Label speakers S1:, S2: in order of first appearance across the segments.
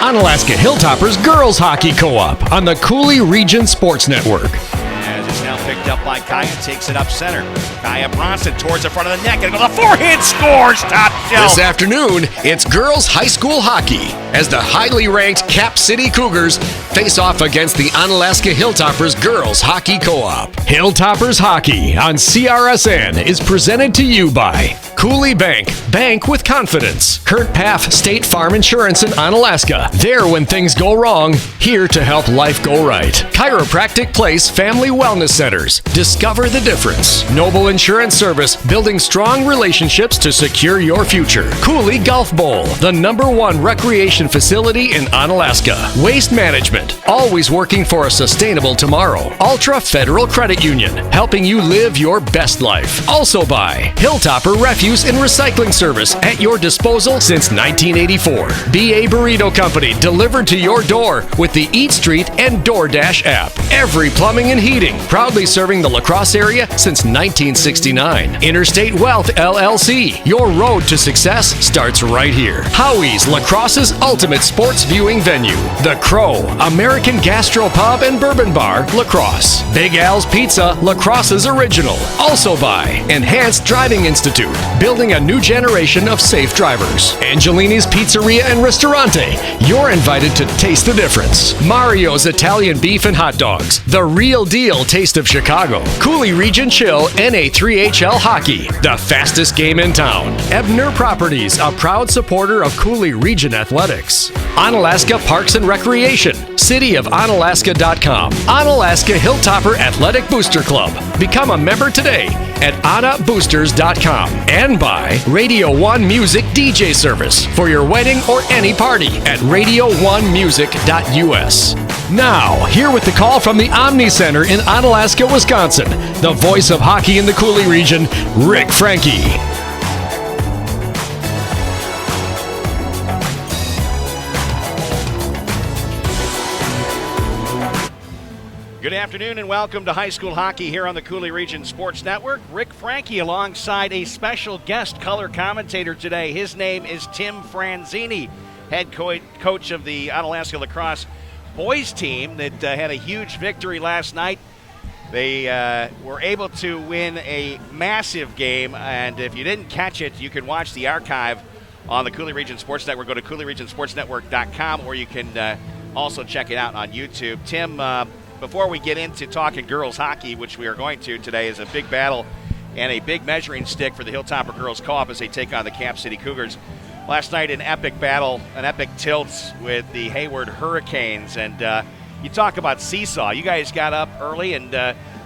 S1: Onalaska Hilltoppers Girls Hockey Co-op on the Cooley Region Sports Network.
S2: As it's now picked up by Kaya, takes it up center. Kaya Bronson towards the front of the net, and the forehand scores, top shelf.
S1: This afternoon, it's girls high school hockey as the highly ranked Cap City Cougars face off against the Onalaska Hilltoppers Girls Hockey Co-op. Hilltoppers Hockey on CRSN is presented to you by Cooley Bank. Bank with confidence. Kurt Paff State Farm Insurance in Onalaska. There when things go wrong, here to help life go right. Chiropractic Place Family Wellness Centers. Discover the difference. Noble Insurance Service, building strong relationships to secure your future. Cooley Golf Bowl, the #1 recreation facility in Onalaska. Waste Management, always working for a sustainable tomorrow. Ultra Federal Credit Union, helping you live your best life. Also by Hilltopper Refuse and Recycling Service, at your disposal since 1984. BA Burrito Company, delivered to your door with the Eat Street and DoorDash app. Every Plumbing and Heating, proudly serving the La Crosse area since 1969. Interstate Wealth LLC, your road to success starts right here. Howie's, La Crosse's ultimate sports viewing venue. The Crow, American Gastro Pub and Bourbon Bar, La Crosse. Big Al's Pizza, La Crosse's original. Also by Enhanced Driving Institute, building a new generation of safe drivers. Angelini's Pizzeria and Ristorante, you're invited to taste the difference. Mario's Italian Beef and Hot Dogs, the real deal taste of Chicago. Cooley Region Chill NA3HL Hockey, the fastest game in town. Ebner Properties, a proud supporter of Cooley Region Athletics. Onalaska Parks and Recreation, cityofonalaska.com. Onalaska Hilltopper Athletic Booster Club. Become a member today at onaboosters.com. And by Radio 1 Music DJ Service for your wedding or any party at radio1music.us. Now, here with the call from the Omni Center in Onalaska, Wisconsin, the voice of hockey in the Cooley region, Rick Franke.
S2: Good afternoon and welcome to high school hockey here on the Cooley Region Sports Network. Rick Franke alongside a special guest color commentator today. His name is Tim Franzini, head coach of the Onalaska Lacrosse boys team that had a huge victory last night. They were able to win a massive game, and if you didn't catch it, you can watch the archive on the Cooley Region Sports Network. Go to CooleyRegionSportsNetwork.com, or you can also check it out on YouTube. Tim, before we get into talking girls hockey, which we are going to today, is a big battle and a big measuring stick for the Hilltopper Girls Co-op as they take on the Cap City Cougars. Last night, an epic battle, an epic tilt with the Hayward Hurricanes. And you talk about seesaw. You guys got up early and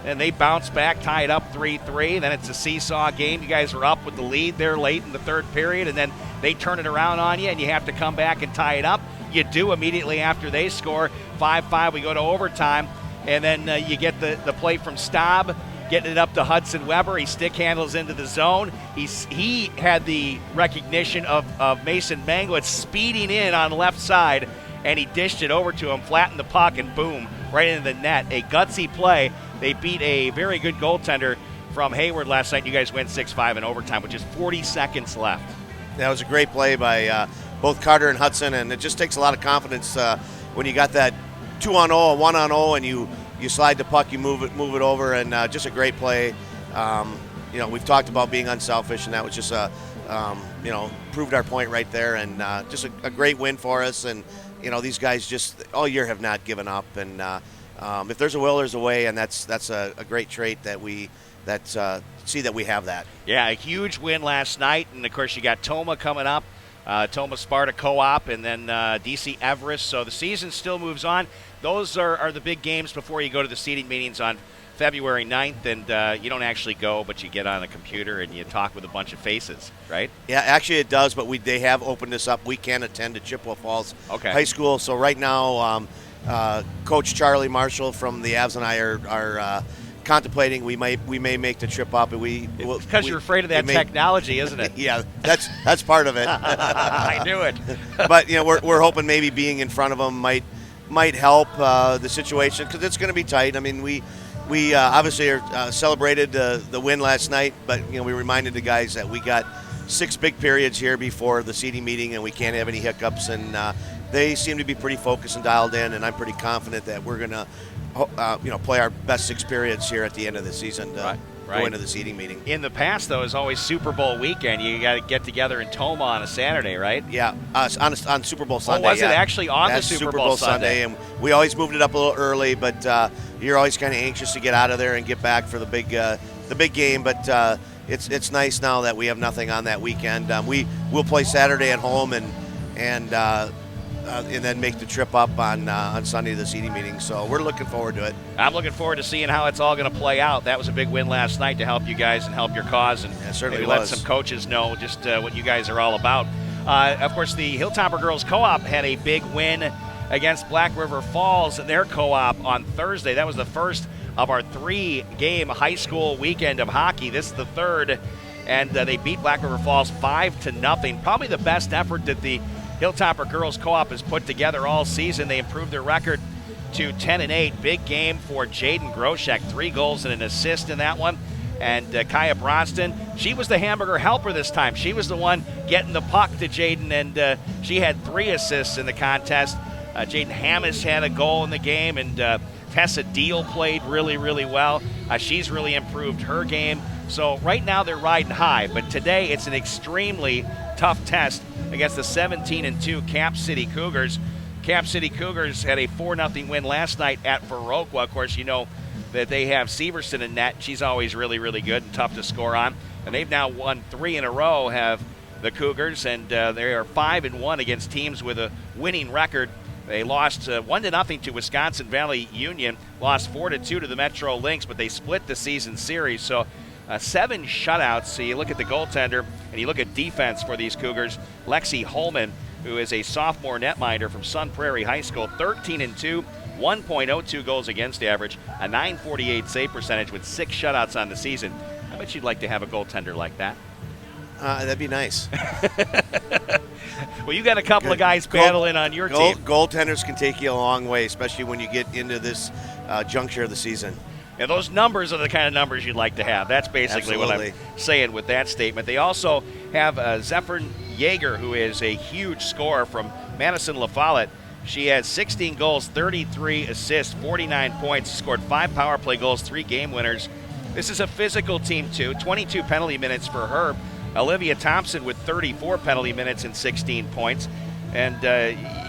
S2: they bounced back, tied up 3-3. Then it's a seesaw game. You guys are up with the lead there late in the third period, and then they turn it around on you, and you have to come back and tie it up. You do immediately after they score. 5-5, we go to overtime. And then you get the play from Staub, getting it up to Hudson Weber. He stick handles into the zone. He had the recognition of Mason Manglitz speeding in on the left side, and he dished it over to him, flattened the puck, and boom, right into the net. A gutsy play. They beat a very good goaltender from Hayward last night. You guys win 6-5 in overtime with just 40 seconds left.
S3: That was a great play by both Carter and Hudson, and it just takes a lot of confidence when you got that 2-on-0, a 1-on-0, and you slide the puck, you move it over, and just a great play. We've talked about being unselfish, and that was just proved our point right there, and just a great win for us. And these guys just all year have not given up, and if there's a will, there's a way, and that's a great trait that we see that we have that.
S2: Yeah, a huge win last night, and of course you got Toma coming up. Toma Sparta Co-op, and then DC Everest. So the season still moves on. Those are the big games before you go to the seeding meetings on February 9th, and you don't actually go, but you get on a computer and you talk with a bunch of faces, right?
S3: Yeah, actually it does, but they have opened this up. We can attend to Chippewa Falls High School. So right now, Coach Charlie Marshall from the Avs and I are contemplating we may make the trip up, and
S2: because you're afraid of that technology, isn't it?
S3: Yeah, that's part of it.
S2: I knew it.
S3: But we're hoping maybe being in front of them might help the situation, because it's going to be tight. I mean, we obviously celebrated the win last night, but we reminded the guys that we got 6 big periods here before the seeding meeting, and we can't have any hiccups. And they seem to be pretty focused and dialed in, and I'm pretty confident that we're going to play our best 6 periods here at the end of the season to go into the seeding meeting.
S2: In the past, though, is always Super Bowl weekend. You got to get together in Toma on a Saturday, right?
S3: Yeah, on Super Bowl Sunday.
S2: Was it actually on the Super Bowl Sunday?
S3: And we always moved it up a little early, but you're always kind of anxious to get out of there and get back for the big game. But it's nice now that we have nothing on that weekend. We'll play Saturday at home and then make the trip up on Sunday to the seeding meeting. So we're looking forward to it.
S2: I'm looking forward to seeing how it's all going to play out. That was a big win last night to help you guys and help your cause, and
S3: certainly
S2: let some coaches know just what you guys are all about. Of course, the Hilltopper Girls Co-op had a big win against Black River Falls in their co-op on Thursday. That was the first of our 3-game high school weekend of hockey. This is the third, and they beat Black River Falls 5-0. Probably the best effort that the Hilltopper Girls Co-op has put together all season. They improved their record to 10-8. Big game for Jaden Groshek, 3 goals and an assist in that one. And Kaya Bronston, she was the hamburger helper this time. She was the one getting the puck to Jaden, and she had 3 assists in the contest. Jaden Hammis had a goal in the game, and Tessa Deal played really, really well. She's really improved her game. So right now they're riding high, but today it's an extremely tough test against the 17-2 Cap City Cougars. Cap City Cougars had a 4-0 win last night at Viroqua. Of course, you know that they have Severson in net. She's always really, really good and tough to score on. And they've now won 3 in a row, have the Cougars, and they are 5-1 against teams with a winning record. They lost 1-0 to Wisconsin Valley Union, lost 4-2 to the Metro Lynx, but they split the season series. So 7 shutouts. So you look at the goaltender and you look at defense for these Cougars. Lexi Holman, who is a sophomore netminder from Sun Prairie High School, 13-2, 1.02 goals against average, a .948 save percentage with 6 shutouts on the season. I bet you'd like to have a goaltender like that.
S3: That'd be nice.
S2: Well, you got a couple of guys battling on your team.
S3: Goaltenders can take you a long way, especially when you get into this juncture of the season.
S2: And those numbers are the kind of numbers you'd like to have. That's basically what I'm saying with that statement. They also have Zephyr Yeager, who is a huge scorer from Madison La Follette. She has 16 goals, 33 assists, 49 points, scored 5 power play goals, 3 game winners. This is a physical team, too. 22 penalty minutes for her. Olivia Thompson with 34 penalty minutes and 16 points. And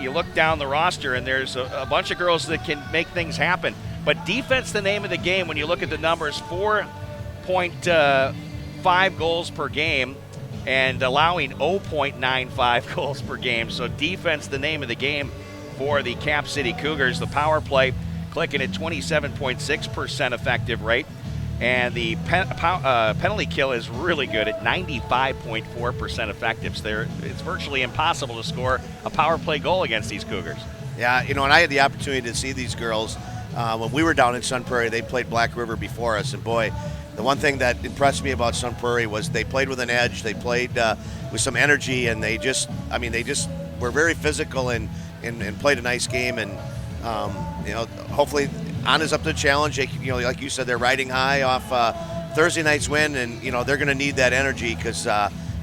S2: you look down the roster, and there's a bunch of girls that can make things happen. But defense, the name of the game, when you look at the numbers, 4.5 goals per game and allowing 0.95 goals per game. So defense, the name of the game for the Cap City Cougars. The power play clicking at 27.6% effective rate. And the penalty kill is really good at 95.4% effective. So it's virtually impossible to score a power play goal against these Cougars.
S3: Yeah, and I had the opportunity to see these girls when we were down in Sun Prairie. They played Black River before us, and boy, the one thing that impressed me about Sun Prairie was they played with an edge. They played with some energy, and they just were very physical and played a nice game. And hopefully Anna's up to the challenge. Like you said, they're riding high off Thursday night's win, and they're going to need that energy because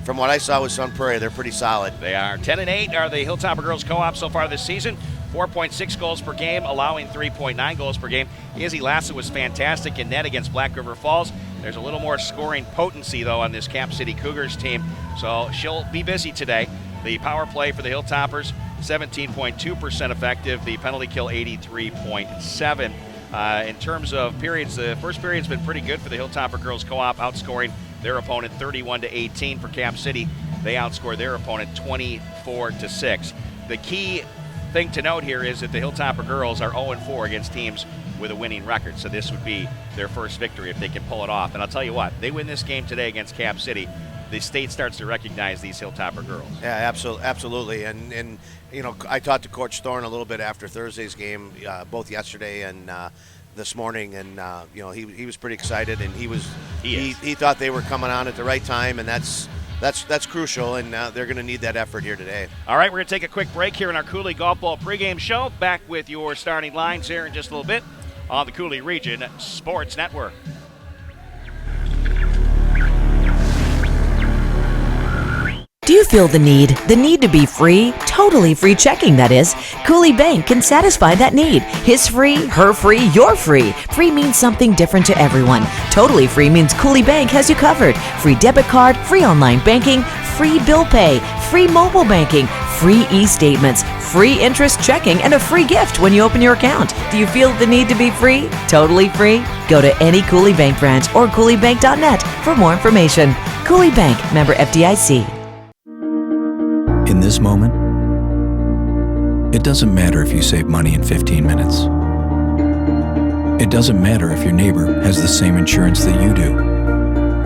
S3: from what I saw with Sun Prairie, they're pretty solid.
S2: They are 10-8 are the Hilltopper Girls Co-op so far this season. 4.6 goals per game, allowing 3.9 goals per game. Izzy Lassa was fantastic in net against Black River Falls. There's a little more scoring potency, though, on this Cap City Cougars team, so she'll be busy today. The power play for the Hilltoppers, 17.2% effective. The penalty kill, 83.7%. In terms of periods, the first period's been pretty good for the Hilltopper Girls Co-op, outscoring their opponent 31-18. For Cap City, they outscored their opponent 24-6. The key thing to note here is that the Hilltopper Girls are 0-4 against teams with a winning record, so this would be their first victory if they can pull it off. And I'll tell you what, they win this game today against Cap City, the state starts to recognize these Hilltopper girls.
S3: Yeah, absolutely. And I talked to Coach Thorne a little bit after Thursday's game, both yesterday and this morning, and he was pretty excited, and he thought they were coming on at the right time, and that's crucial, and they're going to need that effort here today.
S2: All right, we're going to take a quick break here in our Cooley Golf Ball pregame show. Back with your starting lines here in just a little bit on the Cooley Region Sports Network.
S4: Do you feel the need to be free? Totally free checking, that is. Cooley Bank can satisfy that need. His free, her free, your free. Free means something different to everyone. Totally free means Cooley Bank has you covered. Free debit card, free online banking, free bill pay, free mobile banking, free e-statements, free interest checking, and a free gift when you open your account. Do you feel the need to be free? Totally free? Go to any Cooley Bank branch or CooleyBank.net for more information. Cooley Bank, member FDIC.
S5: In this moment, it doesn't matter if you save money in 15 minutes. It doesn't matter if your neighbor has the same insurance that you do.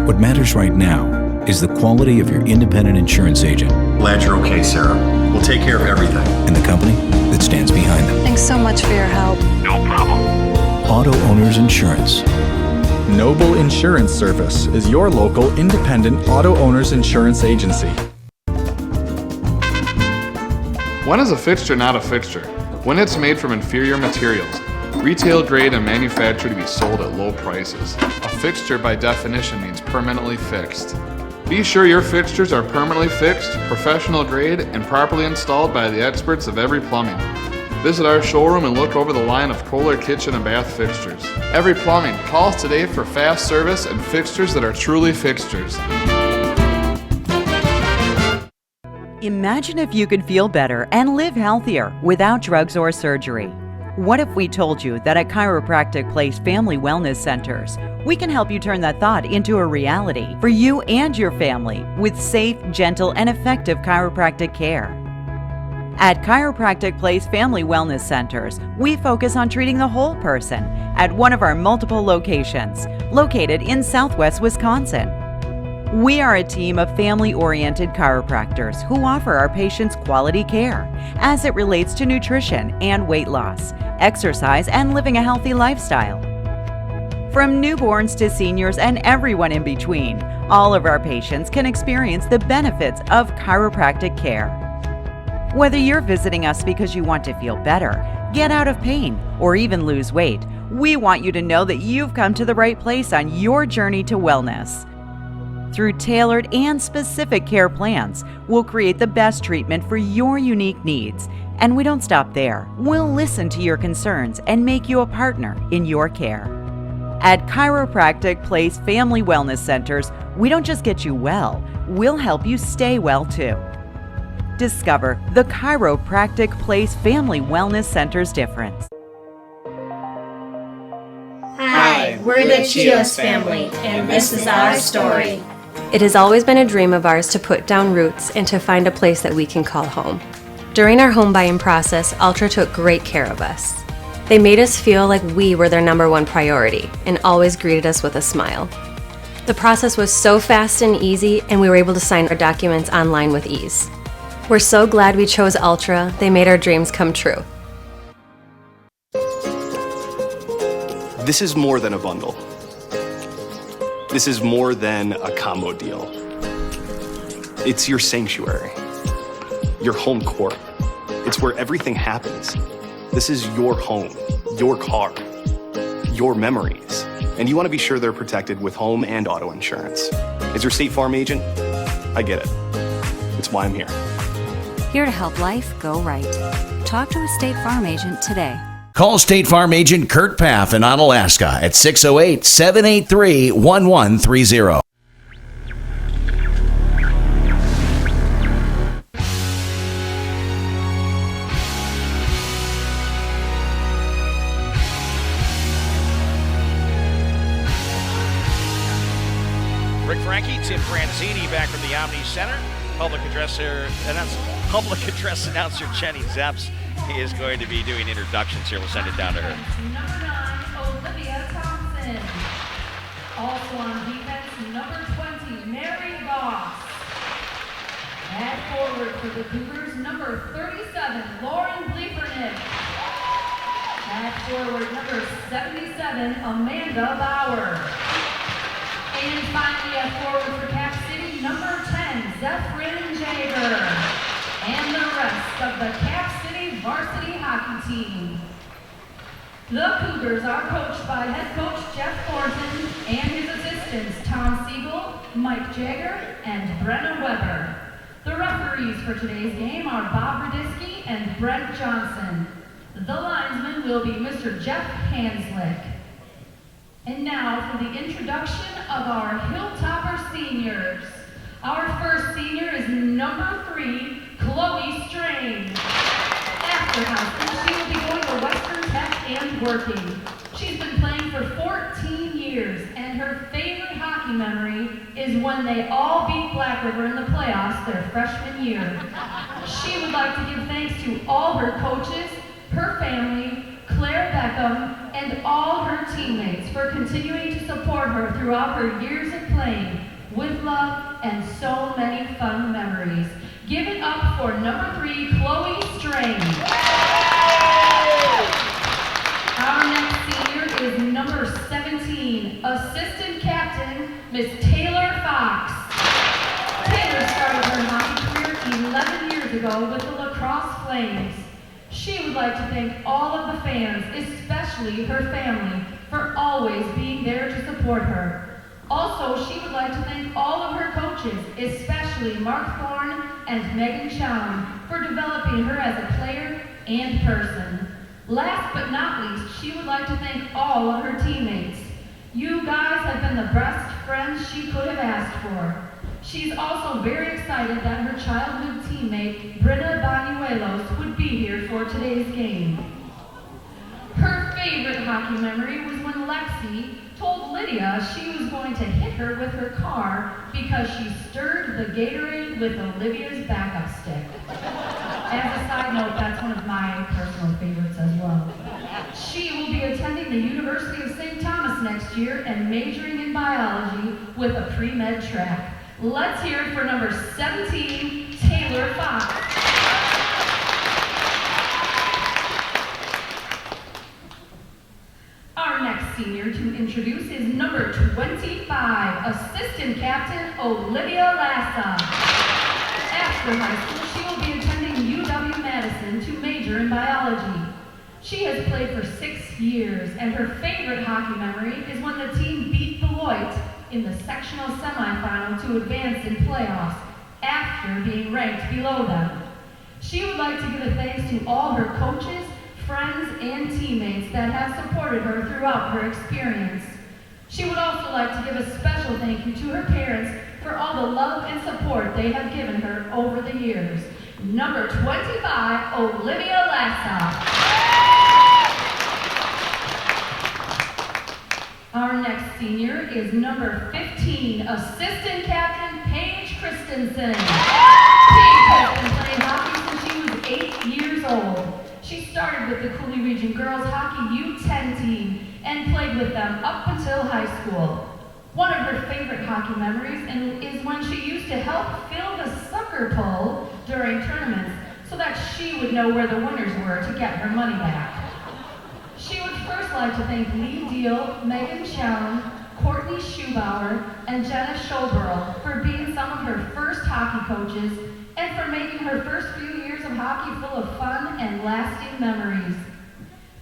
S5: What matters right now is the quality of your independent insurance agent.
S6: Glad you're okay, Sarah. We'll take care of everything.
S5: And the company that stands behind them.
S7: Thanks so much for your help.
S6: No problem.
S5: Auto Owners Insurance.
S8: Noble Insurance Service is your local independent auto owners insurance agency.
S9: When is a fixture not a fixture? When it's made from inferior materials, retail grade and manufactured to be sold at low prices. A fixture by definition means permanently fixed. Be sure your fixtures are permanently fixed, professional grade, and properly installed by the experts of Every Plumbing. Visit our showroom and look over the line of Kohler kitchen and bath fixtures. Every Plumbing, call us today for fast service and fixtures that are truly fixtures.
S10: Imagine if you could feel better and live healthier without drugs or surgery. What if we told you that at Chiropractic Place Family Wellness Centers, we can help you turn that thought into a reality for you and your family with safe, gentle, and effective chiropractic care. At Chiropractic Place Family Wellness Centers, we focus on treating the whole person at one of our multiple locations, located in Southwest Wisconsin. We are a team of family-oriented chiropractors who offer our patients quality care as it relates to nutrition and weight loss, exercise, and living a healthy lifestyle. From newborns to seniors and everyone in between, all of our patients can experience the benefits of chiropractic care. Whether you're visiting us because you want to feel better, get out of pain, or even lose weight, we want you to know that you've come to the right place on your journey to wellness. Through tailored and specific care plans, we'll create the best treatment for your unique needs. And we don't stop there. We'll listen to your concerns and make you a partner in your care. At Chiropractic Place Family Wellness Centers, we don't just get you well, we'll help you stay well too. Discover the Chiropractic Place Family Wellness Centers difference.
S11: Hi, we're the Chios family, and this is our story.
S12: It has always been a dream of ours to put down roots and to find a place that we can call home. During our home buying process, Ultra took great care of us. They made us feel like we were their #1 priority and always greeted us with a smile. The process was so fast and easy, and we were able to sign our documents online with ease. We're so glad we chose Ultra. They made our dreams come true.
S6: This is more than a bundle. This is more than a combo deal. It's your sanctuary, your home court. It's where everything happens. This is your home, your car, your memories. And you want to be sure they're protected with home and auto insurance. As your State Farm agent, I get it. It's why I'm here.
S13: Here to help life go right. Talk to a State Farm agent today.
S14: Call State Farm agent Kurt Paff in Onalaska at 608-783-1130.
S2: Rick Franke, Tim Franzini back from the Omni Center. Public address announcer Jenny Zepps. He is going to be doing introductions here. We'll send it down to her.
S15: Number 9, Olivia Thompson. Also on defense, number 20, Mary Goss. At forward for the Cougars, number 37, Lauren Bleepernick. At forward, number 77, Amanda Bauer. And finally at forward for Cap City, number 10, Zephyrin Jager. And the rest of the Cap City varsity hockey team. The Cougars are coached by head coach Jeff Thornton and his assistants Tom Siegel, Mike Jagger, and Brenna Weber. The referees for today's game are Bob Radisky and Brent Johnson. The linesman will be Mr. Jeff Hanslick. And now for the introduction of our Hilltopper seniors. Our first senior is number 3, Chloe Strange. After high school, she will be going to Western Tech and working. She's been playing for 14 years, and her favorite hockey memory is when they all beat Black River in the playoffs their freshman year. She would like to give thanks to all her coaches, her family, Claire Beckham, and all her teammates for continuing to support her throughout her years of playing with love and so many fun memories. Give it up for number 3, Chloe Strange. Our next senior is number 17, Assistant Captain, Miss Taylor Fox. Taylor started her hockey career 11 years ago with the Lacrosse Flames. She would like to thank all of the fans, especially her family, for always being there to support her. Also, she would like to thank all of her coaches, especially Mark Thorne and Megan Chown, for developing her as a player and person. Last but not least, she would like to thank all of her teammates. You guys have been the best friends she could have asked for. She's also very excited that her childhood teammate, Brenna Banuelos, would be here for today's game. Her favorite hockey memory was when Lexi told Lydia she was going to hit her with her car because she stirred the Gatorade with Olivia's backup stick. As a side note, that's one of my personal favorites as well. She will be attending the University of St. Thomas next year and majoring in biology with a pre-med track. Let's hear it for number 17, Taylor Fox. Our next senior to introduce is number 25, Assistant Captain Olivia Lassa. After high school, she will be attending UW-Madison to major in biology. She has played for 6 years, and her favorite hockey memory is when the team beat Beloit in the sectional semifinal to advance in playoffs after being ranked below them. She would like to give a thanks to all her coaches, friends, and teammates that have supported her throughout her experience. She would also like to give a special thank you to her parents for all the love and support they have given her over the years. Number 25, Olivia Lassa. Our next senior is number 15, Assistant Captain Paige Christensen. Paige has been playing hockey since she was 8 years old. She started with the Cooley Region Girls Hockey U10 team and played with them up until high school. One of her favorite hockey memories is when she used to help fill the sucker pole during tournaments so that she would know where the winners were to get her money back. She would first like to thank Lee Deal, Megan Chown, Courtney Schubauer, and Jenna Schoberl for being some of her first hockey coaches and for making her first few years of hockey full of fun and lasting memories.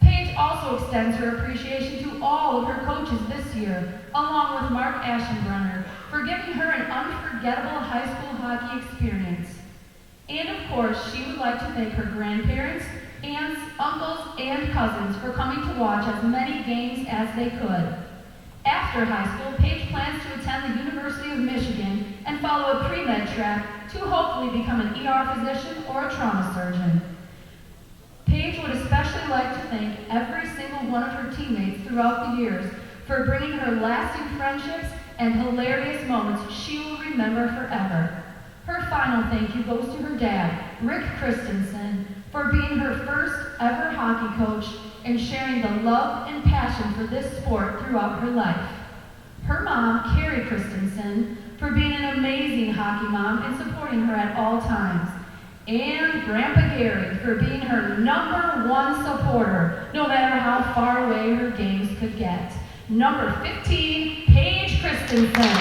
S15: Paige also extends her appreciation to all of her coaches this year, along with Mark Aschenbrenner, for giving her an unforgettable high school hockey experience. And of course, she would like to thank her grandparents, aunts, uncles, and cousins for coming to watch as many games as they could. After high school, Paige plans to attend the University of Michigan and follow a pre-med track to hopefully become an ER physician or a trauma surgeon. Paige would especially like to thank every single one of her teammates throughout the years for bringing her lasting friendships and hilarious moments she will remember forever. Her final thank you goes to her dad, Rick Christensen, for being her first ever hockey coach and sharing the love and passion for this sport throughout her life. Her mom, Carrie Christensen, for being an amazing hockey mom and supporting her at all times. And Grandpa Gary for being her #1 supporter, no matter how far away her games could get. Number 15, Paige Christensen.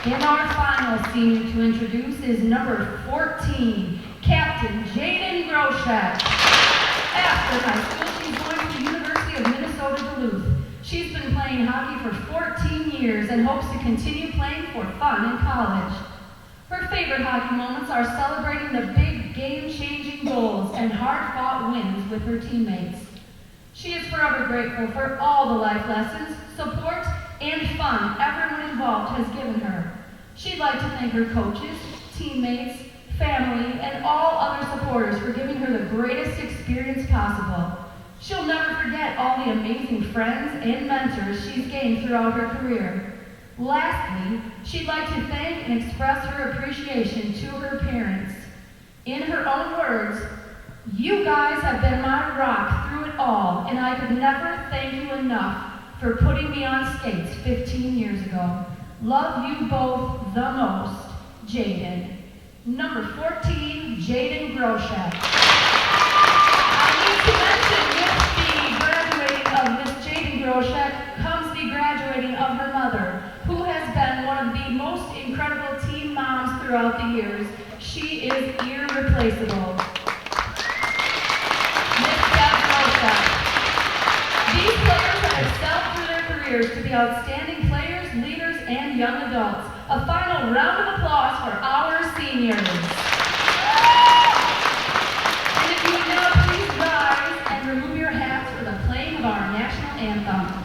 S15: And our final senior to introduce is number 14, Captain Jaden Groshek. After high school, she's going to the University of Minnesota Duluth. She's been playing hockey hockey for 14 years and hopes to continue playing for fun in college. Her favorite hockey moments are celebrating the big game-changing goals and hard-fought wins with her teammates. She is forever grateful for all the life lessons, support, and fun everyone involved has given her. She'd like to thank her coaches, teammates, family, and all other supporters for giving her the greatest experience possible. She'll never forget all the amazing friends and mentors she's gained throughout her career. Lastly, she'd like to thank and express her appreciation to her parents. In her own words, "You guys have been my rock through it all, and I could never thank you enough for putting me on skates 15 years ago. Love you both the most, Jaden." Number 14, Jaden Groshek. I need to mention with the graduating of Miss Jaden Groshek comes the graduating of her mother, who has been one of the most incredible team moms throughout the years. She is irreplaceable. Miss Deb Groshek. These players have excelled through their careers to be outstanding players, leaders, and young adults. A final round of applause for our seniors. And if you would now please rise and remove your hats for the playing of our national anthem.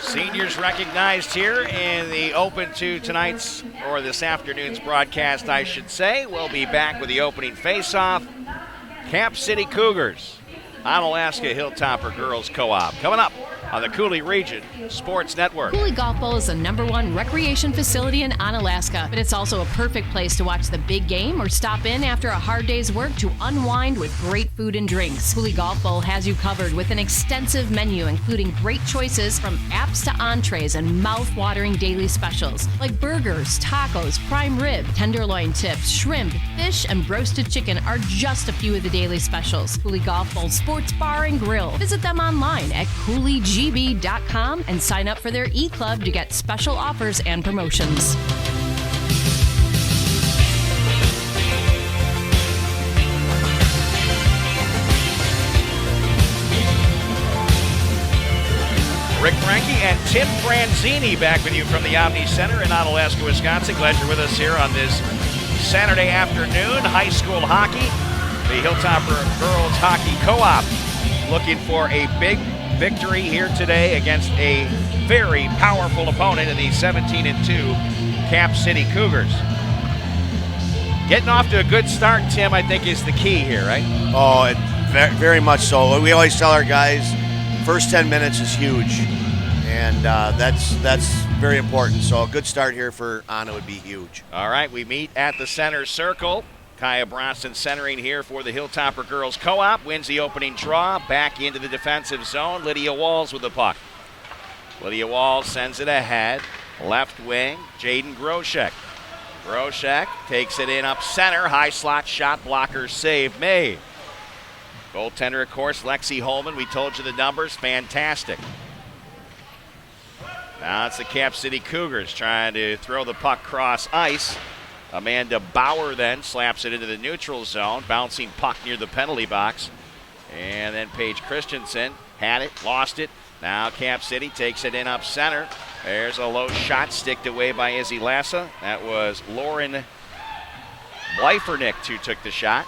S2: Seniors recognized here in the open to tonight's, or this afternoon's broadcast, I should say. We'll be back with the opening face-off. Cap City Cougars, Onalaska Hilltopper Girls Co-op. Coming up on the Coulee Region Sports Network.
S7: Coulee Golf Bowl is the #1 recreation facility in Onalaska, but it's also a perfect place to watch the big game or stop in after a hard day's work to unwind with great food and drinks. Coulee Golf Bowl has you covered with an extensive menu, including great choices from apps to entrees and mouth-watering daily specials like burgers, tacos, prime rib, tenderloin tips, shrimp, fish, and roasted chicken are just a few of the daily specials. Coulee Golf Bowl Sports Bar and Grill. Visit them online at CooleyGB.com and sign up for their e-club to get special offers and promotions.
S2: Rick Franke and Tim Franzini back with you from the Omni Center in Onalaska, Wisconsin. Glad you're with us here on this Saturday afternoon. High school hockey. The Hilltopper Girls Hockey Co-op looking for a big victory here today against a very powerful opponent in the 17-2 Cap City Cougars. Getting off to a good start, Tim, I think is the key here, right?
S3: Oh, very much so. We always tell our guys, first 10 minutes is huge, and that's very important. So a good start here for Anna would be huge.
S2: All right, we meet at the center circle. Kaya Bronson centering here for the Hilltopper Girls Co-op. Wins the opening draw. Back into the defensive zone. Lydia Walls with the puck. Lydia Walls sends it ahead. Left wing, Jaden Groshek. Groshek takes it in up center. High slot shot blocker save made. Goaltender, of course, Lexi Holman. We told you the numbers. Fantastic. Now it's the Cap City Cougars trying to throw the puck cross ice. Amanda Bauer then slaps it into the neutral zone, bouncing puck near the penalty box. And then Paige Christensen had it, lost it. Now Cap City takes it in up center. There's a low shot sticked away by Izzy Lassa. That was Lauren Bleifernick who took the shot.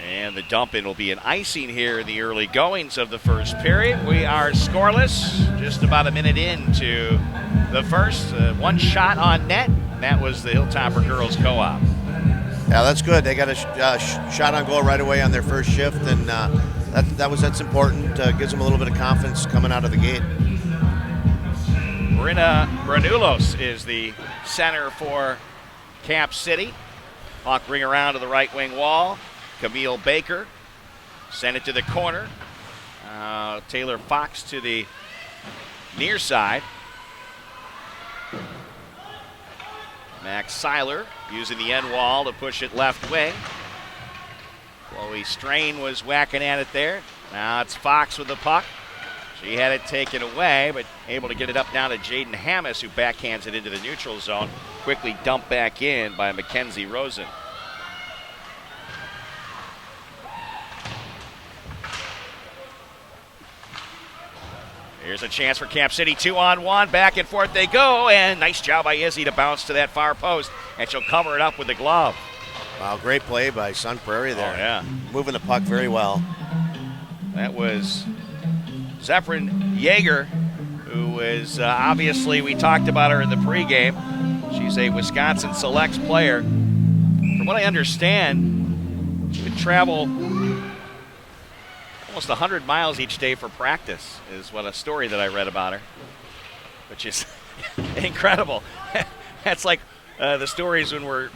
S2: And the dump in will be an icing here in the early goings of the first period. We are scoreless, just about a minute into the first. One shot on net, and that was the Hilltopper Girls Co-op.
S3: Yeah, that's good. They got a shot on goal right away on their first shift, and that's important. Gives them a little bit of confidence coming out of the gate.
S2: Marina Granulos is the center for Cap City. Puck ring around to the right wing wall. Camille Baker sent it to the corner. Taylor Fox to the near side. Max Seiler using the end wall to push it left wing. Chloe Strain was whacking at it there. Now it's Fox with the puck. She had it taken away, but able to get it up now to Jaden Hammis, who backhands it into the neutral zone. Quickly dumped back in by Mackenzie Rosen. Here's a chance for Cap City, 2-on-1, back and forth they go, and nice job by Izzy to bounce to that far post, and she'll cover it up with the glove.
S3: Wow, great play by Sun Prairie there.
S2: Oh, yeah.
S3: Moving the puck very well.
S2: That was Zephyrin Yeager, who is obviously, we talked about her in the pregame. She's a Wisconsin Selects player. From what I understand, she would travel almost 100 miles each day for practice, is what a story that I read about her, which is incredible. That's like the stories when we're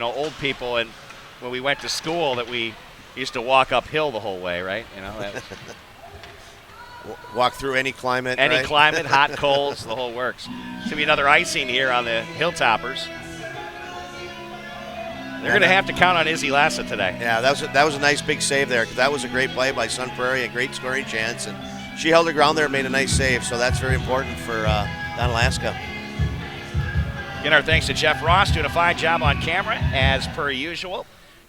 S2: old people, and when we went to school that we used to walk uphill the whole way, right? That was
S3: walk through any climate.
S2: Any
S3: right?
S2: climate, hot, colds, the whole works. It's gonna be another icing here on the Hilltoppers. They're going to have to count on Izzy Lassa today.
S3: Yeah, that was a nice big save there. That was a great play by Sun Prairie, a great scoring chance, and she held her ground there and made a nice save, so that's very important for Onalaska.
S2: Again, our thanks to Jeff Ross, doing a fine job on camera, as per usual.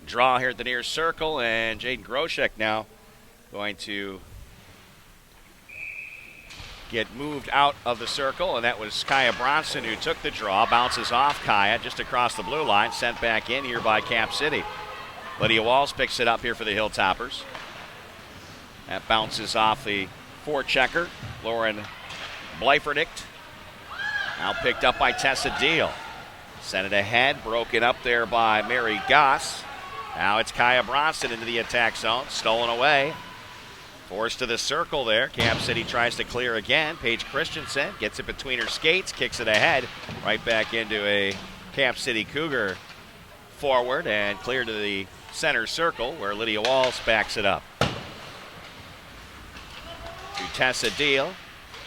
S2: Draw here at the near circle, and Jaden Groshek now going to get moved out of the circle, and that was Kaya Bronson who took the draw. Bounces off Kaya just across the blue line, sent back in here by Cap City. Lydia Walls picks it up here for the Hilltoppers. That bounces off the forechecker, Lauren Bleifernick. Now picked up by Tessa Deal. Sent it ahead, broken up there by Mary Goss. Now it's Kaya Bronson into the attack zone, stolen away. Forced to the circle there. Cap City tries to clear again. Paige Christensen gets it between her skates, kicks it ahead, right back into a Cap City Cougar forward, and clear to the center circle where Lydia Walls backs it up. To Tessa Deal,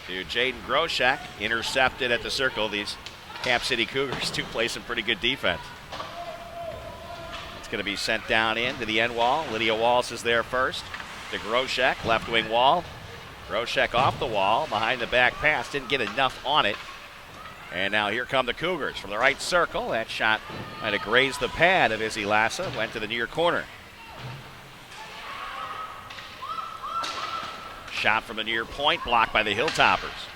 S2: to Jaden Groshek, intercepted at the circle. These Cap City Cougars do play some pretty good defense. It's going to be sent down into the end wall. Lydia Walls is there first. To Groshek, left wing wall. Groshek off the wall, behind the back pass, didn't get enough on it. And now here come the Cougars from the right circle. That shot might have grazed the pad of Izzy Lassa, went to the near corner. Shot from the near point, blocked by the Hilltoppers.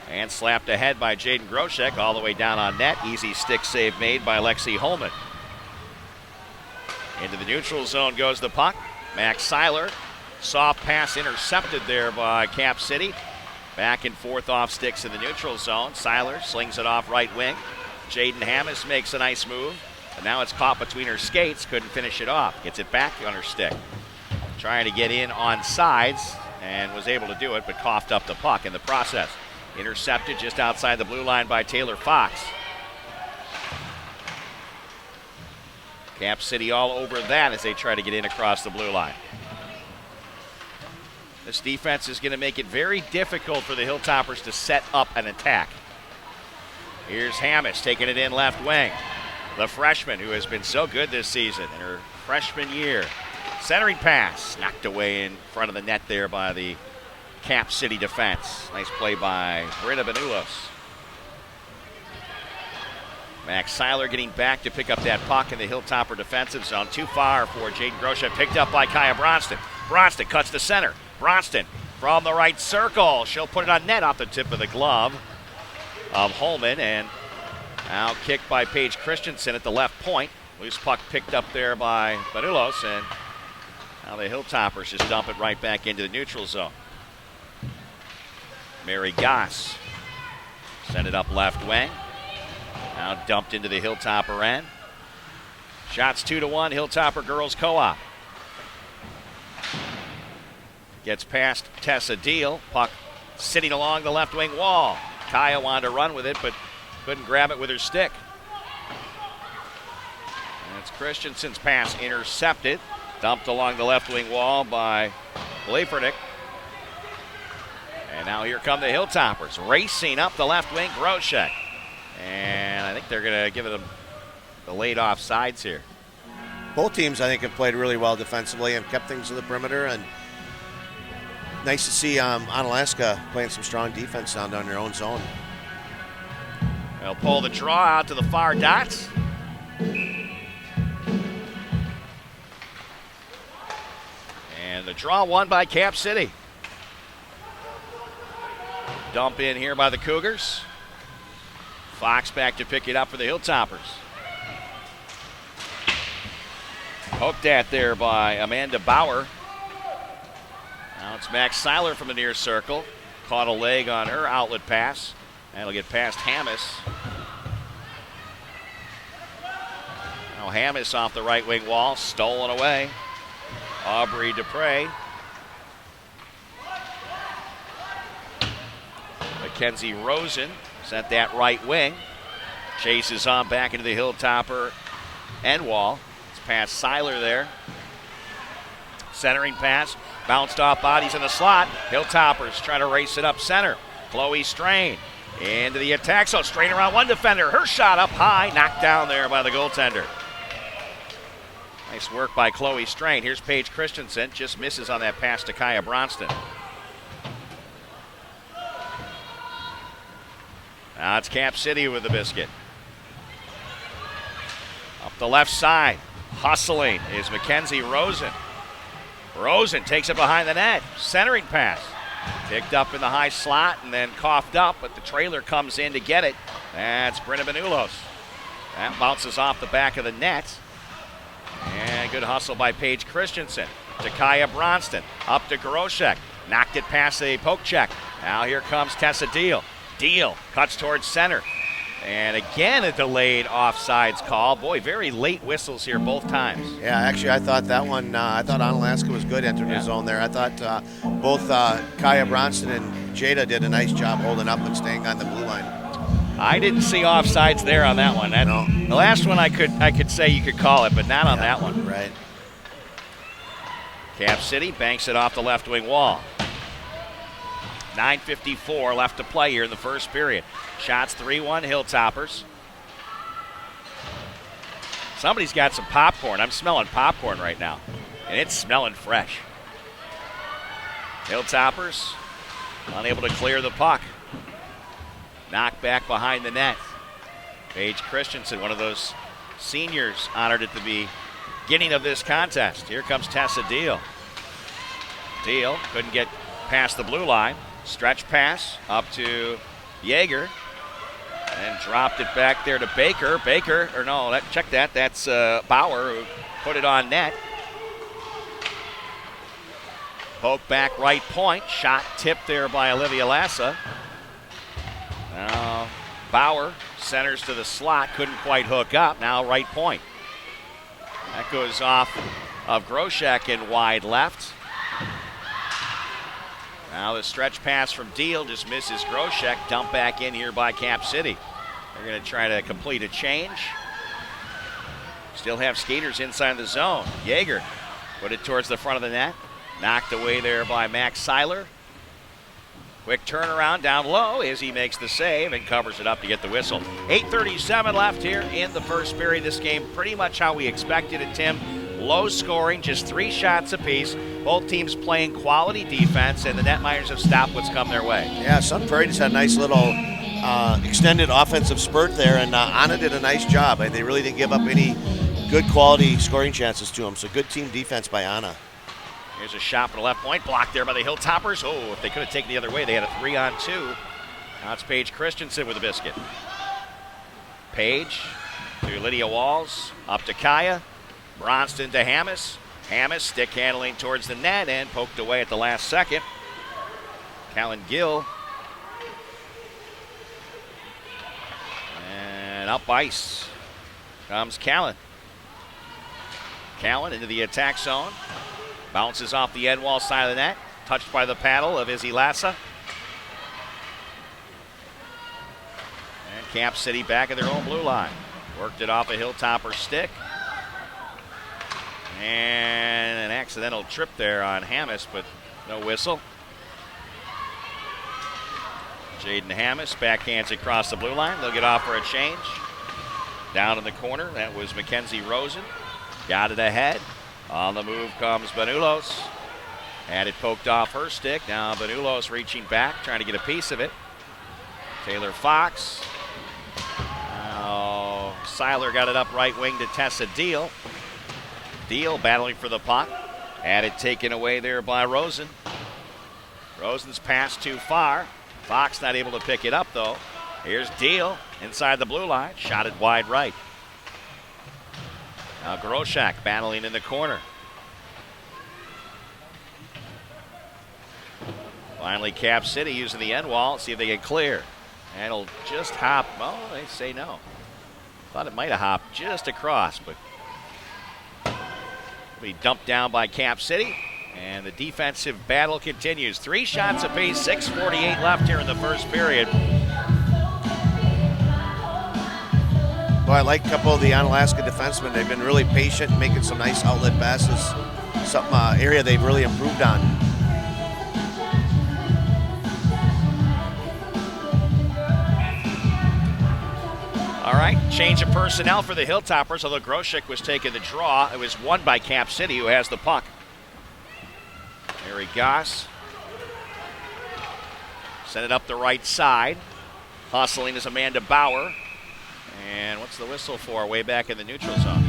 S2: And slapped ahead by Jaden Groshek, all the way down on net. Easy stick save made by Lexi Holman. Into the neutral zone goes the puck. Max Seiler. Soft pass intercepted there by Cap City. Back and forth off sticks in the neutral zone. Seiler slings it off right wing. Jaden Hammis makes a nice move. And now it's caught between her skates. Couldn't finish it off. Gets it back on her stick. Trying to get in on sides and was able to do it, but coughed up the puck in the process. Intercepted just outside the blue line by Taylor Fox. Cap City all over that as they try to get in across the blue line. This defense is going to make it very difficult for the Hilltoppers to set up an attack. Here's Hammis taking it in left wing. The freshman who has been so good this season in her freshman year. Centering pass knocked away in front of the net there by the Cap City defense. Nice play by Britta Benulos. Max Seiler getting back to pick up that puck in the Hilltopper defensive zone. Too far for Jaden Groshek. Picked up by Kaya Bronston. Bronston cuts to center. Bronston from the right circle. She'll put it on net off the tip of the glove of Holman. And now kicked by Paige Christensen at the left point. Loose puck picked up there by Benulos. And now the Hilltoppers just dump it right back into the neutral zone. Mary Goss sent it up left wing. Now dumped into the Hilltopper end. Shots 2-1, Hilltopper girls co-op. Gets past Tessa Deal. Puck sitting along the left wing wall. Kaya wanted to run with it, but couldn't grab it with her stick. And it's Christensen's pass intercepted. Dumped along the left wing wall by Lefernick. And now here come the Hilltoppers. Racing up the left wing, Groshek. And I think they're going to give it the laid off sides here.
S3: Both teams, I think, have played really well defensively and kept things to the perimeter. And nice to see Onalaska playing some strong defense down in their own zone.
S2: They'll pull the draw out to the far dots. And the draw won by Cap City. Dump in here by the Cougars. Fox back to pick it up for the Hilltoppers. Poked at there by Amanda Bauer. Now it's Max Seiler from the near circle. Caught a leg on her outlet pass. That'll get past Hammes. Now Hammes off the right wing wall. Stolen away. Aubrey Dupre. Mackenzie Rosen sent that right wing. Chases on back into the Hilltopper end wall. It's past Seiler there. Centering pass. Bounced off bodies in the slot. Hilltoppers trying to race it up center. Chloe Strain into the attack. So Strain around one defender. Her shot up high. Knocked down there by the goaltender. Nice work by Chloe Strain. Here's Paige Christensen. Just misses on that pass to Kaya Bronston. Now it's Cap City with the biscuit. Up the left side. Hustling is Mackenzie Rosen. Rosen takes it behind the net. Centering pass. Picked up in the high slot and then coughed up, but the trailer comes in to get it. That's Brenna Benulos. That bounces off the back of the net. And good hustle by Paige Christensen. To Kaya Bronston. Up to Groshek. Knocked it past the poke check. Now here comes Tessa Deal. Deal cuts towards center. And again, a delayed offsides call. Boy, very late whistles here both times.
S3: Yeah, actually, I thought that one, I thought Onalaska was good entering the zone there. I thought both Kaya Bronston and Jada did a nice job holding up and staying on the blue line.
S2: I didn't see offsides there on that one.
S3: No.
S2: The last one I could say you could call it, but not on that one.
S3: Right.
S2: Cap City banks it off the left wing wall. 9:54 left to play here in the first period. Shots 3-1 Hilltoppers. Somebody's got some popcorn. I'm smelling popcorn right now, and it's smelling fresh. Hilltoppers unable to clear the puck. Knocked back behind the net. Paige Christensen, one of those seniors honored at the beginning of this contest. Here comes Tessa Deal. Deal couldn't get past the blue line. Stretch pass up to Yeager. And dropped it back there to Baker. Check that. That's Bauer who put it on net. Poke back right point. Shot tipped there by Olivia Lassa. Now Bauer centers to the slot. Couldn't quite hook up. Now right point. That goes off of Groshek in wide left. Now the stretch pass from Deal just misses Groshek. Dump back in here by Cap City. They're going to try to complete a change. Still have skaters inside the zone. Yeager put it towards the front of the net. Knocked away there by Max Seiler. Quick turnaround down low as he makes the save and covers it up to get the whistle. 8:37 left here in the first period. This game pretty much how we expected it, Tim. low scoring, just 3 shots apiece. Both teams playing quality defense, and the netminders have stopped what's come their way.
S3: Yeah, Sun Prairie just had a nice little extended offensive spurt there, and Anna did a nice job. They really didn't give up any good quality scoring chances to them, so good team defense by Anna.
S2: Here's a shot for the left point, blocked there by the Hilltoppers. Oh, if they could have taken the other way, they had a 3-on-2. Now it's Paige Christensen with a biscuit. Page to Lydia Walls, up to Kaya. Bronston to Hammes. Hammes stick handling towards the net and poked away at the last second. Callan Gill. And up ice comes Callan. Callan into the attack zone. Bounces off the end wall side of the net. Touched by the paddle of Izzy Lassa. And Cap City back at their own blue line. Worked it off a Hilltopper stick. And an accidental trip there on Hammes, but no whistle. Jaden Hammes backhands across the blue line. They'll get off for a change. Down in the corner, that was Mackenzie Rosen. Got it ahead. On the move comes Benulos. Had it poked off her stick. Now Benulos reaching back, trying to get a piece of it. Taylor Fox. Now Seiler got it up right wing to Tessa Deal. Deal battling for the puck. Had it taken away there by Rosen. Rosen's pass too far. Fox not able to pick it up though. Here's Deal inside the blue line. Shot it wide right. Now Groshak battling in the corner. Finally Cap City using the end wall. See if they get clear. And it'll just hop. Oh, they say no. Thought it might have hopped just across, but be dumped down by Cap City. And the defensive battle continues. 3 shots apiece, 6:48 left here in the first period.
S3: Well, I like a couple of the Onalaska defensemen. They've been really patient, making some nice outlet passes. Something area they've really improved on.
S2: All right, change of personnel for the Hilltoppers, although Groshek was taking the draw. It was won by Cap City, who has the puck. Mary Goss sent it up the right side. Hustling is Amanda Bauer. And what's the whistle for? Way back in the neutral zone.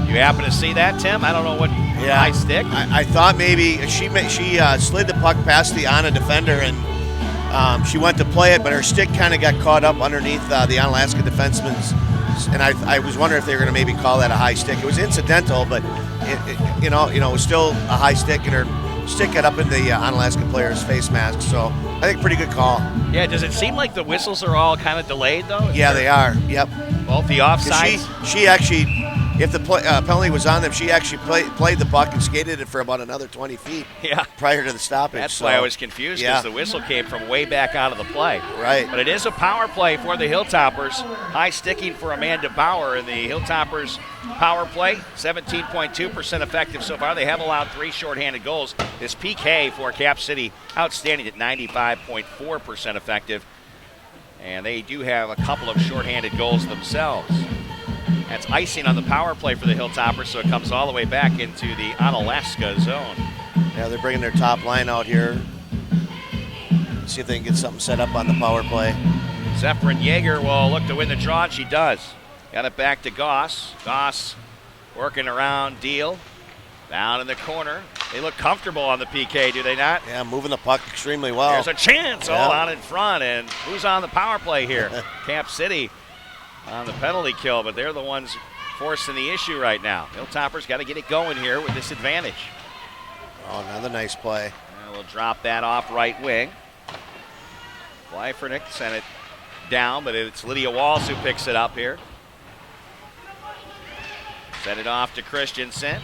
S2: You happen to see that, Tim? I don't know what high stick.
S3: I thought maybe she slid the puck past the Anna defender and she went to play it, but her stick kind of got caught up underneath the Onalaska defenseman's. And I was wondering if they were going to maybe call that a high stick. It was incidental, but it was still a high stick, and her stick got up in the Onalaska player's face mask. So I think pretty good call.
S2: Yeah, does it seem like the whistles are all kind of delayed, though?
S3: Yeah, they are. Yep.
S2: Both the offsides?
S3: She actually, if the penalty was on them, she actually played the puck and skated it for about another 20 feet prior to the stoppage.
S2: That's why I was confused, because the whistle came from way back out of the play.
S3: Right.
S2: But it is a power play for the Hilltoppers. High sticking for Amanda Bauer in the Hilltoppers power play. 17.2% effective so far. They have allowed 3 shorthanded goals. This PK for Cap City, outstanding at 95.4% effective. And they do have a couple of shorthanded goals themselves. That's icing on the power play for the Hilltoppers, so it comes all the way back into the Onalaska zone.
S3: Yeah, they're bringing their top line out here. See if they can get something set up on the power play.
S2: Zephyrin Yeager will look to win the draw, and she does. Got it back to Goss. Goss working around Deal. Down in the corner. They look comfortable on the PK, do they not?
S3: Yeah, moving the puck extremely well.
S2: There's a chance all out in front, and who's on the power play here? Cap City on the penalty kill, but they're the ones forcing the issue right now. Hilltoppers got to get it going here with this advantage.
S3: Oh, another nice play.
S2: And we'll drop that off right wing. Blyfernick sent it down, but it's Lydia Walls who picks it up here. Sent it off to Christensen.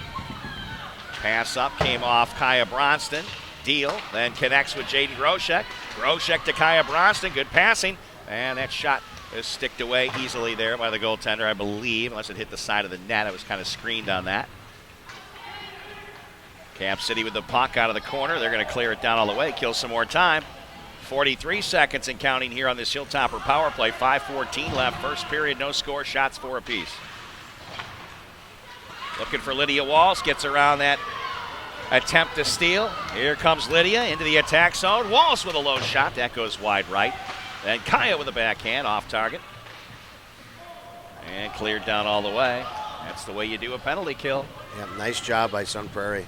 S2: Pass up, came off Kaya Bronston. Deal, then connects with Jaden Groshek. Groshek to Kaya Bronston, good passing. And that shot is sticked away easily there by the goaltender, I believe, unless it hit the side of the net. It was kind of screened on that. Cap City with the puck out of the corner. They're going to clear it down all the way, kill some more time. 43 seconds and counting here on this Hilltopper power play. 5:14 left, first period, no score, shots 4 apiece. Looking for Lydia Walls. Gets around that attempt to steal. Here comes Lydia into the attack zone. Walls with a low shot. That goes wide right. Then Kaya with a backhand off target. And cleared down all the way. That's the way you do a penalty kill.
S3: Yeah, nice job by Sun Prairie.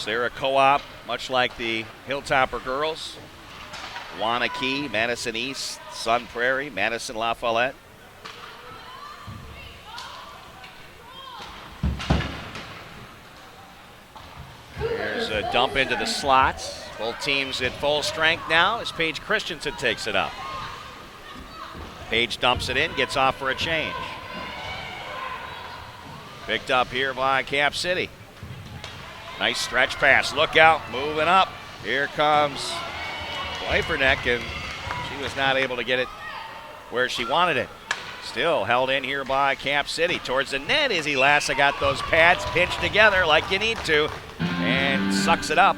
S2: They're a co-op, much like the Hilltopper girls. Wanakee, Madison East, Sun Prairie, Madison La Follette. There's a dump into the slots. Both teams at full strength now as Paige Christensen takes it up. Paige dumps it in, gets off for a change. Picked up here by Cap City. Nice stretch pass. Look out. Moving up. Here comes Leiferneck, and she was not able to get it where she wanted it. Still held in here by Cap City. Towards the net, Izzy Lassa got those pads pinched together like you need to and sucks it up.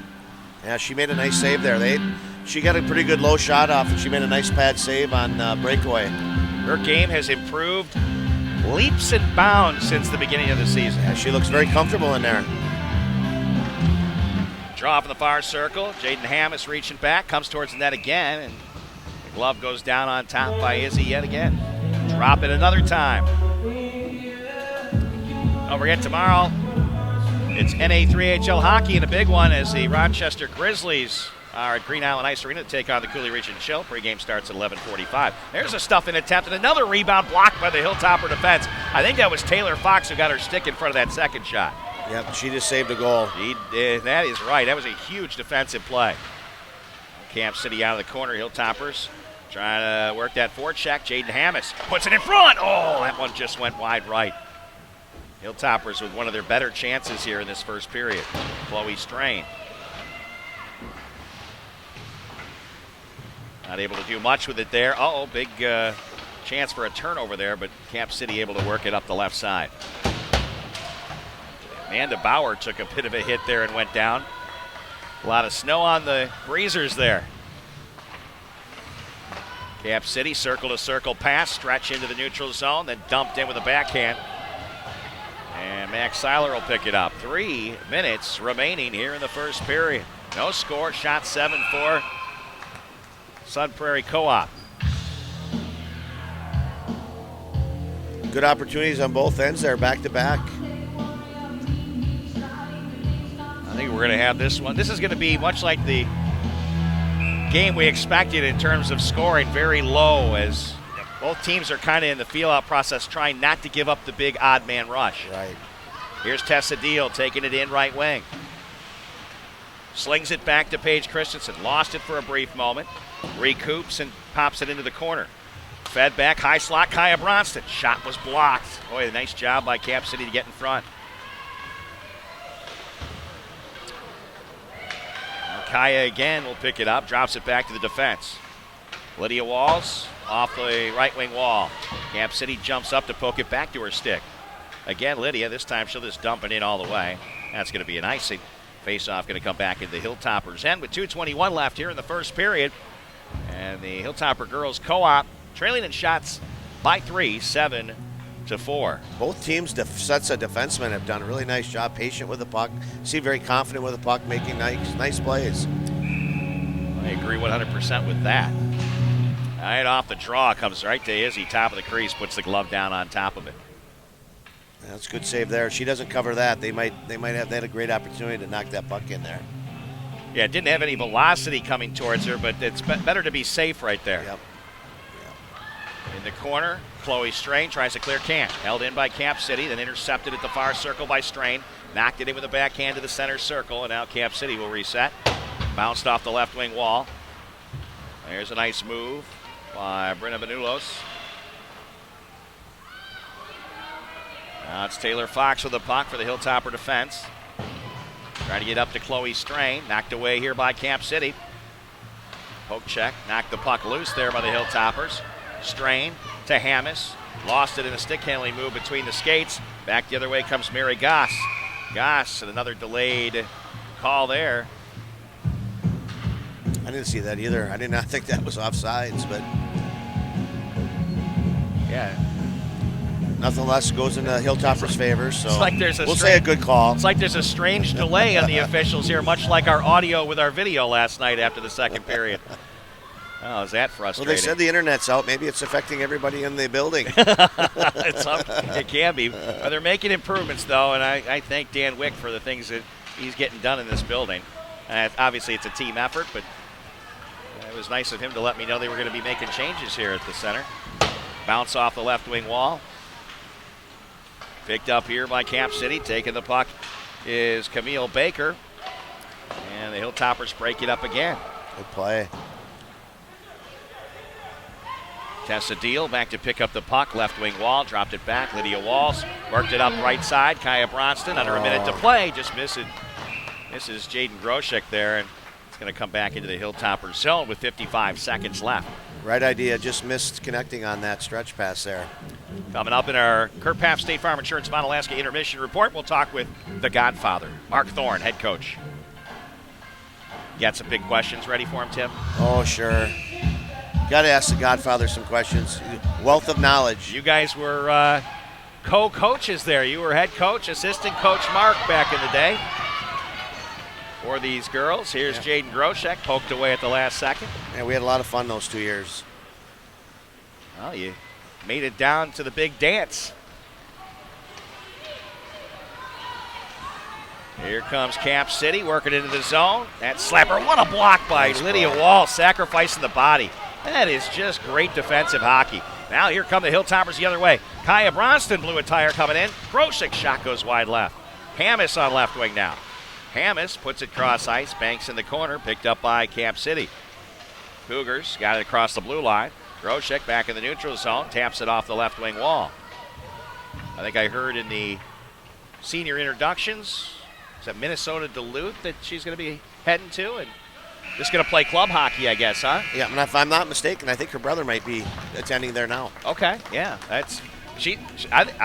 S3: Yeah, she made a nice save there. She got a pretty good low shot off, and she made a nice pad save on breakaway.
S2: Her game has improved leaps and bounds since the beginning of the season.
S3: Yeah, she looks very comfortable in there.
S2: Draw from the far circle. Jaden Hammis reaching back, comes towards the net again, and the glove goes down on top by Izzy yet again. Drop it another time. Don't forget, tomorrow it's NA3HL hockey, and a big one as the Rochester Grizzlies are at Green Island Ice Arena to take on the Cooley Region Chill. Pre-game starts at 11:45. There's a stuffing attempt and another rebound blocked by the Hilltopper defense. I think that was Taylor Fox who got her stick in front of that second shot.
S3: Yep, she just saved a goal.
S2: That is right. That was a huge defensive play. Camp City out of the corner. Hilltoppers trying to work that forecheck. Jaden Hammis puts it in front. Oh, that one just went wide right. Hilltoppers with one of their better chances here in this first period. Chloe Strain. Not able to do much with it there. Big chance for a turnover there, but Camp City able to work it up the left side. Amanda Bauer took a bit of a hit there and went down. A lot of snow on the breezers there. Cap City circle-to-circle pass, stretch into the neutral zone, then dumped in with a backhand. And Max Seiler will pick it up. 3 minutes remaining here in the first period. No score, shot 7 for Sun Prairie Co-op.
S3: Good opportunities on both ends there, back-to-back.
S2: I think we're going to have this one. This is going to be much like the game we expected in terms of scoring, very low, as both teams are kind of in the feel-out process, trying not to give up the big odd man rush.
S3: Right.
S2: Here's Tessa Deal taking it in right wing. Slings it back to Paige Christensen. Lost it for a brief moment. Recoups and pops it into the corner. Fed back, high slot, Kaya Bronston. Shot was blocked. Boy, a nice job by Cap City to get in front. Kaya again will pick it up, drops it back to the defense. Lydia Walls off the right wing wall. Camp City jumps up to poke it back to her stick. Again, Lydia, this time she'll just dump it in all the way. That's going to be an icing. Face-off going to come back into the Hilltoppers' end with 2:21 left here in the first period. And the Hilltopper girls co-op trailing in shots by 3, 7-4.
S3: Both teams' sets of defensemen have done a really nice job, patient with the puck, seem very confident with the puck, making nice plays.
S2: I agree 100% with that. Right off the draw, comes right to Izzy, top of the crease, puts the glove down on top of it.
S3: That's a good save there. If she doesn't cover that, they had a great opportunity to knock that puck in there.
S2: Yeah, it didn't have any velocity coming towards her, but it's better to be safe right there.
S3: Yep.
S2: In the corner, Chloe Strain tries to clear, can't. Held in by Cap City, then intercepted at the far circle by Strain. Knocked it in with a backhand to the center circle, and now Cap City will reset. Bounced off the left wing wall. There's a nice move by Brenna Benulos. Now it's Taylor Fox with the puck for the Hilltopper defense. Trying to get up to Chloe Strain. Knocked away here by Cap City. Poke check. Knocked the puck loose there by the Hilltoppers. Strain to Hammis. Lost it in a stick handling move between the skates. Back the other way comes Mary Goss. Goss and another delayed call there.
S3: I didn't see that either. I did not think that was offsides, but
S2: yeah.
S3: Nothing less goes into Hilltoppers' favor, so
S2: it's like
S3: we'll say a good call.
S2: It's like there's a strange delay on the officials here, much like our audio with our video last night after the second period. Oh, is that frustrating?
S3: Well, they said the internet's out. Maybe it's affecting everybody in the building.
S2: It can be. They're making improvements, though, and I thank Dan Wick for the things that he's getting done in this building. Obviously, it's a team effort, but it was nice of him to let me know they were going to be making changes here at the center. Bounce off the left wing wall. Picked up here by Cap City. Taking the puck is Camille Baker. And the Hilltoppers break it up again.
S3: Good play.
S2: Tessa Deal back to pick up the puck. Left wing wall. Dropped it back. Lydia Walls worked it up right side. Kaya Bronston under a minute to play. Just misses Jaden Groshek there. And it's going to come back into the Hilltoppers zone with 55 seconds left.
S3: Right idea. Just missed connecting on that stretch pass there.
S2: Coming up in our Kurt Paff State Farm Insurance of Onalaska intermission report, we'll talk with the Godfather, Mark Thorne, head coach. You got some big questions ready for him, Tim?
S3: Oh, sure. Got to ask the Godfather some questions. Wealth of knowledge.
S2: You guys were co-coaches there. You were head coach, assistant coach Mark back in the day. For these girls, here's Jaden Groshek, poked away at the last second.
S3: Yeah, we had a lot of fun those 2 years.
S2: Well, you made it down to the big dance. Here comes Cap City working into the zone. That slapper, what a block by Lydia Wall, sacrificing the body. That is just great defensive hockey. Now here come the Hilltoppers the other way. Kaya Bronston blew a tire coming in. Groshek's shot goes wide left. Hammis on left wing now. Hammis puts it cross ice, banks in the corner, picked up by Cap City. Cougars got it across the blue line. Groshek back in the neutral zone, taps it off the left wing wall. I think I heard in the senior introductions, is that Minnesota Duluth that she's going to be heading to? And just going to play club hockey, I guess, huh?
S3: Yeah, and if I'm not mistaken, I think her brother might be attending there now.
S2: Okay, yeah. I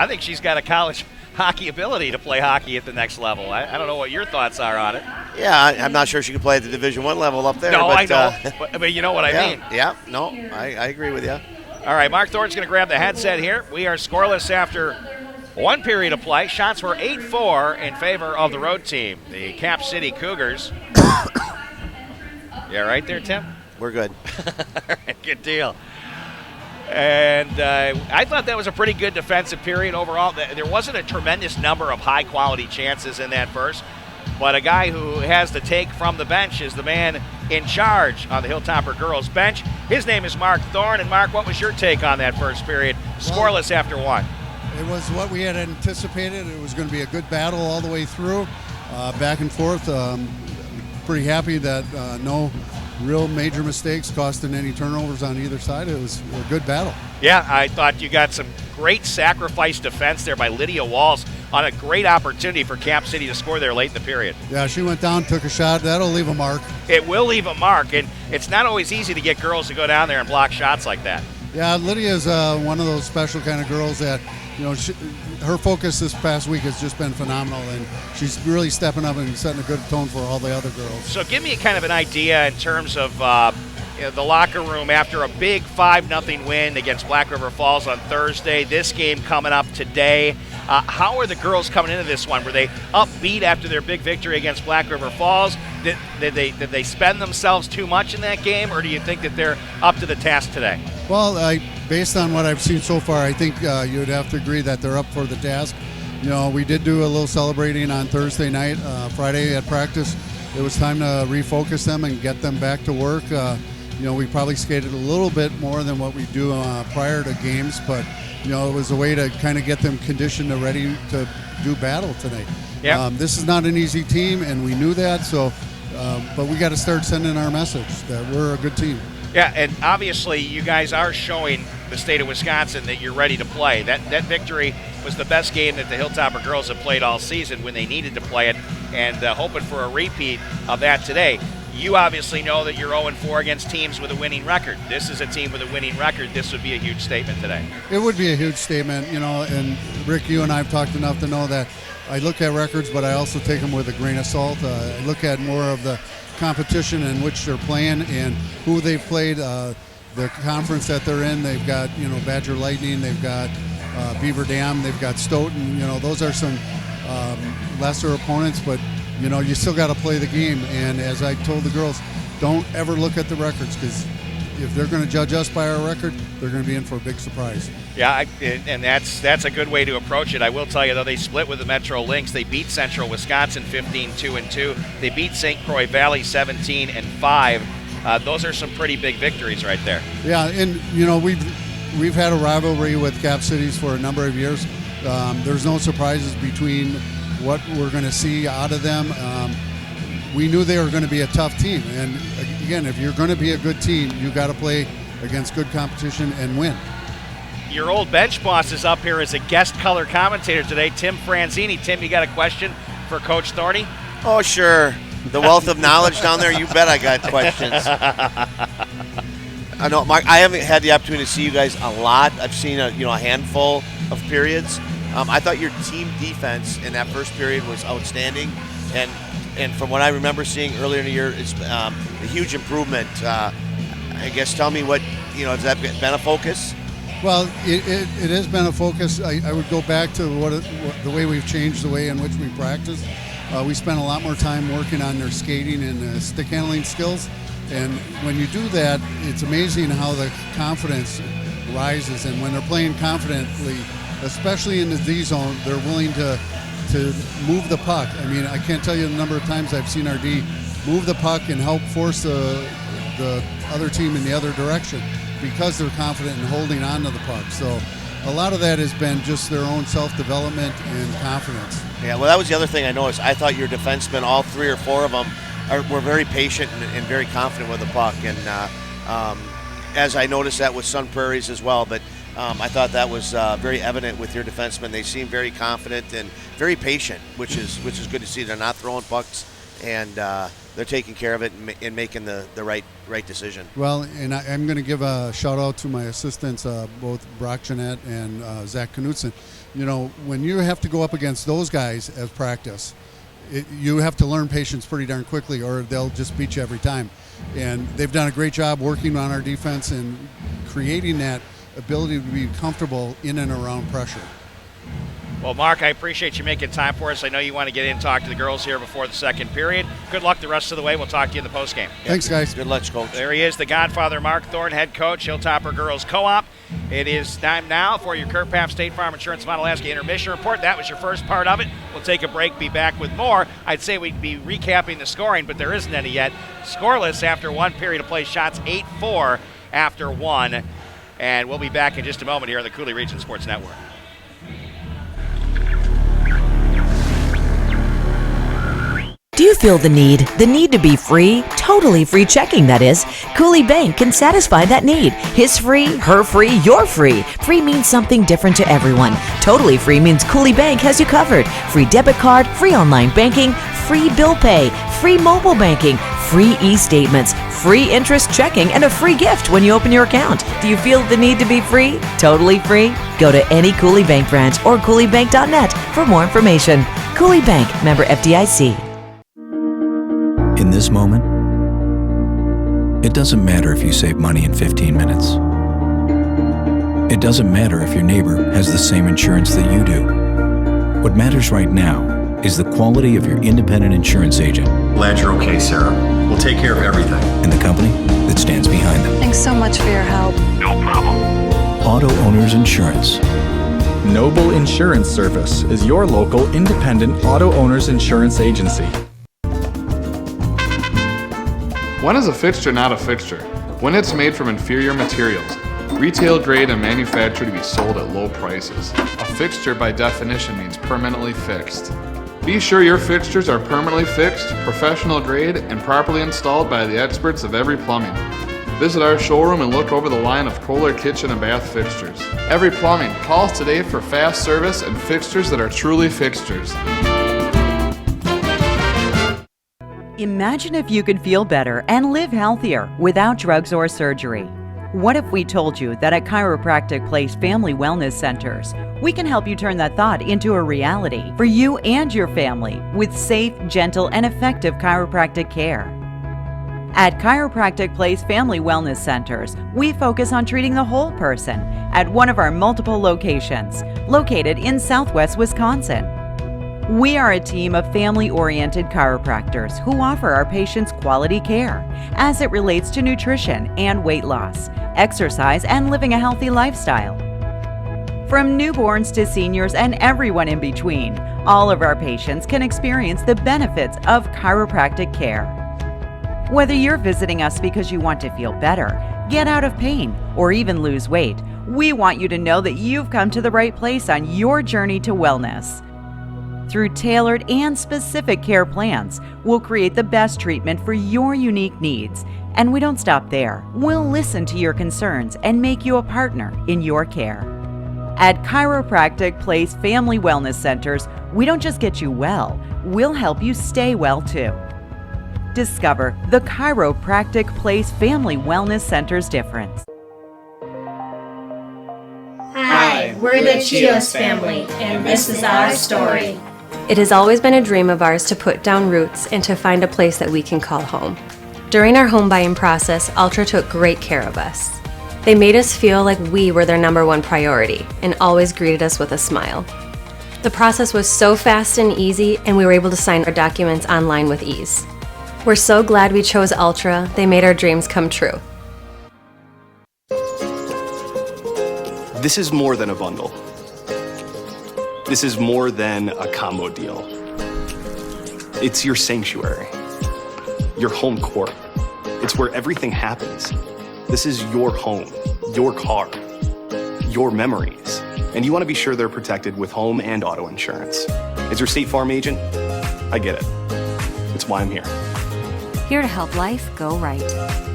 S2: think she's got a college hockey ability to play hockey at the next level. I don't know what your thoughts are on it.
S3: Yeah, I'm not sure she can play at the Division I level up there.
S2: No,
S3: but,
S2: I know, but you know what I mean.
S3: Yeah, no, I agree with you.
S2: All right, Mark Thorne's going to grab the headset here. We are scoreless after one period of play. Shots were 8-4 in favor of the road team, the Cap City Cougars. Yeah, right there, Tim?
S3: We're good.
S2: Good deal. And I thought that was a pretty good defensive period overall. There wasn't a tremendous number of high-quality chances in that first, but a guy who has the take from the bench is the man in charge on the Hilltopper girls bench. His name is Mark Thorne. And, Mark, what was your take on that first period? Scoreless after one.
S16: It was what we had anticipated. It was going to be a good battle all the way through, back and forth. Pretty happy that no real major mistakes costing any turnovers on either side. It was a good battle.
S2: Yeah, I thought you got some great sacrifice defense there by Lydia Walls on a great opportunity for Cap City to score there late in the period.
S16: Yeah, she went down, took a shot. That'll leave a mark.
S2: It will leave a mark, and it's not always easy to get girls to go down there and block shots like that.
S16: Yeah, Lydia's one of those special kind of girls that, her focus this past week has just been phenomenal, and she's really stepping up and setting a good tone for all the other girls.
S2: So give me kind of an idea in terms of the locker room after a big 5-0 win against Black River Falls on Thursday, this game coming up today. How are the girls coming into this one? Were they upbeat after their big victory against Black River Falls? Did they spend themselves too much in that game, or do you think that they're up to the task today?
S16: Well, based on what I've seen so far, I think you would have to agree that they're up for the task. We did do a little celebrating on Thursday night, Friday at practice. It was time to refocus them and get them back to work. We probably skated a little bit more than what we do prior to games, but it was a way to kind of get them conditioned and ready to do battle tonight.
S2: Yeah.
S16: This is not an easy team, and we knew that. So, but we got to start sending our message that we're a good team.
S2: Yeah, and obviously you guys are showing the state of Wisconsin that you're ready to play. That victory was the best game that the Hilltopper girls have played all season when they needed to play it, and hoping for a repeat of that today. You obviously know that you're 0-4 against teams with a winning record. This is a team with a winning record. This would be a huge statement today.
S16: It would be a huge statement, and Rick, you and I have talked enough to know that I look at records, but I also take them with a grain of salt. I look at more of the competition in which they're playing and who they've played, the conference that they're in. They've got, Badger Lightning, they've got Beaver Dam, they've got Stoughton. Those are some lesser opponents, but you still got to play the game. And as I told the girls, don't ever look at the records, because if they're going to judge us by our record, they're going to be in for a big surprise.
S2: Yeah, and that's a good way to approach it. I will tell you, though, they split with the Metro Lynx. They beat Central Wisconsin 15-2-2. They beat St. Croix Valley 17-5. Those are some pretty big victories right there.
S16: Yeah, and we've had a rivalry with Cap Cities for a number of years. There's no surprises between what we're going to see out of them. We knew they were going to be a tough team, and again, if you're going to be a good team, you got to play against good competition and win.
S2: Your old bench boss is up here as a guest color commentator today, Tim Franzini. Tim, you got a question for Coach Thorny?
S3: Oh, sure. The wealth of knowledge down there, you bet I got questions. I know, Mark, I haven't had the opportunity to see you guys a lot. I've seen a handful of periods. I thought your team defense in that first period was outstanding, and from what I remember seeing earlier in the year, it's a huge improvement. I guess tell me what, has that been a focus?
S16: Well, it has been a focus. I would go back to the way we've changed the way in which we practice. We spent a lot more time working on their skating and stick handling skills. And when you do that, it's amazing how the confidence rises. And when they're playing confidently, especially in the D zone, they're willing to move the puck. I mean, I can't tell you the number of times I've seen our D move the puck and help force the other team in the other direction because they're confident in holding on to the puck. So a lot of that has been just their own self-development and confidence.
S3: Yeah, well, that was the other thing I noticed. I thought your defensemen, all 3 or 4 of them, were very patient and very confident with the puck. And as I noticed that with Sun Prairies as well, but I thought that was very evident with your defensemen. They seem very confident and very patient, which is good to see. They're not throwing pucks, and they're taking care of it and making the right decision.
S16: Well, and I'm going to give a shout out to my assistants, both Brock Jeanette and Zach Knutson. When you have to go up against those guys as practice, you have to learn patience pretty darn quickly, or they'll just beat you every time. And they've done a great job working on our defense and creating that ability to be comfortable in and around pressure.
S2: Well, Mark, I appreciate you making time for us. I know you want to get in and talk to the girls here before the second period. Good luck the rest of the way. We'll talk to you in the postgame.
S16: Thanks, guys.
S3: Good luck, Coach.
S2: There he is, the Godfather, Mark Thorne, head coach, Hilltopper Girls Co-op. It is time now for your Kurt Paff State Farm Insurance of Onalaska intermission report. That was your first part of it. We'll take a break, be back with more. I'd say we'd be recapping the scoring, but there isn't any yet. Scoreless after one period of play, shots 8-4 after one. And we'll be back in just a moment here on the Coulee Region Sports Network.
S4: Do you feel the need to be free, totally free checking, that is? Coulee Bank can satisfy that need. His free, her free, your free. Free means something different to everyone. Totally free means Coulee Bank has you covered. Free debit card, free online banking, free bill pay, free mobile banking, free e-statements, free interest checking, and a free gift when you open your account. Do you feel the need to be free, totally free? Go to any Coulee Bank branch or CooleyBank.net for more information. Coulee Bank, member FDIC.
S5: In this moment, it doesn't matter if you save money in 15 minutes. It doesn't matter if your neighbor has the same insurance that you do. What matters right now is the quality of your independent insurance agent.
S6: Glad you're okay, Sarah. We'll take care of everything.
S5: And the company that stands behind them.
S17: Thanks so much for your help.
S6: No problem.
S5: Auto Owners Insurance.
S8: Noble Insurance Service is your local independent auto owners insurance agency.
S9: When is a fixture not a fixture? When it's made from inferior materials, retail grade and manufactured to be sold at low prices. A fixture by definition means permanently fixed. Be sure your fixtures are permanently fixed, professional grade, and properly installed by the experts of Every Plumbing. Visit our showroom and look over the line of Kohler kitchen and bath fixtures. Every Plumbing, call us today for fast service and fixtures that are truly fixtures.
S10: Imagine if you could feel better and live healthier without drugs or surgery. What if we told you that at Chiropractic Place Family Wellness Centers, we can help you turn that thought into a reality for you and your family with safe, gentle, and effective chiropractic care? At Chiropractic Place Family Wellness Centers, we focus on treating the whole person at one of our multiple locations, located in Southwest Wisconsin. We are a team of family-oriented chiropractors who offer our patients quality care as it relates to nutrition and weight loss, exercise, and living a healthy lifestyle. From newborns to seniors and everyone in between, all of our patients can experience the benefits of chiropractic care. Whether you're visiting us because you want to feel better, get out of pain, or even lose weight, we want you to know that you've come to the right place on your journey to wellness. Through tailored and specific care plans, we'll create the best treatment for your unique needs. And we don't stop there. We'll listen to your concerns and make you a partner in your care. At Chiropractic Place Family Wellness Centers, we don't just get you well, we'll help you stay well too. Discover the Chiropractic Place Family Wellness Center's difference.
S11: Hi, we're the Chios family, and this is our story.
S12: It has always been a dream of ours to put down roots and to find a place that we can call home. During our home buying process, Ultra took great care of us. They made us feel like we were their number one priority and always greeted us with a smile. The process was so fast and easy, and we were able to sign our documents online with ease. We're so glad we chose Ultra. They made our dreams come true.
S6: This is more than a bundle. This is more than a combo deal. It's your sanctuary, your home court. It's where everything happens. This is your home, your car, your memories. And you want to be sure they're protected with home and auto insurance. As your State Farm agent, I get it. It's why I'm here.
S13: Here to help life go right.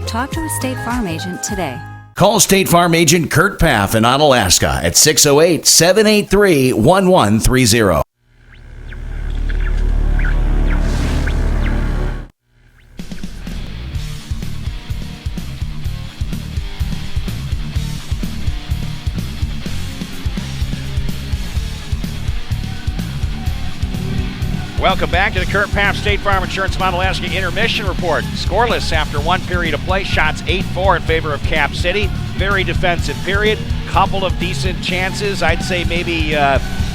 S13: Talk to a State Farm agent today.
S14: Call State Farm agent Kurt Paff in Onalaska at 608-783-1130.
S2: Welcome back to the Kurt Paff State Farm Insurance of Onalaska Intermission Report. Scoreless after one period of play. Shots 8-4 in favor of Cap City. Very defensive period. Couple of decent chances. I'd say maybe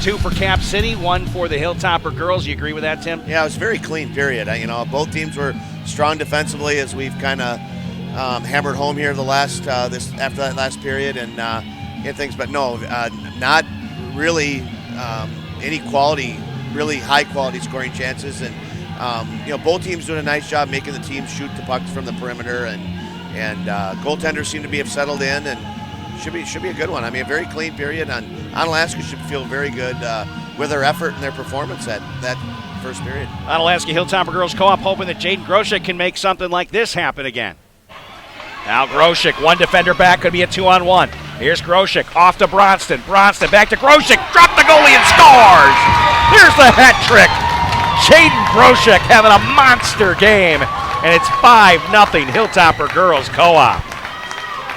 S2: two for Cap City, one for the Hilltopper girls. You agree with that, Tim?
S3: Yeah, it was a very clean period. Both teams were strong defensively, as we've kind of hammered home here after that last period and things. But no, not really any quality. Really high-quality scoring chances, and both teams doing a nice job making the teams shoot the pucks from the perimeter, and goaltenders seem to be settled in, and should be a good one. I mean, a very clean period, and Onalaska should feel very good with their effort and their performance at that first period.
S2: Onalaska Hilltopper Girls Co-op hoping that Jaden Groshek can make something like this happen again. Now Groshek, one defender back, could be a 2-on-1. Here's Groshek, off to Bronston. Bronston back to Groshek, dropped the goalie and scores! Here's the hat trick. Jaden Groshek having a monster game, and it's 5-0 Hilltopper Girls Co-op.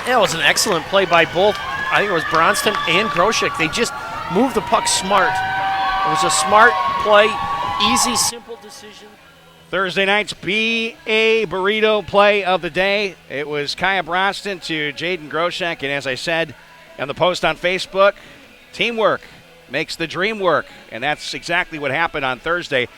S17: Yeah, it was an excellent play by both. I think it was Bronston and Groshek. They just moved the puck smart. It was a smart play, easy, simple decision.
S2: Thursday night's BA Burrito play of the day. It was Kaya Bronston to Jaden Groshek, and as I said on the post on Facebook, teamwork makes the dream work, and that's exactly what happened on Thursday.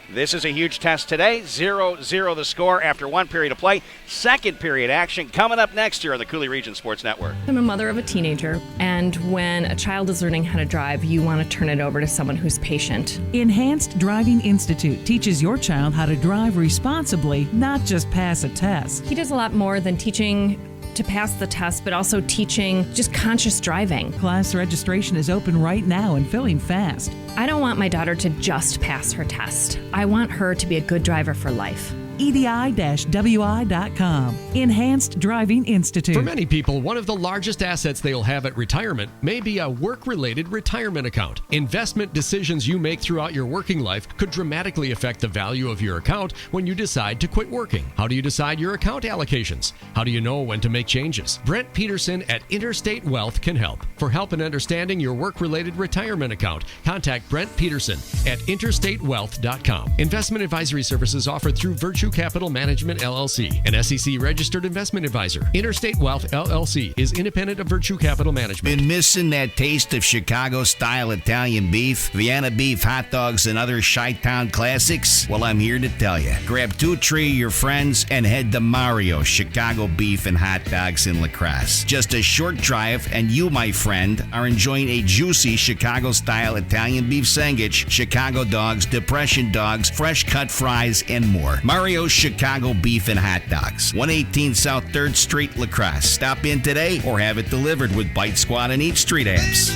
S2: This is a huge test today. 0-0 the score after one period of play. Second period action coming up next year on the Cooley Region Sports Network.
S18: I'm a mother of a teenager, and when a child is learning how to drive, you want to turn it over to someone who's patient.
S19: Enhanced Driving Institute teaches your child how to drive responsibly, not just pass a test.
S18: He does a lot more than teaching to pass the test, but also teaching just conscious driving.
S19: Class registration is open right now and filling fast.
S18: I don't want my daughter to just pass her test. I want her to be a good driver for life.
S19: EDI-WI.com. Enhanced Driving Institute.
S1: For many people, one of the largest assets they will have at retirement may be a work-related retirement account. Investment decisions you make throughout your working life could dramatically affect the value of your account when you decide to quit working. How do you decide your account allocations? How do you know when to make changes? Brent Peterson at Interstate Wealth can help. For help in understanding your work-related retirement account, contact Brent Peterson at interstatewealth.com. Investment advisory services offered through Virtue Virtue Capital Management, LLC, an SEC-registered investment advisor. Interstate Wealth, LLC, is independent of Virtue Capital Management.
S14: Been missing that taste of Chicago-style Italian beef, Vienna beef, hot dogs, and other Chi-Town classics? Well, I'm here to tell you. Grab 2 or 3 of your friends and head to Mario's Chicago Beef and Hot Dogs in La Crosse. Just a short drive, and you, my friend, are enjoying a juicy Chicago-style Italian beef sandwich, Chicago dogs, depression dogs, fresh-cut fries, and more. Mario's Chicago Beef and Hot Dogs, 118 South 3rd Street, La Crosse. Stop in today or have it delivered with Bite Squad and Eat Street apps.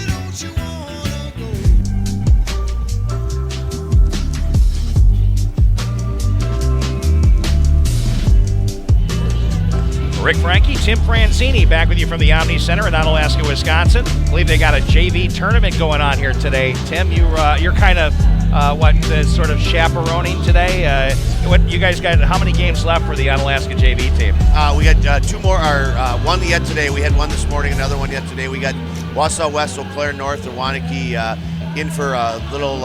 S2: Rick Franke, Tim Franzini back with you from the Omni Center in Onalaska, Wisconsin. I believe they got a JV tournament going on here today. Tim, you're kind of sort of chaperoning today. What you guys got? How many games left for the Onalaska JV team?
S3: We got 2 more. One yet today. We had one this morning. Another one yet today. We got Wausau West, Eau Claire North, and Waunakee in for a little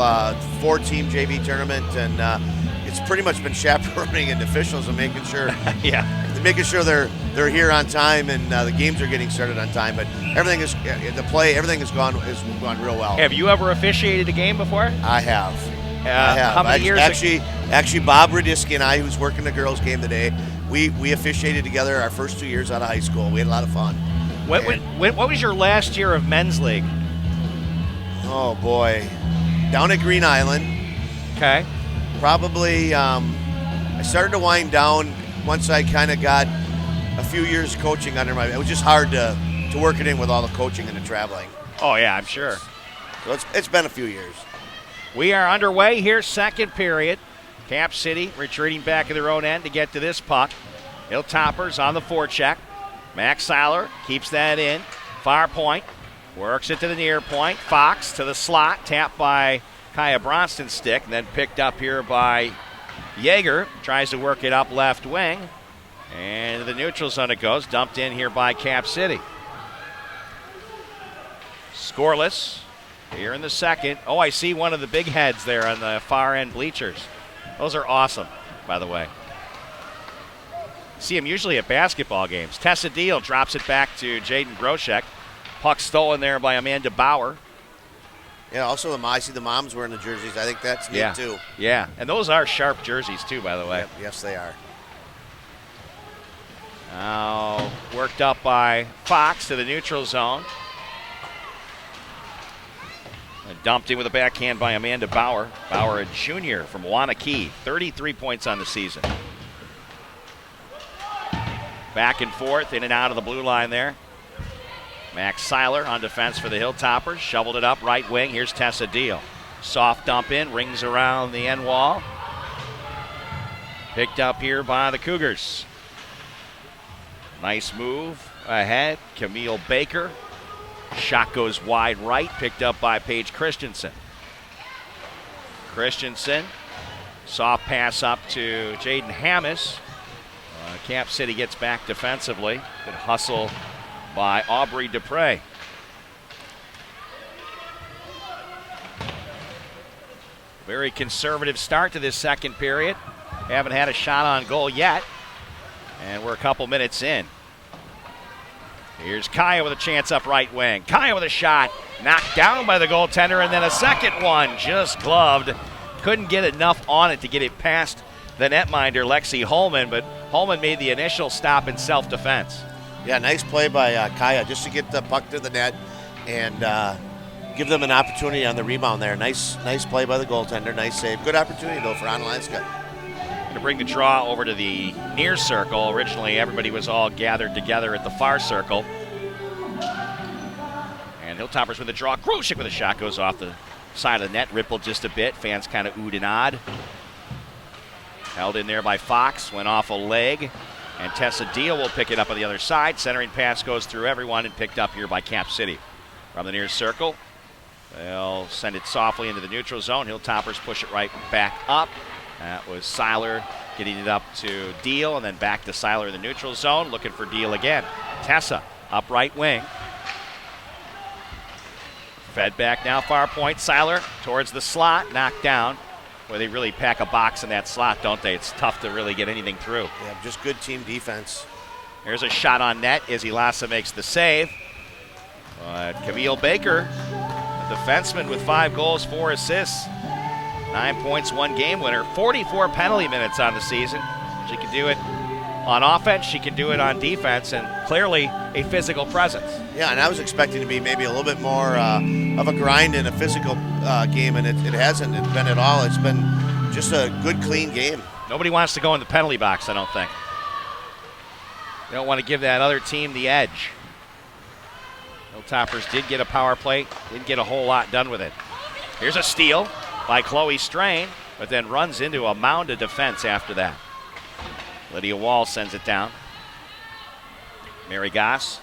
S3: 4-team JV tournament, and it's pretty much been chaperoning and officials and making sure, making sure they're here on time and the games are getting started on time. But everything has gone real well.
S2: Have you ever officiated a game before?
S3: I have.
S2: How many years?
S3: Actually, Bob Radisky and I, who's working the girls' game today, we officiated together our first 2 years out of high school. We had a lot of fun.
S2: What was your last year of men's league?
S3: Oh boy, down at Green Island.
S2: Okay.
S3: Probably, I started to wind down once I kind of got a few years coaching under my. It was just hard to work it in with all the coaching and the traveling.
S2: Oh yeah, I'm sure.
S3: So it's been a few years.
S2: We are underway here, second period. Cap City retreating back in their own end to get to this puck. Hilltoppers on the forecheck. Max Seiler keeps that in. Far point. Works it to the near point. Fox to the slot. Tapped by Kaya Bronston's stick. And then picked up here by Yeager. Tries to work it up left wing. And to the neutral zone it goes. Dumped in here by Cap City. Scoreless here in the second. Oh, I see one of the big heads there on the far end bleachers. Those are awesome, by the way. See him usually at basketball games. Tessa Deal drops it back to Jaden Groshek. Puck stolen there by Amanda Bauer.
S3: Yeah, also I see the moms wearing the jerseys. I think that's neat too.
S2: Yeah, and those are sharp jerseys too, by the way.
S3: Yep, yes, they are.
S2: Now worked up by Fox to the neutral zone. And dumped in with a backhand by Amanda Bauer. Bauer, a junior from Waunakee, 33 points on the season. Back and forth, in and out of the blue line there. Max Seiler on defense for the Hilltoppers. Shoveled it up right wing. Here's Tessa Deal. Soft dump in, rings around the end wall. Picked up here by the Cougars. Nice move ahead. Camille Baker. Shot goes wide right, picked up by Paige Christensen. Christensen, soft pass up to Jaden Hammis. Cap City gets back defensively. Good hustle by Aubrey Dupre. Very conservative start to this second period. Haven't had a shot on goal yet. And we're a couple minutes in. Here's Kaya with a chance up right wing. Kaya with a shot. Knocked down by the goaltender, and then a second one just gloved. Couldn't get enough on it to get it past the netminder, Lexi Holman, but Holman made the initial stop in self-defense.
S3: Yeah, nice play by Kaya just to get the puck to the net and give them an opportunity on the rebound there. Nice play by the goaltender. Nice save. Good opportunity, though, for Onalaska.
S2: To bring the draw over to the near circle. Originally, everybody was all gathered together at the far circle. And Hilltoppers with the draw. Groshek with a shot goes off the side of the net. Rippled just a bit. Fans kind of oohed and ahed. Held in there by Fox. Went off a leg. And Tessa Deal will pick it up on the other side. Centering pass goes through everyone and picked up here by Cap City. From the near circle, they'll send it softly into the neutral zone. Hilltoppers push it right back up. That was Seiler getting it up to Deal, and then back to Seiler in the neutral zone, looking for Deal again. Tessa, up right wing. Fed back now, far point. Seiler towards the slot, knocked down. Well, they really pack a box in that slot, don't they? It's tough to really get anything through.
S3: Yeah, just good team defense.
S2: Here's a shot on net. Izzy Lassa makes the save. Camille Baker, a defenseman with 5 goals, 4 assists, 9 points, 1 game winner, 44 penalty minutes on the season. She can do it on offense, she can do it on defense, and clearly a physical presence.
S3: Yeah, and I was expecting to be maybe a little bit more of a grind in a physical game, and it hasn't been at all. It's been just a good, clean game.
S2: Nobody wants to go in the penalty box, I don't think. You don't want to give that other team the edge. Hilltoppers did get a power play, didn't get a whole lot done with it. Here's a steal by Chloe Strain, but then runs into a mound of defense after that. Lydia Wall sends it down. Mary Goss.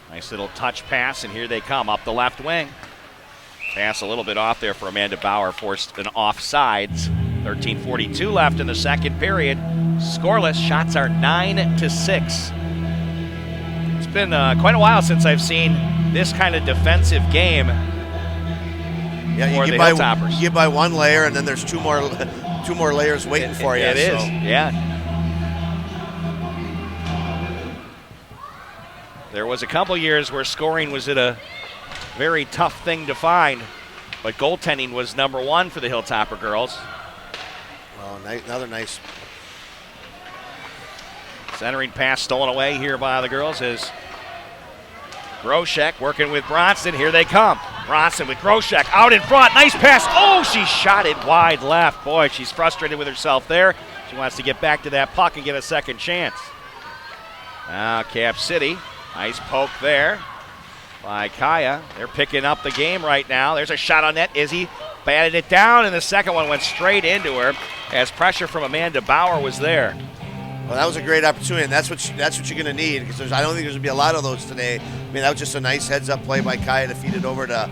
S2: Nice little touch pass, and here they come up the left wing. Pass a little bit off there for Amanda Bauer, forced an offsides. 13:42 left in the second period. Scoreless, shots are 9-6. It's been quite a while since I've seen this kind of defensive game for the Hilltoppers.
S3: You get by 1 layer, and then there's two more layers waiting for you.
S2: It is, yeah. There was a couple years where scoring was a very tough thing to find, but goaltending was number 1 for the Hilltopper girls.
S3: Oh, another nice
S2: centering pass stolen away here by the girls is Groshek working with Bronson. Here they come. Bronson with Groshek out in front. Nice pass. Oh, she shot it wide left. Boy, she's frustrated with herself there. She wants to get back to that puck and get a second chance. Now Cap City. Nice poke there by Kaya. They're picking up the game right now. There's a shot on net. Izzy batted it down, and the second one went straight into her as pressure from Amanda Bauer was there.
S3: Well, that was a great opportunity, and that's what you're going to need, because I don't think there's going to be a lot of those today. I mean, that was just a nice heads-up play by Kaya to feed it over to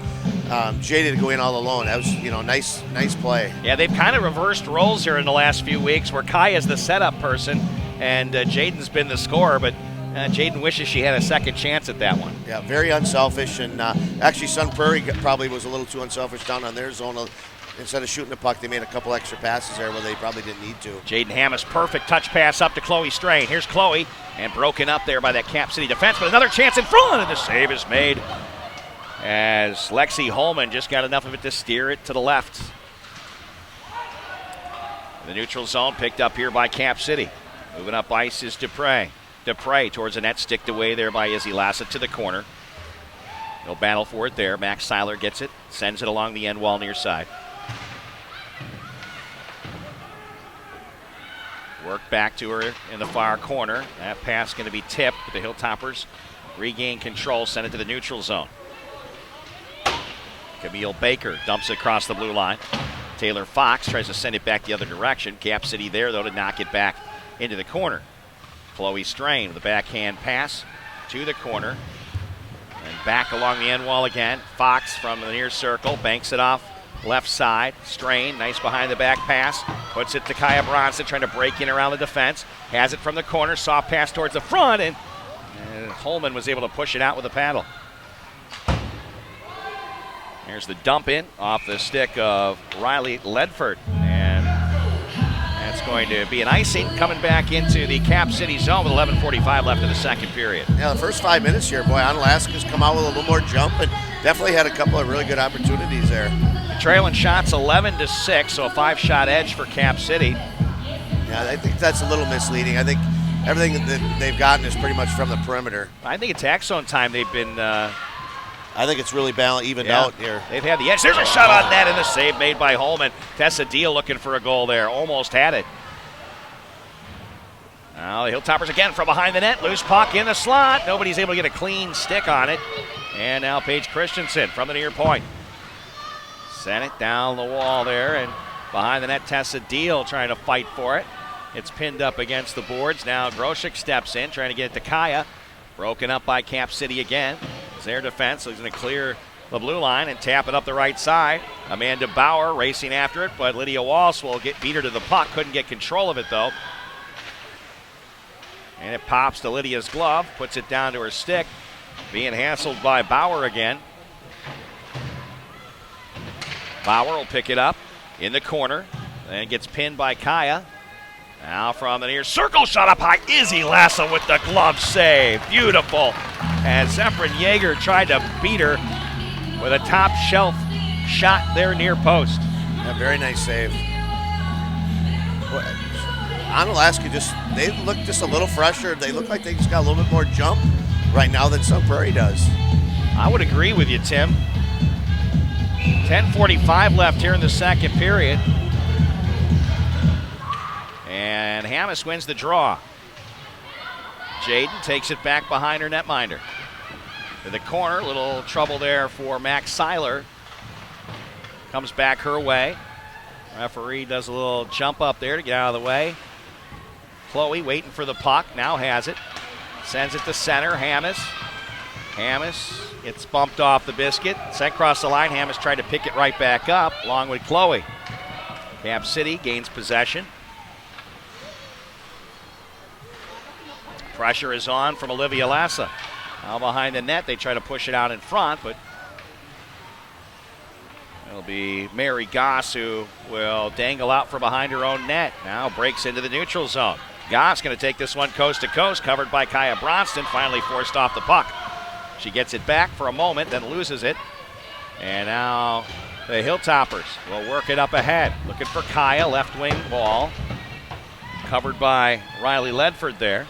S3: Jada to go in all alone. That was, nice play.
S2: Yeah, they've kind of reversed roles here in the last few weeks, where Kaya's the setup person and Jaden's been the scorer, but Jaden wishes she had a second chance at that one.
S3: Yeah, very unselfish, and actually Sun Prairie probably was a little too unselfish down on their zone. Instead of shooting the puck, they made a couple extra passes there where they probably didn't need to.
S2: Jaden Hammis, perfect touch pass up to Chloe Strain. Here's Chloe, and broken up there by that Cap City defense, but another chance in front, and the save is made as Lexi Holman just got enough of it to steer it to the left. The neutral zone picked up here by Cap City. Moving up ice is Dupre. Dupre towards the net, sticked away there by Izzy Lassa to the corner. No battle for it there. Max Seiler gets it, sends it along the end wall near side. Work back to her in the far corner. That pass going to be tipped, but the Hilltoppers regain control, send it to the neutral zone. Camille Baker dumps it across the blue line. Taylor Fox tries to send it back the other direction. Cap City there, though, to knock it back into the corner. Chloe Strain with a backhand pass to the corner. And back along the end wall again. Fox from the near circle, banks it off left side. Strain, nice behind the back pass. Puts it to Kaya Bronson, trying to break in around the defense. Has it from the corner, soft pass towards the front, and Holman was able to push it out with a paddle. Here's the dump in off the stick of Riley Ledford. And that's going to be an icing coming back into the Cap City zone with 11:45 left in the second period.
S3: Yeah, the first 5 minutes here, boy, Onalaska's come out with a little more jump and definitely had a couple of really good opportunities there.
S2: Trailing shots 11-6, so a 5-shot edge for Cap City.
S3: Yeah, I think that's a little misleading. I think everything that they've gotten is pretty much from the perimeter.
S2: I think attack zone time they've been...
S3: I think it's really evened out here.
S2: They've had the edge. There's a shot on net and the save made by Holman. Tessa Deal looking for a goal there. Almost had it. Now the Hilltoppers again from behind the net. Loose puck in the slot. Nobody's able to get a clean stick on it. And now Paige Christensen from the near point. Sent it down the wall there, and behind the net, Tessa Deal trying to fight for it. It's pinned up against the boards. Now Groshek steps in, trying to get it to Kaya. Broken up by Cap City again. It's their defense is going to clear the blue line and tap it up the right side. Amanda Bauer racing after it, but Lydia Walsh will beat her to the puck. Couldn't get control of it, though. And it pops to Lydia's glove, puts it down to her stick. Being hassled by Bauer again. Bauer will pick it up, in the corner, and gets pinned by Kaya. Now from the near circle, shot up high. Izzy Lassa with the glove save. Beautiful. And Zefren Yeager tried to beat her with a top shelf shot there near post.
S3: Yeah, very nice save. Onalaska they look just a little fresher. They look like they just got a little bit more jump right now than Sun Prairie does.
S2: I would agree with you, Tim. 10:45 left here in the second period. And Hammes wins the draw. Jaden takes it back behind her netminder. To the corner, little trouble there for Max Seiler. Comes back her way. Referee does a little jump up there to get out of the way. Chloe waiting for the puck, now has it. Sends it to center, Hammes. Hammes gets bumped off the biscuit. Sent across the line, Hammes tried to pick it right back up along with Chloe. Cap City gains possession. Pressure is on from Olivia Lassa. Now behind the net, they try to push it out in front, but it'll be Mary Goss who will dangle out from behind her own net. Now breaks into the neutral zone. Goss going to take this one coast to coast, covered by Kaya Bronston, finally forced off the puck. She gets it back for a moment, then loses it. And now the Hilltoppers will work it up ahead. Looking for Kaya, left wing wall. Covered by Riley Ledford there.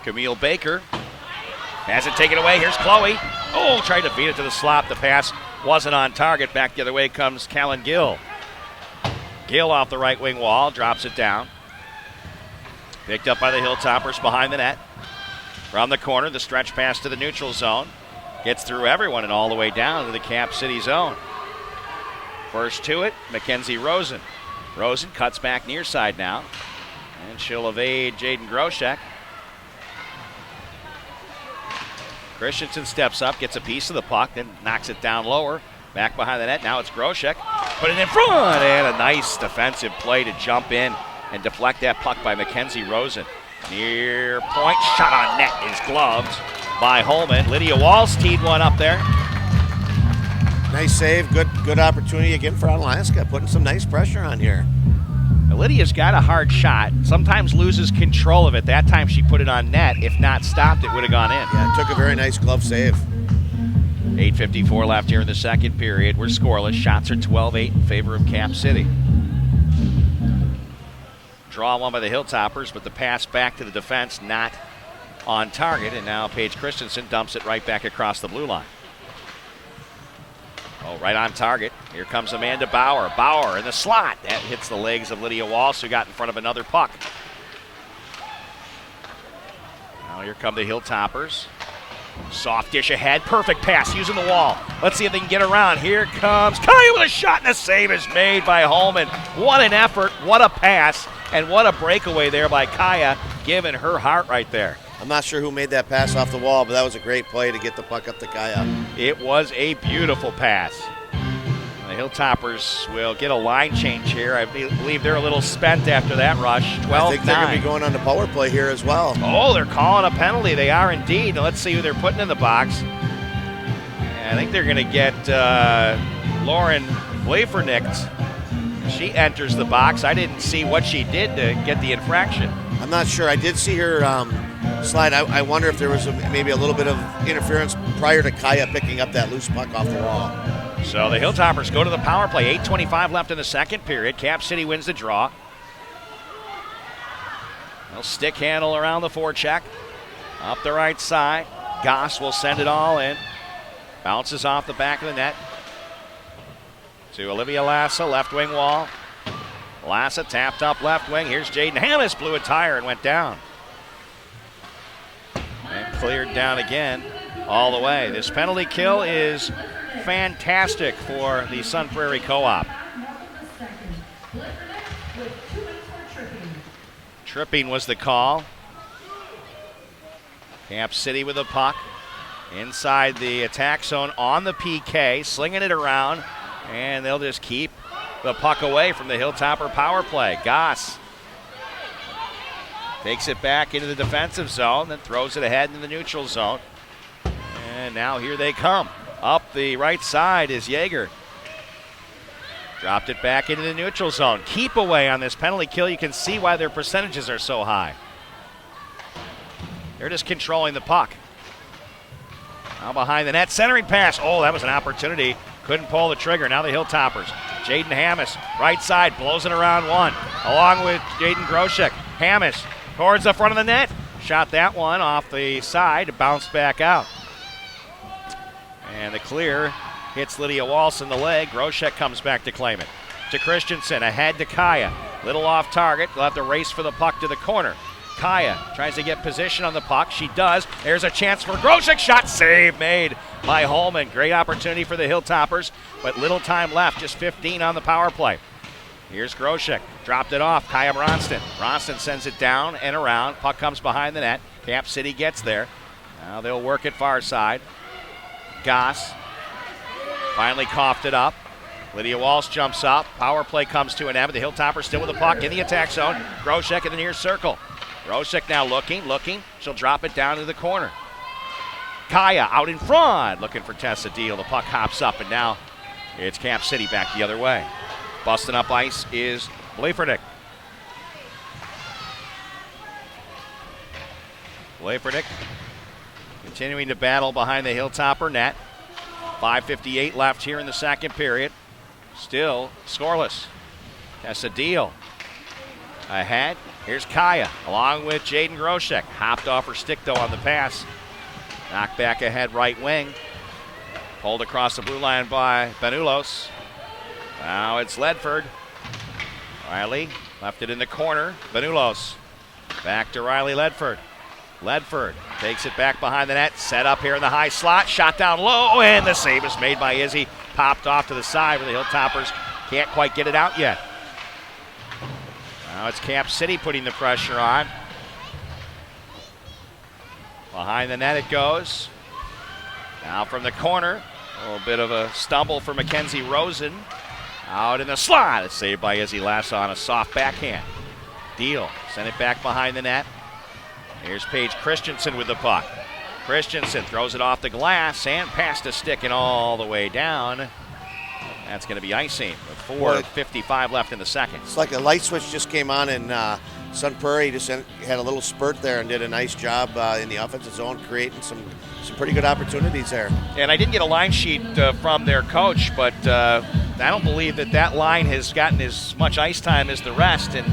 S2: Camille Baker has it taken away. Here's Chloe. Oh, tried to beat it to the slot. The pass wasn't on target. Back the other way comes Callan Gill. Gill off the right wing wall, drops it down. Picked up by the Hilltoppers behind the net. From the corner, the stretch pass to the neutral zone. Gets through everyone and all the way down to the Cap City zone. First to it, Mackenzie Rosen. Rosen cuts back near side now. And she'll evade Jaden Groshek. Christensen steps up, gets a piece of the puck, then knocks it down lower. Back behind the net, now it's Groshek. Put it in front, and a nice defensive play to jump in and deflect that puck by Mackenzie Rosen. Near point, shot on net is gloved by Holman. Lydia Walls teed one up there.
S3: Nice save, good opportunity again for Onalaska, putting some nice pressure on here.
S2: Now, Lydia's got a hard shot, sometimes loses control of it. That time she put it on net. If not stopped, it would have gone in.
S3: Yeah, it took a very nice glove save.
S2: 8:54 left here in the second period. We're scoreless. Shots are 12-8 in favor of Cap City. Draw one by the Hilltoppers, but the pass back to the defense not on target. And now Paige Christensen dumps it right back across the blue line. Oh, right on target. Here comes Amanda Bauer. Bauer in the slot. That hits the legs of Lydia Walsh, who got in front of another puck. Now here come the Hilltoppers. Soft dish ahead. Perfect pass using the wall. Let's see if they can get around. Here comes Kaya with a shot, and the save is made by Holman. What an effort. What a pass. And what a breakaway there by Kaya, giving her heart right there.
S3: I'm not sure who made that pass off the wall, but that was a great play to get the puck up to Kaya.
S2: It was a beautiful pass. The Hilltoppers will get a line change here. I believe they're a little spent after that rush. 12-9.
S3: I think they're going to be going on the power play here as well.
S2: Oh, they're calling a penalty. They are indeed. Let's see who they're putting in the box. I think they're going to get Lauren Blafernicht. She enters the box. I didn't see what she did to get the infraction.
S3: I'm not sure. I did see her slide. I wonder if there was maybe a little bit of interference prior to Kaya picking up that loose puck off the wall.
S2: So the Hilltoppers go to the power play. 8:25 left in the second period. Cap City wins the draw. They'll stick handle around the forecheck. Up the right side. Goss will send it all in. Bounces off the back of the net. To Olivia Lassa, left wing wall. Lassa tapped up left wing. Here's Jaden Hammes, blew a tire and went down. And cleared down again all the way. This penalty kill is fantastic for the Sun Prairie Co-op. Tripping was the call. Cap City with the puck. Inside the attack zone on the PK, slinging it around. And they'll just keep the puck away from the Hilltopper power play. Goss takes it back into the defensive zone, then throws it ahead into the neutral zone. And now here they come. Up the right side is Yeager. Dropped it back into the neutral zone. Keep away on this penalty kill. You can see why their percentages are so high. They're just controlling the puck. Now behind the net, centering pass. Oh, that was an opportunity. Couldn't pull the trigger. Now the Hilltoppers. Jaden Hammis, right side, blows it around one. Along with Jaden Groshek. Hammis towards the front of the net. Shot that one off the side, bounced back out. And the clear hits Lydia Walsh in the leg. Groshek comes back to claim it. To Christensen, ahead to Kaya. Little off target. They'll have to race for the puck to the corner. Kaya tries to get position on the puck. She does. There's a chance for Groshek. Shot save made by Holman. Great opportunity for the Hilltoppers, but little time left. Just 15 on the power play. Here's Groshek. Dropped it off. Kaya Bronston. Bronston sends it down and around. Puck comes behind the net. Camp City gets there. Now they'll work it far side. Goss finally coughed it up. Lydia Walsh jumps up. Power play comes to an end. The Hilltoppers still with the puck in the attack zone. Groshek in the near circle. Groshek now looking. She'll drop it down to the corner. Kaya out in front, looking for Tessa Deal. The puck hops up, and now it's Camp City back the other way. Busting up ice is Bleferdick. Bleferdick continuing to battle behind the Hilltopper net. 5:58 left here in the second period. Still scoreless. Tessa Deal ahead. Here's Kaya along with Jaden Groshek. Hopped off her stick though on the pass. Knocked back ahead right wing. Pulled across the blue line by Benulos. Now it's Ledford. Riley left it in the corner. Benulos back to Riley Ledford. Ledford takes it back behind the net. Set up here in the high slot. Shot down low, and the save is made by Izzy. Popped off to the side where the Hilltoppers can't quite get it out yet. Now it's Camp City putting the pressure on. Behind the net it goes. Now from the corner, a little bit of a stumble for Mackenzie Rosen. Out in the slot. It's saved by Izzy Lassa on a soft backhand. Deal. Send it back behind the net. Here's Paige Christensen with the puck. Christensen throws it off the glass and past a stick and all the way down. That's going to be icing with 4:55 left in the second.
S3: It's like a light switch just came on, and Sun Prairie just had a little spurt there and did a nice job in the offensive zone, creating some pretty good opportunities there.
S2: And I didn't get a line sheet from their coach, but I don't believe that line has gotten as much ice time as the rest, and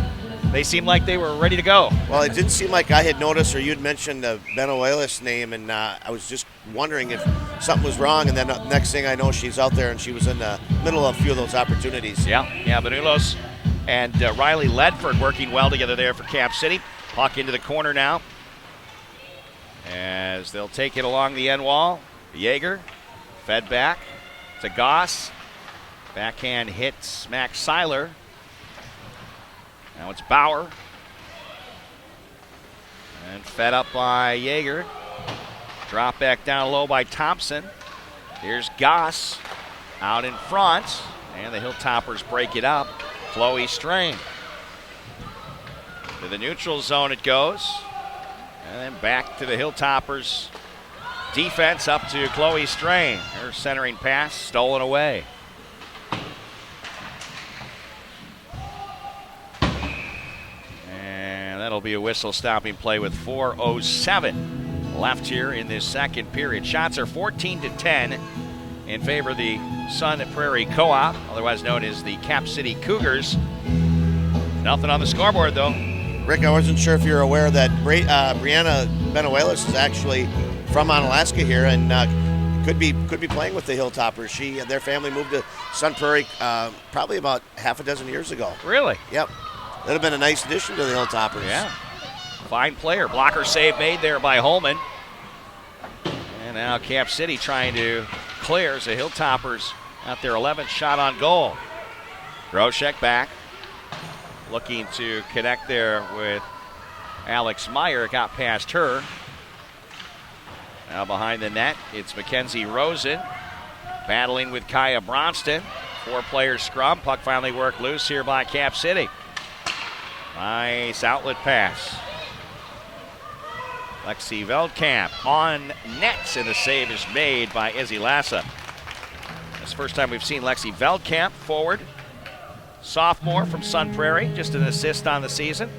S2: they seemed like they were ready to go.
S3: Well, it didn't seem like I had noticed, or you'd mentioned the Benuelos name, and I was just wondering if something was wrong, and then next thing I know, she's out there, and she was in the middle of a few of those opportunities.
S2: Yeah, Benuelos and Riley Ledford working well together there for Camp City. Puck into the corner now, as they'll take it along the end wall. Yeager fed back to Goss. Backhand hits Max Seiler. Now it's Bauer. And fed up by Yeager. Drop back down low by Thompson. Here's Goss out in front. And the Hilltoppers break it up. Chloe Strain. To the neutral zone it goes. And then back to the Hilltoppers defense up to Chloe Strain. Her centering pass stolen away. That'll be a whistle-stopping play with 4:07 left here in this second period. Shots are 14-10 in favor of the Sun Prairie Co-op, otherwise known as the Cap City Cougars. Nothing on the scoreboard, though.
S3: Rick, I wasn't sure if you're aware that Brianna Benuelos is actually from Onalaska here, and could be playing with the Hilltoppers. Their family moved to Sun Prairie probably about half a dozen years ago.
S2: Really?
S3: Yep. That would have been a nice addition to the Hilltoppers.
S2: Yeah. Fine player. Blocker save made there by Holman. And now Camp City trying to clear as the Hilltoppers out their 11th shot on goal. Groshek back. Looking to connect there with Alex Meyer. Got past her. Now behind the net, it's Mackenzie Rosen. Battling with Kaya Bronston. 4-player scrum. Puck finally worked loose here by Camp City. Nice outlet pass. Lexi Veldkamp on nets, and the save is made by Izzy Lassa. It's the first time we've seen Lexi Veldkamp forward sophomore from Sun Prairie, just an assist on the season.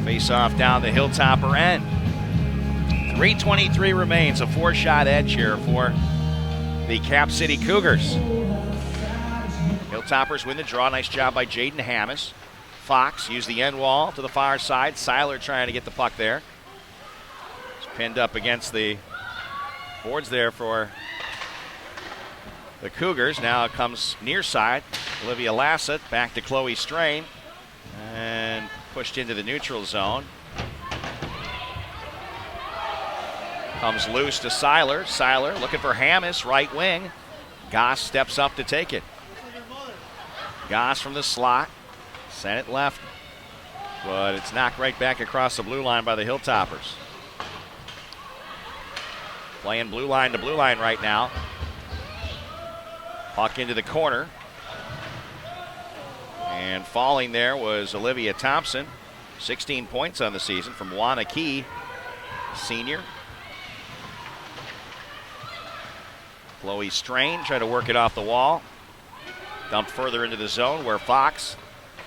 S2: Face off down the Hilltopper end. 3:23 remains, a 4-shot edge here for the Cap City Cougars. Hilltoppers win the draw. Nice job by Jaden Hammis. Fox used the end wall to the far side. Seiler trying to get the puck there. It's pinned up against the boards there for the Cougars. Now it comes near side. Olivia Lassett back to Chloe Strain. And pushed into the neutral zone. Comes loose to Seiler. Seiler looking for Hammis, right wing. Goss steps up to take it. Goss from the slot. Sent it left. But it's knocked right back across the blue line by the Hilltoppers. Playing blue line to blue line right now. Puck into the corner. And falling there was Olivia Thompson. 16 points on the season from Wanakee, senior. Chloe Strain tried to work it off the wall. Dumped further into the zone where Fox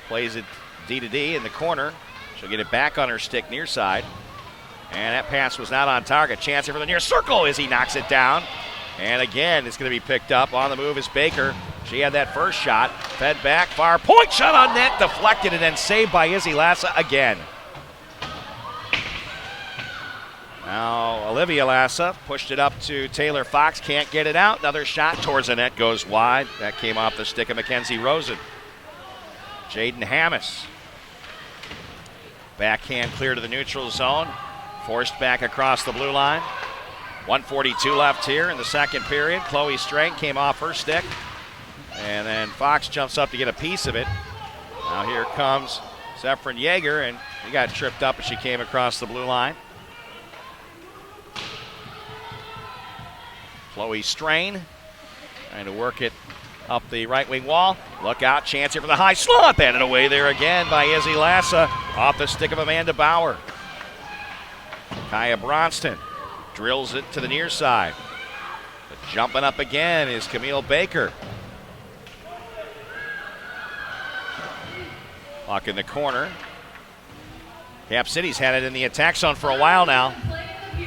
S2: plays it D to D in the corner. She'll get it back on her stick near side. And that pass was not on target. Chance here for the near circle as he knocks it down. And again, it's going to be picked up. On the move is Baker. She had that first shot. Fed back, far point shot on net. Deflected and then saved by Izzy Lassa again. Now Olivia Lassa pushed it up to Taylor Fox. Can't get it out. Another shot towards the net goes wide. That came off the stick of Mackenzie Rosen. Jaden Hammis. Backhand clear to the neutral zone. Forced back across the blue line. 1:42 left here in the second period. Chloe Strain came off her stick. And then Fox jumps up to get a piece of it. Now here comes Zephrin Yeager, and he got tripped up as she came across the blue line. Chloe Strain trying to work it up the right wing wall. Look out, chance here for the high slot. Banded away there again by Izzy Lassa off the stick of Amanda Bauer. Kaya Bronston drills it to the near side. But jumping up again is Camille Baker. Puck in the corner. Cap City's had it in the attack zone for a while now.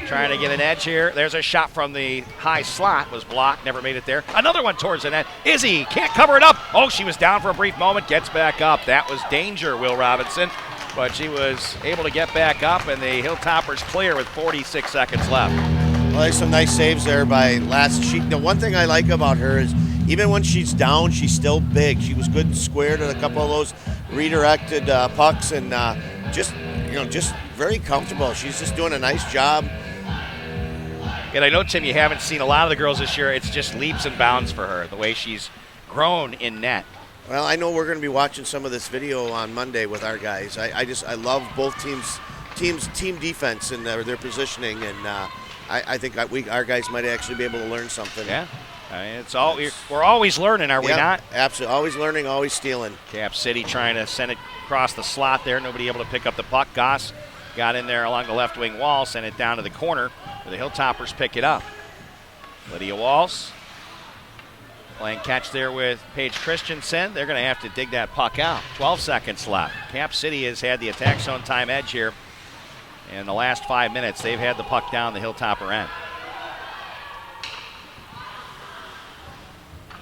S2: Trying to get an edge here. There's a shot from the high slot. Was blocked. Never made it there. Another one towards the net. Izzy can't cover it up. Oh, she was down for a brief moment. Gets back up. That was danger, Will Robinson. But she was able to get back up, and the Hilltoppers clear with 46 seconds left.
S3: Well, there's some nice saves there by Lass. The one thing I like about her is even when she's down, she's still big. She was good and squared at a couple of those redirected pucks, and just very comfortable. She's just doing a nice job.
S2: And I know, Tim, you haven't seen a lot of the girls this year. It's just leaps and bounds for her, the way she's grown in net.
S3: Well, I know we're going to be watching some of this video on Monday with our guys. I love both teams' team defense and their positioning, and I think our guys might actually be able to learn something.
S2: Yeah, we're always learning, are we not?
S3: Absolutely, always learning, always stealing.
S2: Cap City trying to send it across the slot there. Nobody able to pick up the puck. Goss got in there along the left wing wall, sent it down to the corner where the Hilltoppers pick it up. Lydia Walsh playing catch there with Paige Christensen. They're going to have to dig that puck out. 12 seconds left. Cap City has had the attack zone time edge here. In the last 5 minutes, they've had the puck down the Hilltopper end.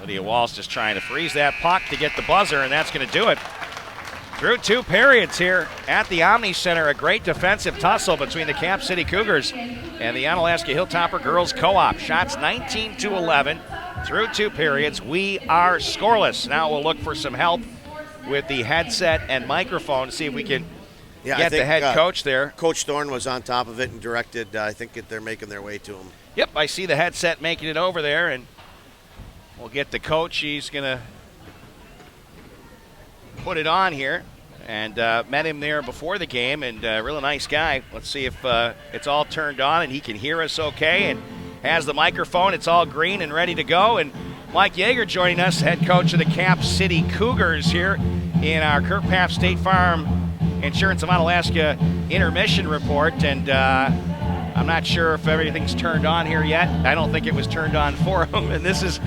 S2: Lydia Walsh just trying to freeze that puck to get the buzzer, and that's going to do it. Through 2 periods here at the Omni Center, a great defensive tussle between the Cap City Cougars and the Onalaska Hilltopper Girls Co-op. Shots 19-11 through 2 periods. We are scoreless. Now we'll look for some help with the headset and microphone, see if we can get the head coach there.
S3: Coach Thorne was on top of it and directed. I think they're making their way to him.
S2: Yep, I see the headset making it over there, and we'll get the coach. He's going to put it on here, and met him there before the game, and really nice guy. Let's see if it's all turned on and he can hear us okay, and has the microphone. It's all green and ready to go. And Mike Yeager joining us, head coach of the Cap City Cougars here in our Kurt Paff State Farm Insurance of Onalaska intermission report. And I'm not sure if everything's turned on here yet. I don't think it was turned on for them, and this is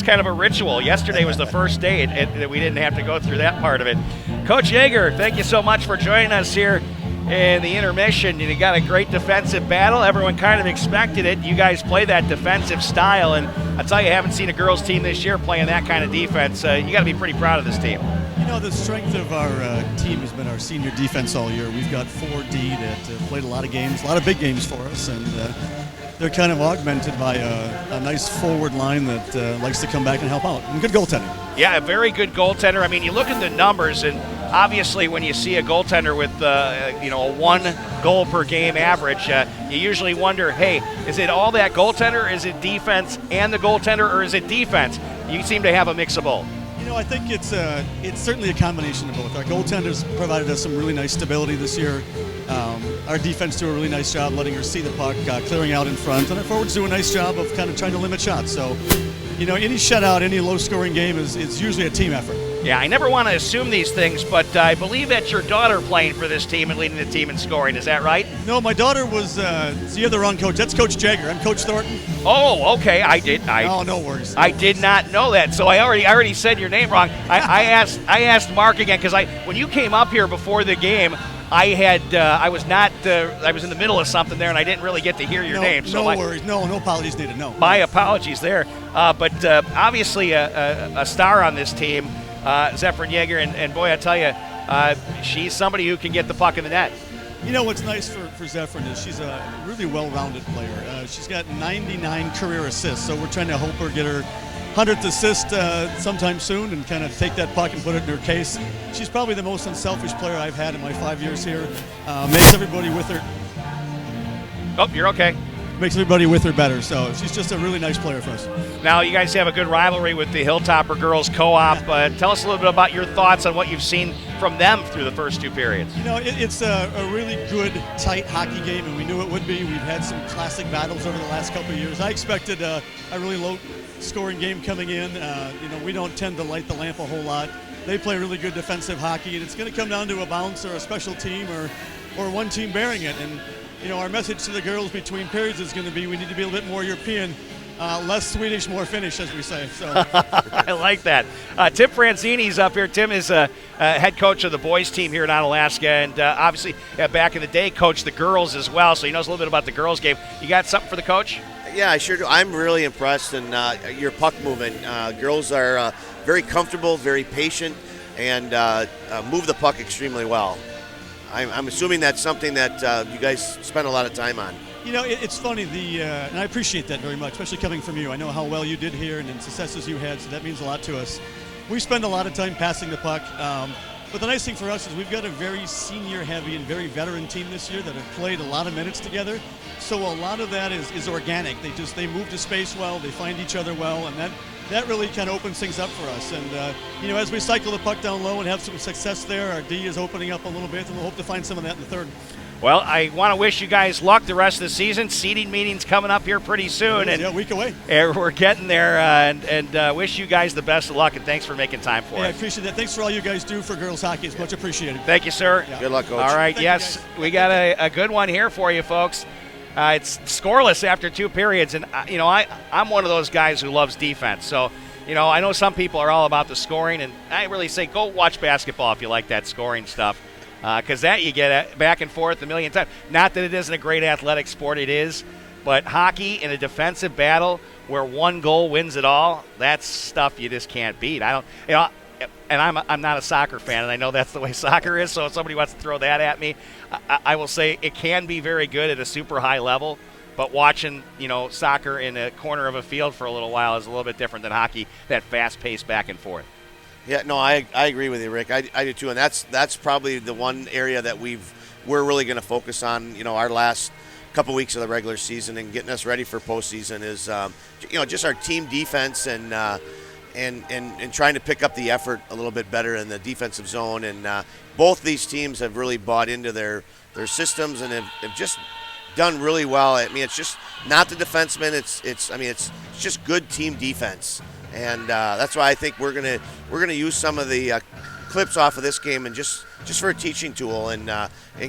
S2: kind of a ritual. Yesterday was the first day that we didn't have to go through that part of it. Coach Yeager, thank you so much for joining us here in the intermission. You got a great defensive battle. Everyone kind of expected it. You guys play that defensive style, and I tell you, I haven't seen a girls team this year playing that kind of defense. You got to be pretty proud of this team.
S20: You know, the strength of our team has been our senior defense all year. We've got 4D that played a lot of games, a lot of big games for us, and they're kind of augmented by a nice forward line that likes to come back and help out. And good goaltending.
S2: Yeah, a very good goaltender. I mean, you look at the numbers, and obviously when you see a goaltender with a 1 goal per game average, you usually wonder, hey, is it all that goaltender? Is it defense and the goaltender, or is it defense? You seem to have a mix of both.
S20: You know, I think it's certainly a combination of both. Our goaltenders provided us some really nice stability this year. Our defense do a really nice job letting her see the puck, clearing out in front, and our forwards do a nice job of kind of trying to limit shots. So, you know, any shutout, any low-scoring game is usually a team effort.
S2: Yeah, I never want to assume these things, but I believe that's your daughter playing for this team and leading the team in scoring. Is that right?
S20: No, my daughter was. So you have the wrong coach. That's Coach Jagger. I'm Coach Thornton.
S2: Oh, okay.
S20: No worries.
S2: I did not know that, so I already said your name wrong. I asked Mark again because when you came up here before the game, I was in the middle of something there, and I didn't really get to hear your name. So
S20: no worries. No apologies needed. No.
S2: My apologies there. But obviously a star on this team. Zephyrin Yeager, and boy, I tell you, she's somebody who can get the puck in the net.
S20: You know what's nice for Zephyrin is she's a really well-rounded player. She's got 99 career assists, so we're trying to help her get her 100th assist sometime soon and kind of take that puck and put it in her case. She's probably the most unselfish player I've had in my 5 years here. Makes everybody with her.
S2: Oh, you're okay.
S20: Makes everybody with her better, so she's just a really nice player for us.
S2: Now, you guys have a good rivalry with the Hilltopper Girls Co-op. Tell us a little bit about your thoughts on what you've seen from them through the first 2 periods.
S20: You know, it's a really good, tight hockey game, and we knew it would be. We've had some classic battles over the last couple of years. I expected a really low-scoring game coming in. We don't tend to light the lamp a whole lot. They play really good defensive hockey, and it's going to come down to a bounce or a special team or one team bearing it. And you know, our message to the girls between periods is going to be we need to be a little bit more European, less Swedish, more Finnish, as we say. So
S2: I like that. Tim Franzini's up here. Tim is head coach of the boys team here in Onalaska, and obviously back in the day coached the girls as well, so he knows a little bit about the girls game. You got something for the coach?
S3: Yeah, I sure do. I'm really impressed in your puck movement. Girls are very comfortable, very patient, and move the puck extremely well. I'm assuming that's something that you guys spend a lot of time on.
S20: You know, it's funny, and I appreciate that very much, especially coming from you. I know how well you did here and the successes you had, so that means a lot to us. We spend a lot of time passing the puck, but the nice thing for us is we've got a very senior-heavy and very veteran team this year that have played a lot of minutes together, so a lot of that is organic. They move to space well, they find each other well, and that really kind of opens things up for us. And, as we cycle the puck down low and have some success there, our D is opening up a little bit, and we'll hope to find some of that in the third.
S2: Well, I want to wish you guys luck the rest of the season. Seeding meeting's coming up here pretty soon.
S20: Yeah, a week away.
S2: And we're getting there, and wish you guys the best of luck, and thanks for making time for us.
S20: I appreciate that. Thanks for all you guys do for girls hockey. It's much appreciated.
S2: Thank you, sir.
S20: Yeah.
S3: Good luck, Coach.
S2: All right,
S20: Thank
S2: yes, we got a good one here for you, folks. It's scoreless after 2 periods, and, I'm one of those guys who loves defense. So, I know some people are all about the scoring, and I really say go watch basketball if you like that scoring stuff. Because that you get back and forth a million times. Not that it isn't a great athletic sport, it is. But hockey in a defensive battle where 1 goal wins it all, that's stuff you just can't beat. And I'm not a soccer fan, and I know that's the way soccer is, so if somebody wants to throw that at me, I will say it can be very good at a super high level, but watching, soccer in a corner of a field for a little while is a little bit different than hockey, that fast-paced back and forth.
S3: Yeah, no, I agree with you, Rick. I do too, and that's probably the one area that we're really going to focus on. Our last couple weeks of the regular season and getting us ready for postseason is, just our team defense and trying to pick up the effort a little bit better in the defensive zone. And both these teams have really bought into their systems and have just done really well. I mean, it's just not the defensemen. It's just good team defense. And that's why I think we're gonna use some of the clips off of this game, and just for a teaching tool, and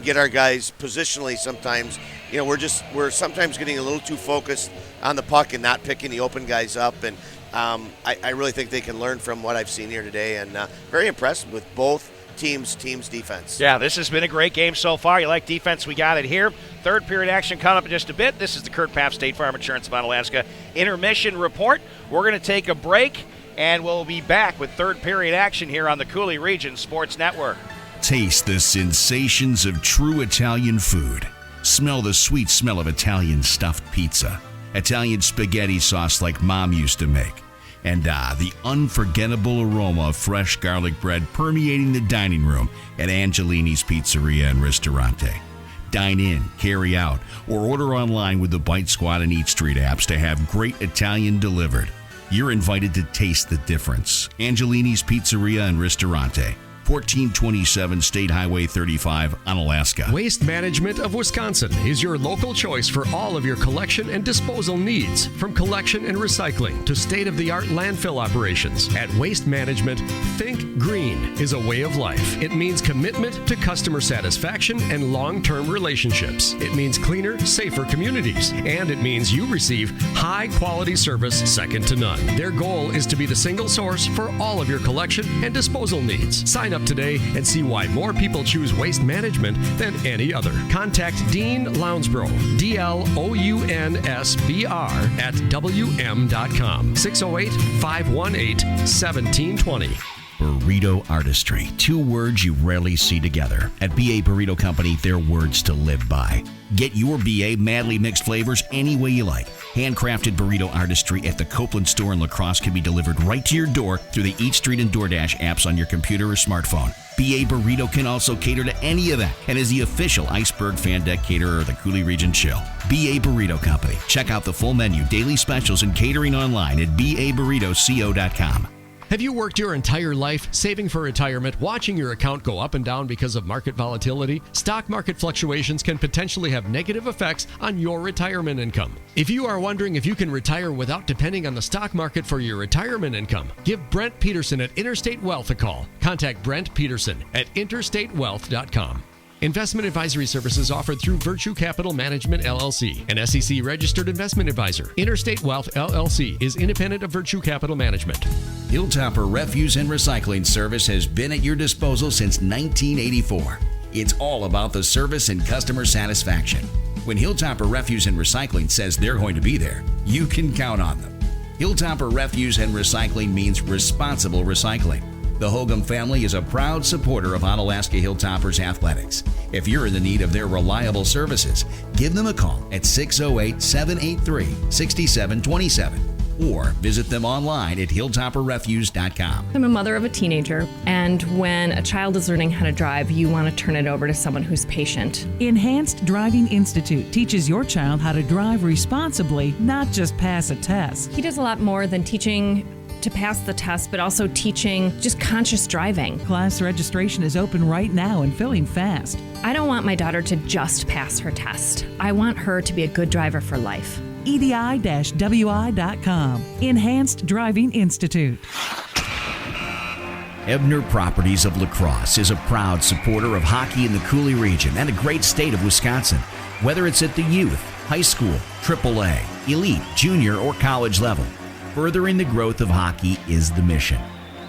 S3: get our guys positionally. Sometimes, we're sometimes getting a little too focused on the puck and not picking the open guys up. And I really think they can learn from what I've seen here today, and very impressed with both teams' defense.
S2: Yeah, this has been a great game so far. You like defense? We got it here. Third period action coming up in just a bit. This is the Kurt Papp State Farm Insurance of Onalaska intermission report. We're going to take a break, and we'll be back with third period action here on the Coulee Region Sports Network.
S14: Taste the sensations of true Italian food. Smell the sweet smell of Italian stuffed pizza. Italian spaghetti sauce like Mom used to make. And the unforgettable aroma of fresh garlic bread permeating the dining room at Angelini's Pizzeria and Ristorante. Dine in, carry out, or order online with the Bite Squad and Eat Street apps to have great Italian delivered. You're invited to taste the difference. Angelini's Pizzeria and Ristorante, 1427 State Highway 35, Onalaska.
S1: Waste Management of Wisconsin is your local choice for all of your collection and disposal needs. From collection and recycling to state-of-the-art landfill operations. At Waste Management, think green is a way of life. It means commitment to customer satisfaction and long-term relationships. It means cleaner, safer communities. And it means you receive high-quality service second to none. Their goal is to be the single source for all of your collection and disposal needs. Sign up today and see why more people choose Waste Management than any other. Contact Dean Lounsbro, DLOUNSBR at WM.com, 608-518-1720.
S14: Burrito artistry. 2 words you rarely see together. At BA Burrito Company, they're words to live by. Get your BA madly mixed flavors any way you like. Handcrafted burrito artistry at the Copeland store in La Crosse can be delivered right to your door through the Eat Street and DoorDash apps on your computer or smartphone. BA Burrito can also cater to any event and is the official Iceberg Fan Deck caterer of the Coulee Region Chill. BA Burrito Company. Check out the full menu, daily specials, and catering online at baburritoco.com.
S1: Have you worked your entire life saving for retirement, watching your account go up and down because of market volatility? Stock market fluctuations can potentially have negative effects on your retirement income. If you are wondering if you can retire without depending on the stock market for your retirement income, give Brent Peterson at Interstate Wealth a call. Contact Brent Peterson at interstatewealth.com. Investment advisory services offered through Virtue Capital Management, LLC, an SEC-registered investment advisor. Interstate Wealth, LLC, is independent of Virtue Capital Management.
S14: Hilltopper Refuse and Recycling Service has been at your disposal since 1984. It's all about the service and customer satisfaction. When Hilltopper Refuse and Recycling says they're going to be there, you can count on them. Hilltopper Refuse and Recycling means responsible recycling. The Hogum family is a proud supporter of Onalaska Hilltoppers athletics. If you're in the need of their reliable services, give them a call at 608-783-6727 or visit them online at hilltopperrefuse.com.
S18: I'm a mother of a teenager, and when a child is learning how to drive, you want to turn it over to someone who's patient.
S19: Enhanced Driving Institute teaches your child how to drive responsibly, not just pass a test.
S18: He does a lot more than teaching to pass the test, but also teaching just conscious driving.
S19: Class registration is open right now and filling fast.
S18: I don't want my daughter to just pass her test. I want her to be a good driver for life.
S19: EDI-WI.com. Enhanced Driving Institute.
S14: Ebner Properties of La Crosse is a proud supporter of hockey in the Coulee region and a great state of Wisconsin. Whether it's at the youth, high school, AAA, elite, junior, or college level, furthering the growth of hockey is the mission.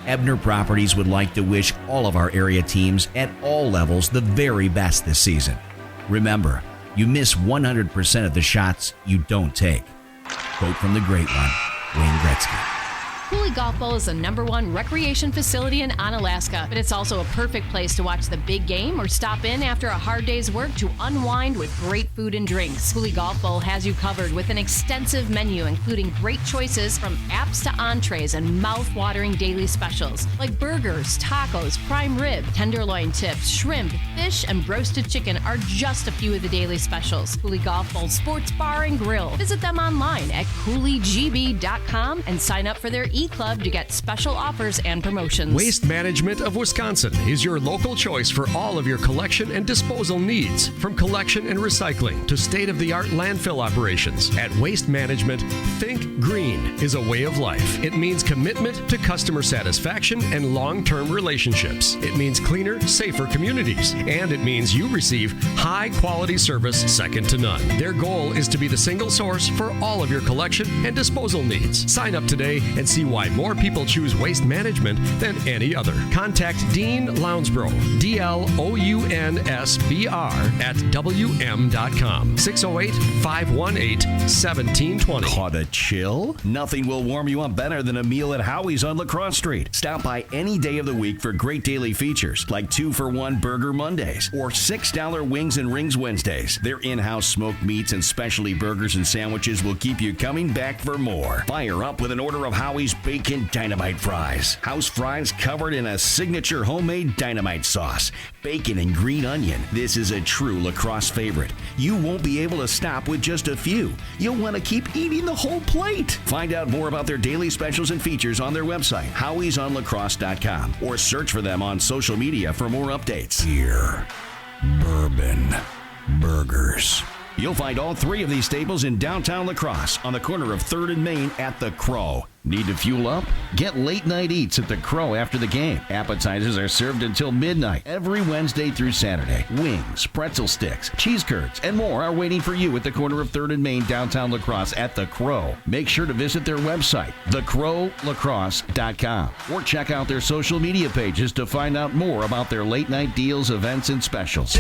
S14: Ebner Properties would like to wish all of our area teams at all levels the very best this season. Remember, you miss 100% of the shots you don't take. Quote from the great one, Wayne Gretzky.
S7: Coulee Golf Bowl is the #1 recreation facility in Onalaska, but it's also a perfect place to watch the big game or stop in after a hard day's work to unwind with great food and drinks. Coulee Golf Bowl has you covered with an extensive menu, including great choices from apps to entrees and mouth-watering daily specials like burgers, tacos, prime rib, tenderloin tips, shrimp, fish, and roasted chicken are just a few of the daily specials. Coulee Golf Bowl Sports Bar and Grill. Visit them online at CooleyGB.com and sign up for their eClub to get special offers and promotions.
S1: Waste Management of Wisconsin is your local choice for all of your collection and disposal needs. From collection and recycling to state-of-the-art landfill operations. At Waste Management, think green is a way of life. It means commitment to customer satisfaction and long-term relationships. It means cleaner, safer communities. And it means you receive high-quality service second to none. Their goal is to be the single source for all of your collection and disposal needs. Sign up today and see why more people choose Waste Management than any other. Contact Dean Lounsbro, DLOUNSBR at WM.com. 608-518-1720.
S14: Caught a chill? Nothing will warm you up better than a meal at Howie's on La Crosse Street. Stop by any day of the week for great daily features like 2-for-1 Burger Mondays or $6 Wings and Rings Wednesdays. Their in-house smoked meats and specialty burgers and sandwiches will keep you coming back for more. Fire up with an order of Howie's Bacon Dynamite Fries. House fries covered in a signature homemade dynamite sauce. Bacon and green onion. This is a true La Crosse favorite. You won't be able to stop with just a few. You'll want to keep eating the whole plate. Find out more about their daily specials and features on their website, howiesonlacrosse.com, or search for them on social media for more updates. Beer, bourbon, burgers. You'll find all three of these staples in downtown La Crosse on the corner of 3rd and Main at The Crow. Need to fuel up? Get late night eats at The Crow after the game. Appetizers are served until midnight every Wednesday through Saturday. Wings, pretzel sticks, cheese curds, and more are waiting for you at the corner of 3rd and Main downtown La Crosse at The Crow. Make sure to visit their website, thecrowlacrosse.com, or check out their social media pages to find out more about their late night deals, events, and specials.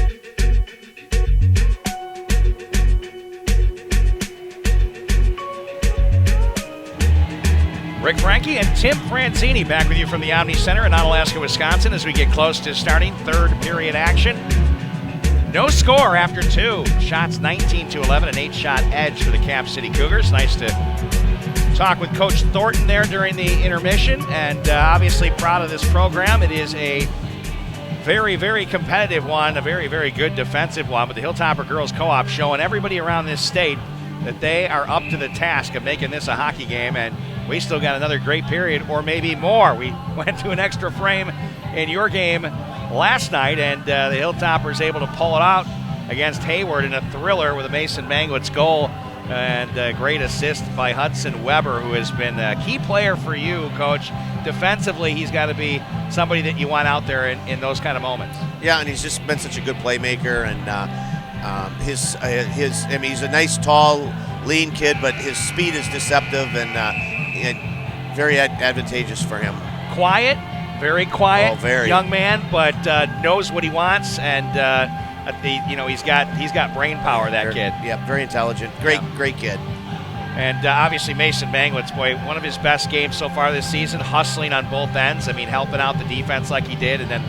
S2: Rick Franke and Tim Franzini back with you from the Omni Center in Onalaska, Wisconsin as we get close to starting third period action. No score after two. Shots 19-11, an 8-shot edge for the Cap City Cougars. Nice to talk with Coach Thornton there during the intermission, and obviously proud of this program. It is a very, very competitive one, a very, very good defensive one, but the Hilltopper Girls Co-op showing everybody around this state that they are up to the task of making this a hockey game, and we still got another great period, or maybe more. We went to an extra frame in your game last night, and the Hilltoppers able to pull it out against Hayward in a thriller with a Mason Mangwitz goal and a great assist by Hudson Weber, who has been a key player for you, Coach. Defensively, he's got to be somebody that you want out there in those kind of moments.
S3: Yeah, and he's just been such a good playmaker, and he's a nice, tall, lean kid, but his speed is deceptive and very advantageous for him.
S2: Quiet, very quiet,
S3: very
S2: young man, but knows what he wants, and he's got brain power. That kid.
S3: Yeah, very intelligent. Great kid.
S2: And obviously Mason Mangwitz, boy, one of his best games so far this season, hustling on both ends. I mean, helping out the defense like he did, and then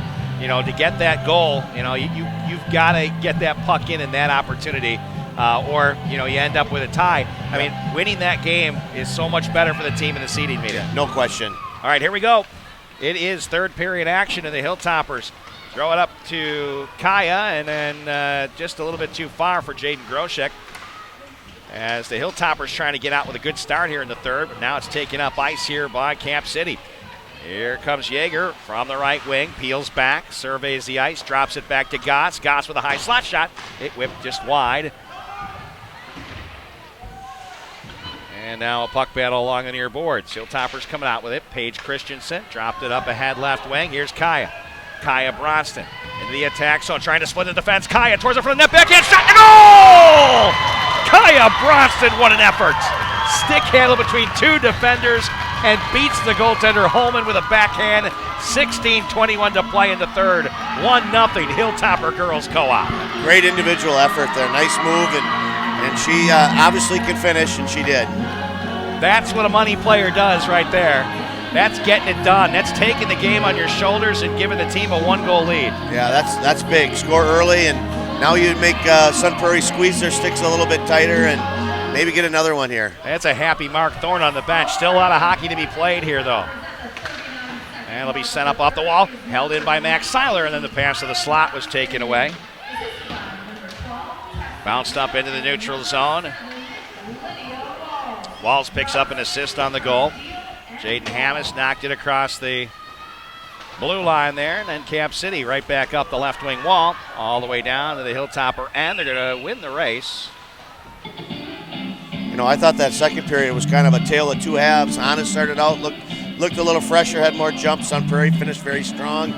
S2: to get that goal, you've got to get that puck in that opportunity. Or you end up with a tie. I mean, winning that game is so much better for the team in the seeding meeting.
S3: Yeah, no question.
S2: All right, here we go. It is third period action, and the Hilltoppers throw it up to Kaya, and then just a little bit too far for Jaden Groshek. As the Hilltoppers trying to get out with a good start here in the third, but now it's taken up ice here by Cap City. Here comes Yeager from the right wing, peels back, surveys the ice, drops it back to Goss. Goss with a high slot shot. It whipped just wide. And now a puck battle along the near boards. Hilltoppers coming out with it. Paige Christensen dropped it up ahead left wing. Here's Kaya. Kaya Bronston into the attack zone, trying to split the defense. Kaya towards the front of the net, backhand shot, and goal! Kaya Bronston, what an effort. Stick handle between two defenders and beats the goaltender Holman with a backhand. 16:21 to play in the third. 1-0 Hilltopper Girls Co-op.
S3: Great individual effort there. Nice move, and she obviously could finish, and she did.
S2: That's what a money player does right there. That's getting it done. That's taking the game on your shoulders and giving the team a 1-goal lead.
S3: Yeah, that's big. Score early, and now you make Sun Prairie squeeze their sticks a little bit tighter and maybe get another one here.
S2: That's a happy Mark Thorne on the bench. Still a lot of hockey to be played here, though. And it'll be sent up off the wall, held in by Max Seiler, and then the pass to the slot was taken away. Bounced up into the neutral zone. Walls picks up an assist on the goal. Jaden Hammis knocked it across the blue line there, and then Cap City right back up the left wing wall, all the way down to the Hilltopper, and they're going to win the race.
S3: You know, I thought that second period was kind of a tale of two halves. Anna started out, looked a little fresher, had more jumps. Sun Prairie finished very strong.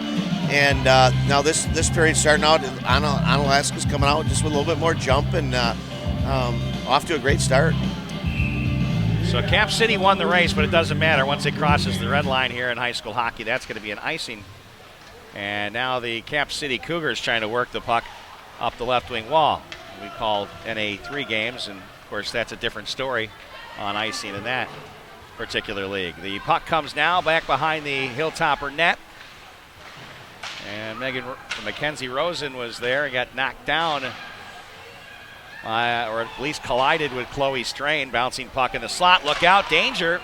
S3: And now this period starting out, Onalaska's coming out just with a little bit more jump and off to a great start.
S2: So Cap City won the race, but it doesn't matter. Once it crosses the red line here in high school hockey, that's going to be an icing. And now the Cap City Cougars trying to work the puck up the left wing wall. We called NA3 games, and of course that's a different story on icing in that particular league. The puck comes now back behind the Hilltopper net. And Mackenzie Rosen was there and got knocked down, or at least collided with Chloe Strain. Bouncing puck in the slot. Look out, danger.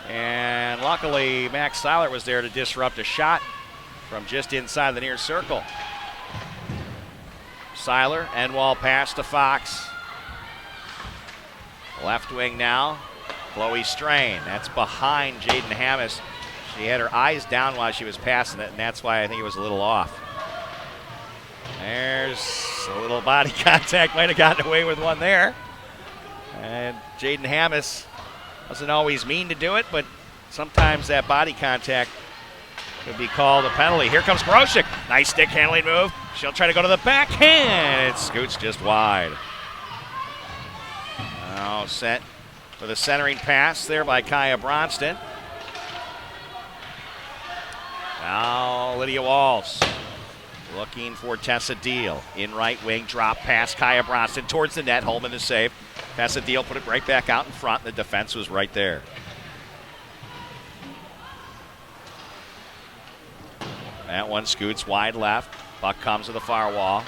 S2: And luckily, Max Seiler was there to disrupt a shot from just inside the near circle. Seiler, end wall pass to Fox. Left wing now, Chloe Strain. That's behind Jaden Hammis. She had her eyes down while she was passing it, and that's why I think it was a little off. There's a little body contact. Might have gotten away with one there. And Jaden Hammis doesn't always mean to do it, but sometimes that body contact could be called a penalty. Here comes Groshek. Nice stick handling move. She'll try to go to the backhand. It scoots just wide. Now set with a centering pass there by Kaya Bronston. Now Lydia Walls looking for Tessa Deal. In right wing, drop pass, Kaya Bronston towards the net. Holman to save. Tessa Deal put it right back out in front. The defense was right there. That one scoots wide left. Puck comes to the far wall.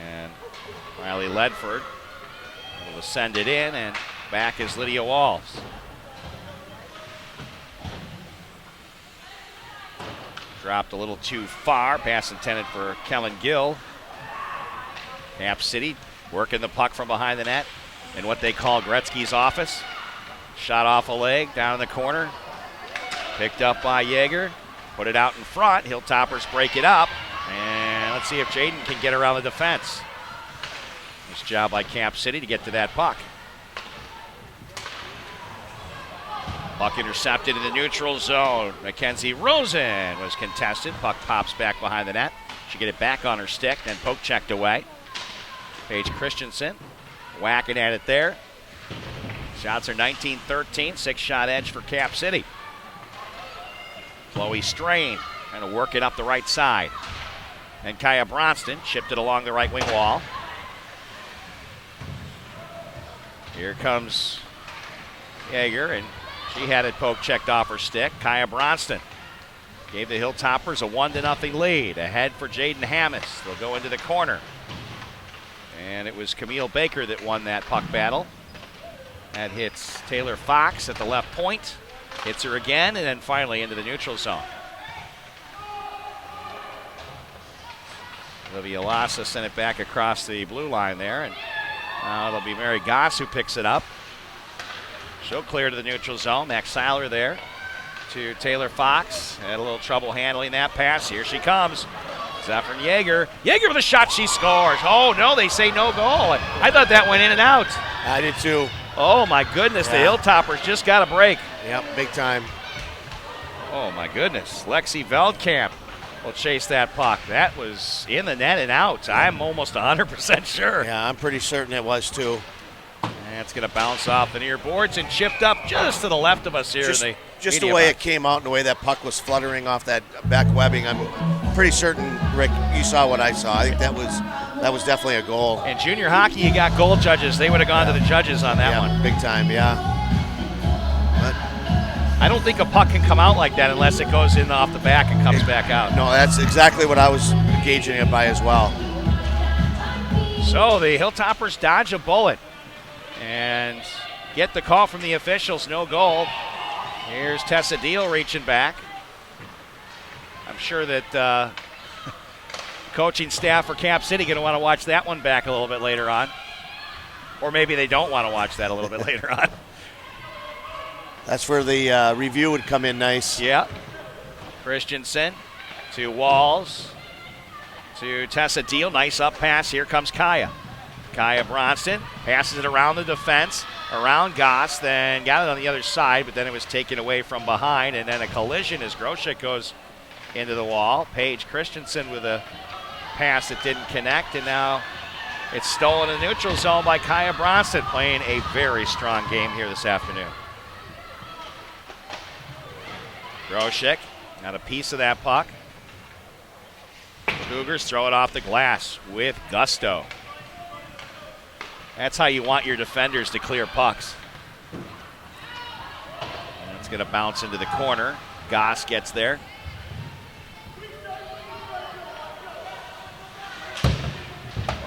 S2: And Riley Ledford will send it in, and back is Lydia Walls. Dropped a little too far. Pass intended for Kellen Gill. Cap City working the puck from behind the net in what they call Gretzky's office. Shot off a leg down in the corner. Picked up by Yeager. Put it out in front. Hilltoppers break it up. And let's see if Jaden can get around the defense. Nice job by Cap City to get to that puck. Puck intercepted in the neutral zone. Mackenzie Rosen was contested. Puck pops back behind the net. She get it back on her stick, then poke checked away. Paige Christensen whacking at it there. Shots are 19-13, 6-shot edge for Cap City. Chloe Strain trying to work it up the right side. And Kaya Bronston chipped it along the right wing wall. Here comes Yeager, and she had it poke checked off her stick. Kaya Bronston gave the Hilltoppers a 1-0 lead. Ahead for Jaden Hammis. They'll go into the corner. And it was Camille Baker that won that puck battle. That hits Taylor Fox at the left point. Hits her again, and then finally into the neutral zone. Olivia Lassa sent it back across the blue line there, and now it'll be Mary Goss who picks it up. She'll clear to the neutral zone. Max Seiler there to Taylor Fox. Had a little trouble handling that pass. Here she comes. Zephyrin Yeager. Yeager with a shot. She scores. Oh, no, they say no goal. I thought that went in and out.
S3: I did too.
S2: Oh, my goodness.
S3: Yeah.
S2: The Hilltoppers just got a break.
S3: Yep, big time.
S2: Oh, my goodness. Lexi Veldkamp will chase that puck. That was in the net and out. I'm almost 100% sure.
S3: Yeah, I'm pretty certain it was too.
S2: And it's going to bounce off the near boards and chipped up just to the left of us here.
S3: Just the way it came out and the way that puck was fluttering off that back webbing. I'm pretty certain, Rick, you saw what I saw. I think that was definitely a goal.
S2: In junior hockey, you got goal judges. They would have gone to the judges on that one.
S3: Big time, yeah. But
S2: I don't think a puck can come out like that unless it goes in off the back and comes back out.
S3: No, that's exactly what I was gauging it by as well.
S2: So the Hilltoppers dodge a bullet and get the call from the officials, no goal. Here's Tessa Deal reaching back. I'm sure that coaching staff for Cap City going to want to watch that one back a little bit later on. Or maybe they don't want to watch that a little bit later on.
S3: That's where the review would come in nice.
S2: Yeah. Christensen to Walls to Tessa Deal. Nice up pass. Here comes Kaya. Kaya Bronston passes it around the defense, around Goss, then got it on the other side, but then it was taken away from behind, and then a collision as Groshek goes into the wall. Paige Christensen with a pass that didn't connect, and now it's stolen in the neutral zone by Kaya Bronston, playing a very strong game here this afternoon. Groshek got a piece of that puck. Cougars throw it off the glass with gusto. That's how you want your defenders to clear pucks. And it's going to bounce into the corner. Goss gets there.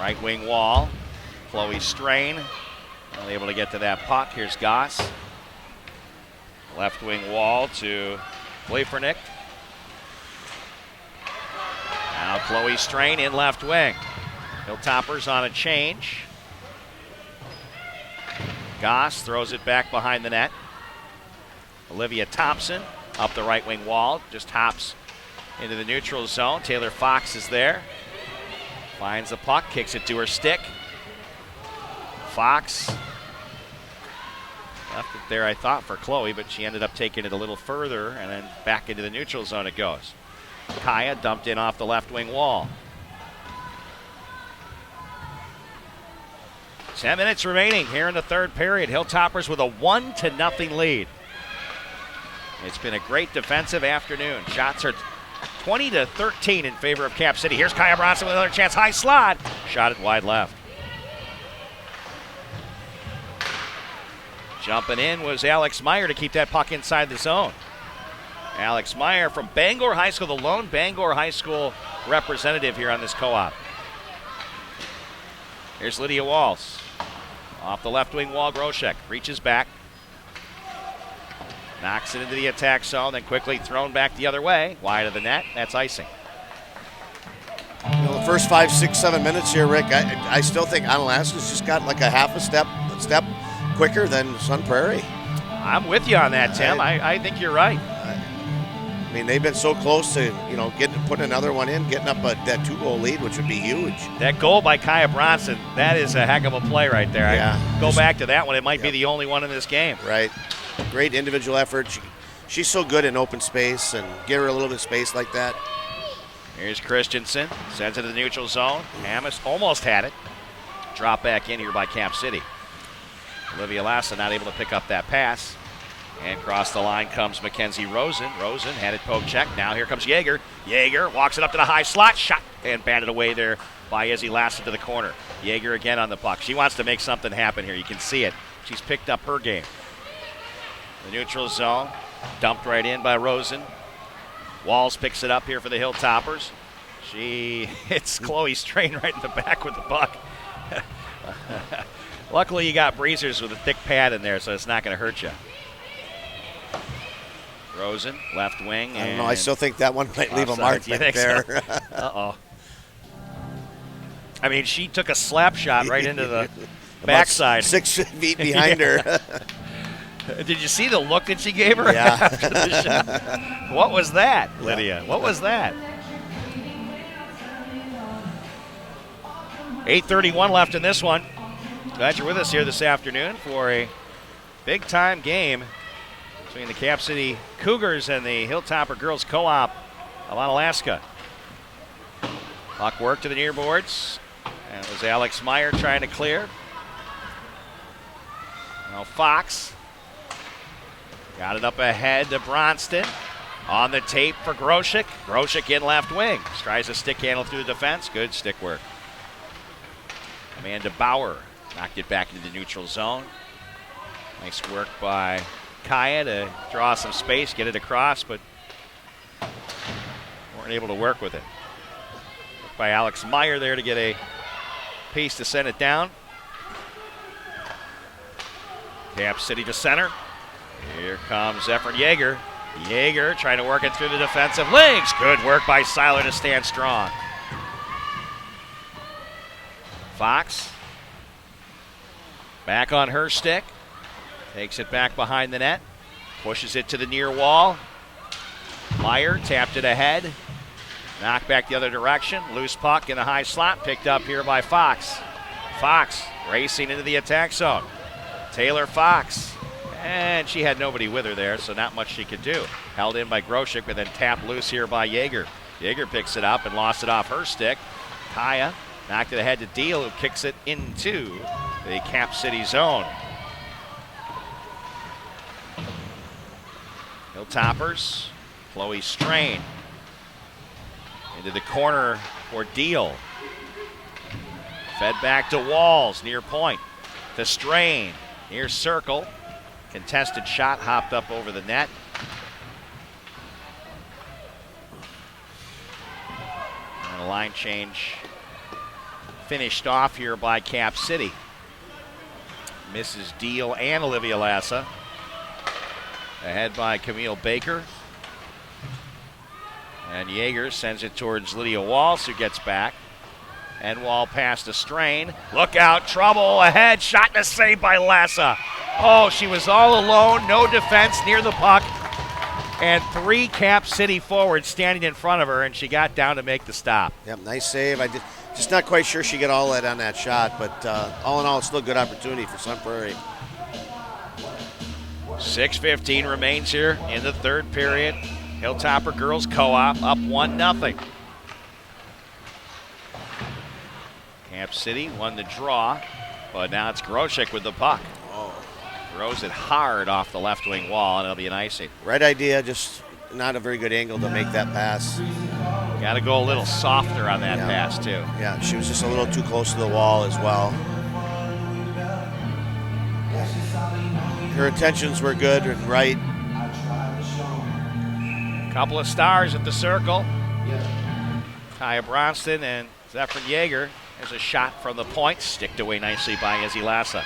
S2: Right wing wall. Chloe Strain unable to get to that puck. Here's Goss. Left wing wall to Leifernick. Now Chloe Strain in left wing. Hilltoppers on a change. Goss throws it back behind the net. Olivia Thompson up the right wing wall, just hops into the neutral zone. Taylor Fox is there. Finds the puck, kicks it to her stick. Fox left it there, I thought, for Chloe, but she ended up taking it a little further, and then back into the neutral zone it goes. Kaya dumped in off the left wing wall. 10 minutes remaining here in the third period. Hilltoppers with a 1-0 lead. It's been a great defensive afternoon. Shots are 20-13 in favor of Cap City. Here's Kaya Bronson with another chance. High slot. Shot it wide left. Jumping in was Alex Meyer to keep that puck inside the zone. Alex Meyer from Bangor High School, the lone Bangor High School representative here on this co-op. Here's Lydia Walls. Off the left wing wall, Groshek reaches back. Knocks it into the attack zone, then quickly thrown back the other way. Wide of the net, that's icing.
S3: You know, the first 5, 6, 7 minutes here, Rick, I still think Onalaska's just got like a half a step quicker than Sun Prairie.
S2: I'm with you on that, Tim. I think you're right.
S3: I mean, they've been so close to, putting another one in, getting up that 2-goal lead, which would be huge.
S2: That goal by Kaya Bronson, that is a heck of a play right there.
S3: Yeah.
S2: I go back to that one. It might be the only one in this game.
S3: Right. Great individual effort. She's so good in open space, and give her a little bit of space like that.
S2: Here's Christensen. Sends it to the neutral zone. Hamas almost had it. Drop back in here by Cap City. Olivia Lassa not able to pick up that pass. And across the line comes Mackenzie Rosen. Rosen had it poke check. Now here comes Yeager. Yeager walks it up to the high slot. Shot and batted away there by Izzy Lassa to the corner. Yeager again on the puck. She wants to make something happen here. You can see it. She's picked up her game. The neutral zone. Dumped right in by Rosen. Walls picks it up here for the Hilltoppers. She hits Chloe Strain right in the back with the puck. Luckily you got breezers with a thick pad in there, so it's not going to hurt you. Rosen, left wing.
S3: I don't know. I still think that one might leave a mark back there.
S2: So? Uh-oh. I mean, she took a slap shot right into the backside.
S3: 6 feet behind her.
S2: Did you see the look that she gave her after the shot? What was that, Lydia? What was that? 8:31 left in this one. Glad you're with us here this afternoon for a big-time game between the Cap City Cougars and the Hilltopper Girls Co-op of Onalaska. Puck work to the near boards. And it was Alex Meyer trying to clear. Now Fox got it up ahead to Bronston. On the tape for Groshek. Groshek in left wing. Tries a stick handle through the defense. Good stick work. Amanda Bauer knocked it back into the neutral zone. Nice work by Kaya to draw some space, get it across, but weren't able to work with it. Work by Alex Meyer there to get a piece to send it down. Cap City to center. Here comes Efren Yeager. Yeager trying to work it through the defensive legs. Good work by Seiler to stand strong. Back on her stick. Takes it back behind the net. Pushes it to the near wall. Meyer tapped it ahead. Knocked back the other direction. Loose puck in the high slot. Picked up here by Fox. Fox racing into the attack zone. Taylor Fox. And she had nobody with her there, so not much she could do. Held in by Groshek, but then tapped loose here by Yeager. Yeager picks it up and lost it off her stick. Kaya knocked it ahead to Deal, who kicks it into the Cap City zone. Hilltoppers, Chloe Strain into the corner for Deal. Fed back to Walls, near point. To Strain, near circle. Contested shot, hopped up over the net. And a line change finished off here by Cap City. Mrs. Deal and Olivia Lassa. Ahead by Camille Baker. And Yeager sends it towards Lydia Walls, who gets back. And Wall pass to Strain. Look out, trouble ahead. Shot and a save by Lassa. Oh, she was all alone, no defense near the puck. And 3 Cap City forwards standing in front of her, and she got down to make the stop.
S3: Yep, nice save. Just not quite sure she got all that on that shot, but all in all, it's still a good opportunity for Sun Prairie.
S2: 6:15 remains here in the third period. Hilltopper Girls Co-op up 1-0. Cap City won the draw, but now it's Groshek with the puck.
S3: Oh.
S2: Throws it hard off the left wing wall, and it'll be an icing.
S3: Right idea, just not a very good angle to make that pass.
S2: Got to go a little softer on that pass, too.
S3: Yeah, she was just a little too close to the wall as well. Her intentions were good and right.
S2: Couple of stars at the circle. Kaya Bronston and Zephyr Yeager. There's a shot from the point, sticked away nicely by Izzy Lassa.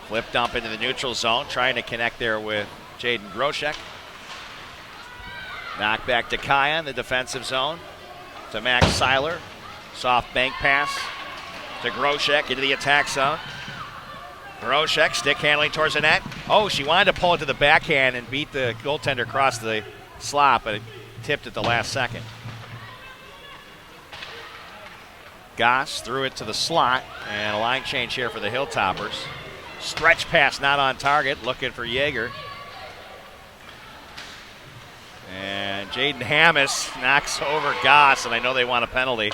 S2: Flip dump into the neutral zone, trying to connect there with Jaden Groshek. Knock back to Kaya in the defensive zone. To Max Seiler. Soft bank pass to Groshek into the attack zone. Groshek stick handling towards the net. Oh, she wanted to pull it to the backhand and beat the goaltender across the slot, but it tipped at the last second. Goss threw it to the slot, and a line change here for the Hilltoppers. Stretch pass not on target, looking for Yeager. And Jaden Hammis knocks over Goss, and I know they want a penalty.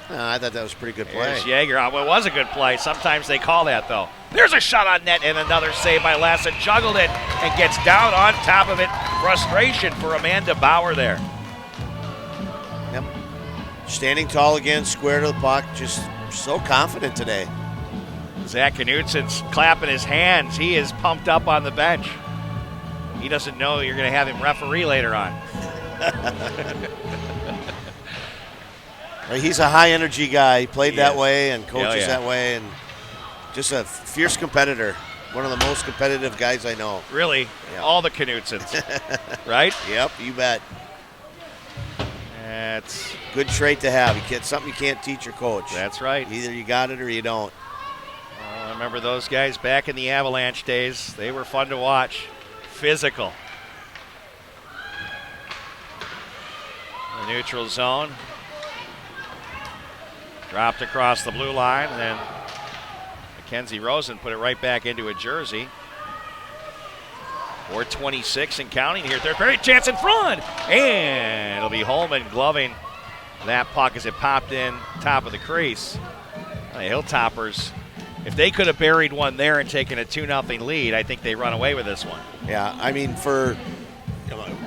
S3: I thought that was a pretty good play.
S2: There's Yeager. Well, it was a good play. Sometimes they call that, though. There's a shot on net and another save by Lassa. Juggled it and gets down on top of it. Frustration for Amanda Bauer there.
S3: Yep. Standing tall again, square to the puck. Just so confident today.
S2: Zach Knudsen's clapping his hands. He is pumped up on the bench. He doesn't know you're going to have him referee later on.
S3: He's a high-energy guy. He played that way and coaches
S2: yeah.
S3: that way, and just a fierce competitor. One of the most competitive guys I know.
S2: Really? Yeah. All the Knutsens, right?
S3: Yep, you bet.
S2: That's
S3: good trait to have. Something you can't teach your coach.
S2: That's right.
S3: Either you got it or you don't.
S2: I remember those guys back in the Avalanche days. They were fun to watch. Physical. The neutral zone. Dropped across the blue line, and then Mackenzie Rosen put it right back into a jersey. 4:26 and counting here. Third period, chance in front. And it'll be Holman gloving that puck as it popped in top of the crease. The Hilltoppers, if they could have buried one there and taken a 2-0 lead, I think they run away with this one.
S3: Yeah, I mean,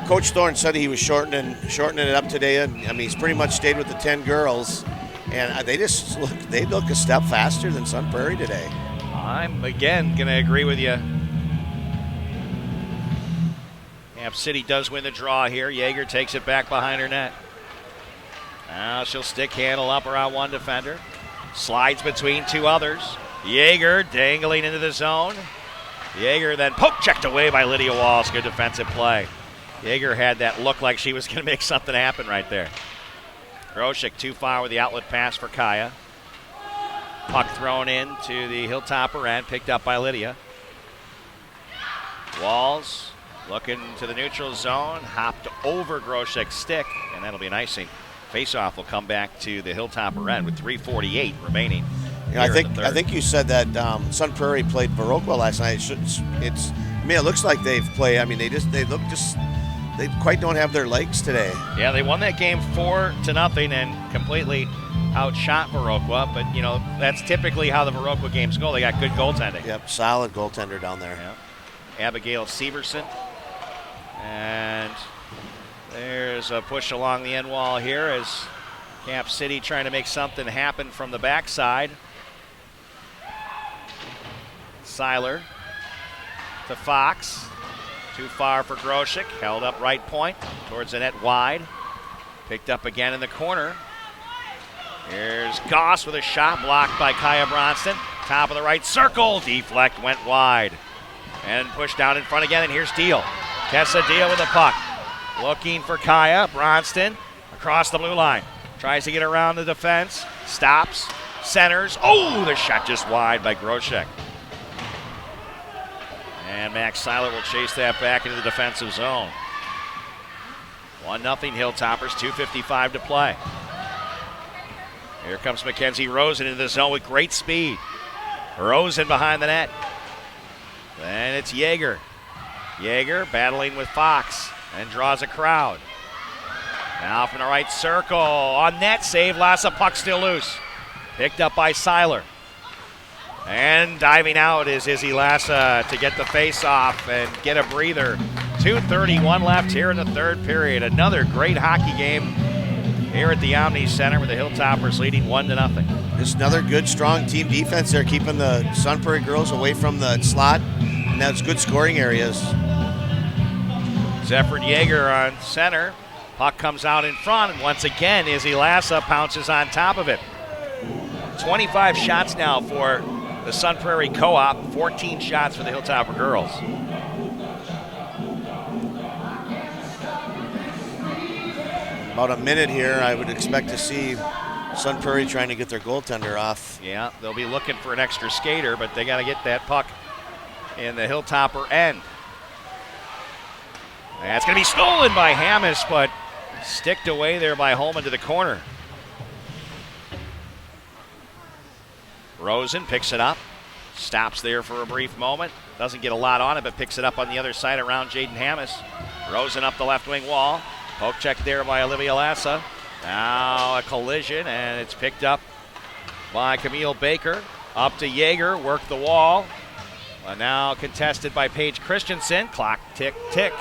S3: Coach Thorne said he was shortening it up today. I mean, he's pretty much stayed with the 10 girls. And they look a step faster than Sun Prairie today.
S2: I'm, again, going to agree with you. Cap City does win the draw here. Yeager takes it back behind her net. Now she'll stick handle up around one defender. Slides between two others. Yeager dangling into the zone. Yeager then poke checked away by Lydia Walsh. Good defensive play. Yeager had that look like she was going to make something happen right there. Groshek too far with the outlet pass for Kaya. Puck thrown in to the Hilltopper end, picked up by Lydia. Walls looking to the neutral zone, hopped over Groshek's stick, and that'll be an icing. Faceoff will come back to the Hilltopper end with 3:48 remaining.
S3: I think you said that Sun Prairie played Viroqua last night. It looks like they've played. I mean, they quite don't have their legs today.
S2: Yeah, they won that game 4-0 and completely outshot Viroqua, but that's typically how the Viroqua games go. They got good goaltending.
S3: Yep, solid goaltender down there.
S2: Yep. Abigail Severson, and there's a push along the end wall here as Cap City trying to make something happen from the backside. Seiler to Fox. Too far for Groshek. Held up right point towards the net wide. Picked up again in the corner. Here's Goss with a shot blocked by Kaya Bronston. Top of the right circle. Deflect went wide. And pushed down in front again. And here's Deal. Tessa Deal with the puck. Looking for Kaya Bronston across the blue line. Tries to get around the defense. Stops. Centers. Oh, the shot just wide by Groshek. And Max Seiler will chase that back into the defensive zone. 1-0 Hilltoppers, 2:55 to play. Here comes Mackenzie Rosen into the zone with great speed. Rosen behind the net. Then it's Yeager. Yeager battling with Fox and draws a crowd. Now from the right circle. On net save, Lassa, puck still loose. Picked up by Seiler. And diving out is Izzy Lassa to get the face off and get a breather. 2:31 left here in the third period. Another great hockey game here at the Omni Center with the Hilltoppers leading 1-0.
S3: Just another good, strong team defense there, keeping the Sun Prairie girls away from the slot. And that's good scoring areas.
S2: Zephyr Yeager on center. Puck comes out in front, and once again, Izzy Lassa pounces on top of it. 25 shots now for the Sun Prairie Co-op, 14 shots for the Hilltopper girls.
S3: About a minute here, I would expect to see Sun Prairie trying to get their goaltender off.
S2: Yeah, they'll be looking for an extra skater, but they got to get that puck in the Hilltopper end. That's going to be stolen by Hammes, but sticked away there by Holman to the corner. Rosen picks it up, stops there for a brief moment. Doesn't get a lot on it, but picks it up on the other side around Jaden Hammes. Rosen up the left wing wall. Poke check there by Olivia Lassa. Now a collision, and it's picked up by Camille Baker. Up to Yeager, work the wall. Now contested by Paige Christensen. Clock tick, tick.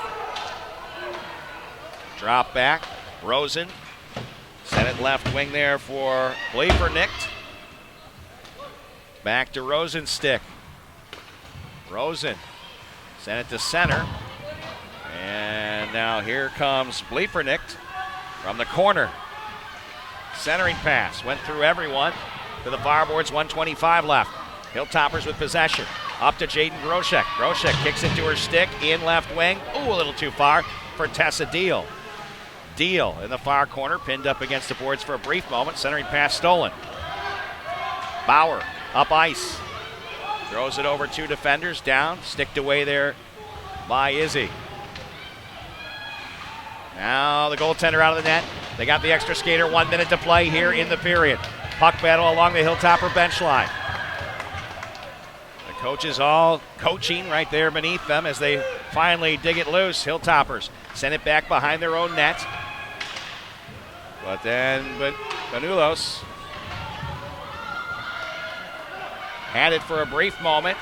S2: Drop back. Rosen. Sent it left wing there for Bleepernicht. Back to Rosen's stick. Rosen sent it to center. And now here comes Bleepernicht from the corner. Centering pass. Went through everyone to the far boards. 1:25 left. Hilltoppers with possession. Up to Jaden Groshek. Groshek kicks it to her stick. In left wing. Ooh, a little too far for Tessa Deal. Deal in the far corner. Pinned up against the boards for a brief moment. Centering pass stolen. Bauer. Up ice. Throws it over two defenders. Down. Sticked away there by Izzy. Now the goaltender out of the net. They got the extra skater. 1 minute to play here in the period. Puck battle along the Hilltopper bench line. The coaches all coaching right there beneath them as they finally dig it loose. Hilltoppers send it back behind their own net. But Banulos had it for a brief moment.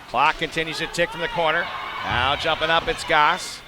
S2: Clock continues to tick from the corner. Now jumping up, it's Goss.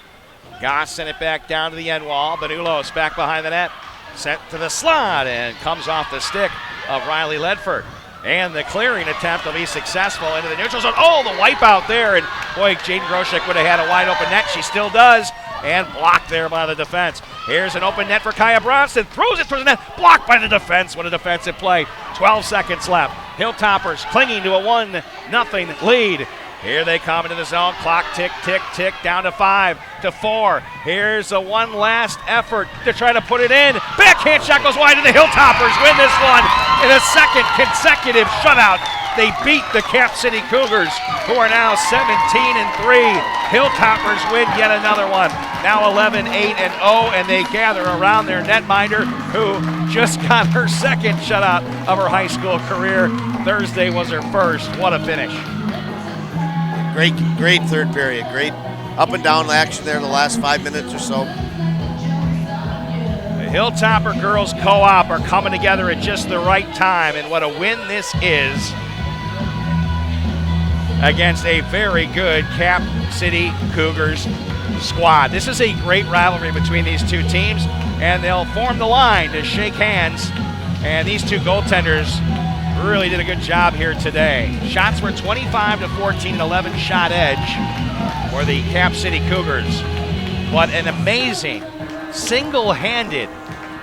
S2: Goss sent it back down to the end wall. Banulos back behind the net. Sent to the slot and comes off the stick of Riley Ledford. And the clearing attempt will be successful into the neutral zone. Oh, the wipeout there. And boy, Jaden Groshek would have had a wide open net. She still does. And blocked there by the defense. Here's an open net for Kaya Bronston. Throws it towards the net. Blocked by the defense. What a defensive play. 12 seconds left. Hilltoppers clinging to a 1-0 lead Here they come into the zone. Clock tick, tick, tick, down to 5, to 4. Here's a one last effort to try to put it in. Backhand shot goes wide, and the Hilltoppers win this one in a second consecutive shutout. They beat the Cap City Cougars, who are now 17-3. Hilltoppers win yet another one. Now 11-8-0, and they gather around their netminder, who just got her second shutout of her high school career. Thursday was her first. What a finish.
S3: Great third period. Great up and down action there the last 5 minutes or so.
S2: The Hilltopper girls co-op are coming together at just the right time, and what a win this is against a very good Cap City Cougars squad. This is a great rivalry between these two teams, and they'll form the line to shake hands, and these two goaltenders really did a good job here today. Shots were 25-14, 11 shot edge for the Cap City Cougars. What an amazing single-handed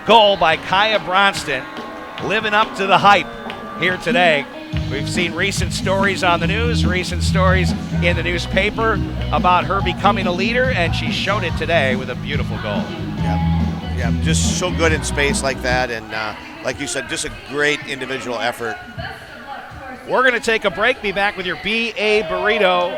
S2: goal by Kaya Bronston, living up to the hype here today. We've seen recent stories on the news, recent stories in the newspaper about her becoming a leader, and she showed it today with a beautiful goal.
S3: Yeah, just so good in space like that, and like you said, just a great individual effort.
S2: We're going to take a break, be back with your BA Burrito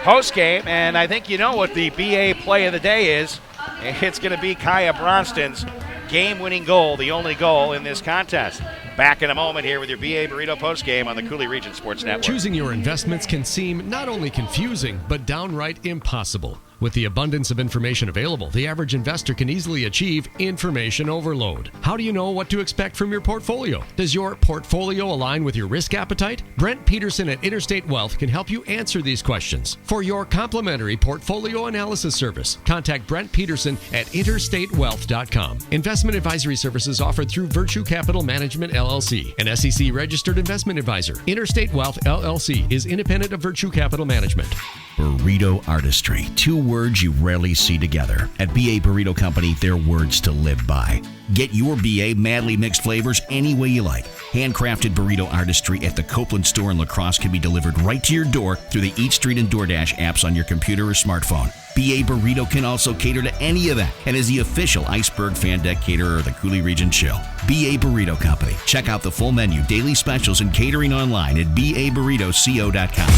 S2: postgame, and I think you know what the BA play of the day is. It's going to be Kaya Bronston's game-winning goal, the only goal in this contest. Back in a moment here with your BA Burrito postgame on the Cooley Region Sports Network.
S1: Choosing your investments can seem not only confusing, but downright impossible. With the abundance of information available, the average investor can easily achieve information overload. How do you know what to expect from your portfolio? Does your portfolio align with your risk appetite? Brent Peterson at Interstate Wealth can help you answer these questions. For your complimentary portfolio analysis service, contact Brent Peterson at interstatewealth.com. Investment advisory services offered through Virtue Capital Management LLC, an SEC-registered investment advisor. Interstate Wealth LLC is independent of Virtue Capital Management.
S14: Burrito artistry. 2 words you rarely see together. At BA Burrito Company, they're words to live by. Get your BA madly mixed flavors any way you like. Handcrafted burrito artistry at the Copeland store in La Crosse can be delivered right to your door through the Eat Street and DoorDash apps on your computer or smartphone. BA Burrito can also cater to any event and is the official Iceberg Fan Deck caterer of the Cooley Region Chill. BA Burrito Company. Check out the full menu, daily specials, and catering online at baburritoco.com.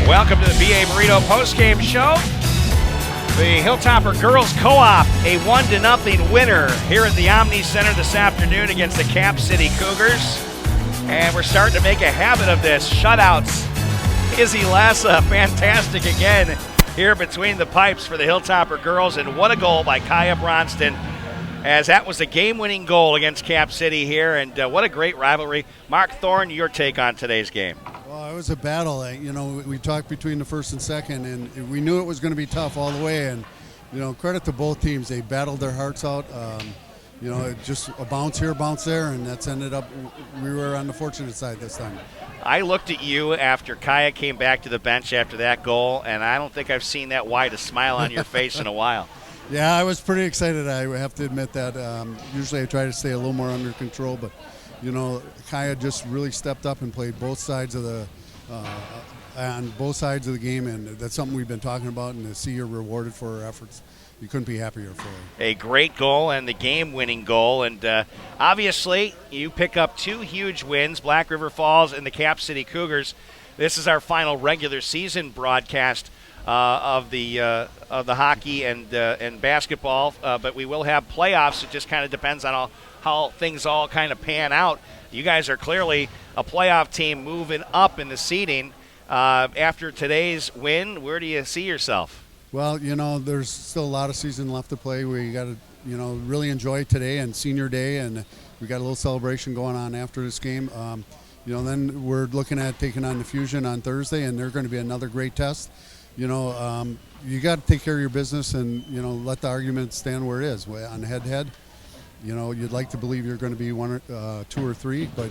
S2: Welcome to the BA Burrito postgame show. The Hilltopper Girls Co-op, a 1-0 winner here at the Omni Center this afternoon against the Cap City Cougars. And we're starting to make a habit of this. Shutouts. Izzy Lassa, fantastic again here between the pipes for the Hilltopper girls. And what a goal by Kaya Bronston, as that was a game-winning goal against Cap City here. And what a great rivalry. Mark Thorne, your take on today's game.
S16: Well, it was a battle. We talked between the first and second, and we knew it was going to be tough all the way. And, credit to both teams. They battled their hearts out. Just a bounce here, bounce there, and that's ended up, we were on the fortunate side this time.
S2: I looked at you after Kaya came back to the bench after that goal, and I don't think I've seen that wide a smile on your face in a while.
S16: Yeah, I was pretty excited. I have to admit that. Usually I try to stay a little more under control, but Kaya just really stepped up and played both sides of the on both sides of the game, and that's something we've been talking about. And to see her rewarded for her efforts, you couldn't be happier for her.
S2: A great goal and the game-winning goal, and obviously you pick up 2 huge wins, Black River Falls and the Cap City Cougars. This is our final regular season broadcast of the hockey and basketball, but we will have playoffs. It just kind of depends on how things all kind of pan out. You guys are clearly a playoff team moving up in the seeding. After today's win, where do you see yourself?
S16: Well, there's still a lot of season left to play. We got to, really enjoy today and senior day, and we got a little celebration going on after this game. Then we're looking at taking on the Fusion on Thursday, and they're going to be another great test. You got to take care of your business and, let the argument stand where it is. On head-to-head, you'd like to believe you're going to be 1 or 2 or 3, but,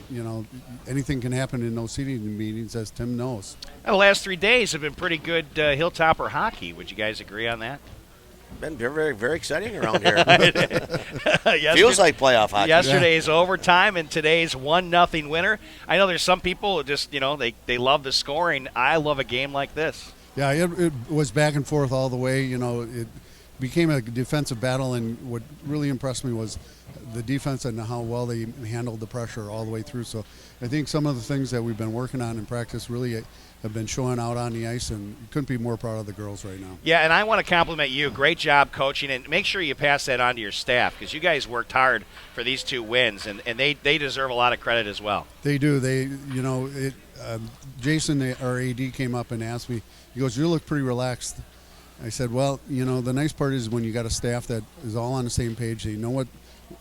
S16: anything can happen in those seeding meetings, as Tim knows.
S2: The last 3 days have been pretty good Hilltopper hockey. Would you guys agree on that?
S3: been very, very exciting around here.
S2: Yesterday,
S3: feels like playoff hockey.
S2: Yesterday's overtime and today's 1-0 winner. I know there's some people who just, they love the scoring. I love a game like this.
S16: Yeah, it was back and forth all the way. It became a defensive battle, and what really impressed me was the defense and how well they handled the pressure all the way through. So I think some of the things that we've been working on in practice really have been showing out on the ice, and couldn't be more proud of the girls right now.
S2: Yeah, and I want to compliment you. Great job coaching, and make sure you pass that on to your staff, because you guys worked hard for these 2 wins, and they deserve a lot of credit as well.
S16: They do. Jason, our AD, came up and asked me, he goes, "You look pretty relaxed." I said, well, the nice part is when you got a staff that is all on the same page, they know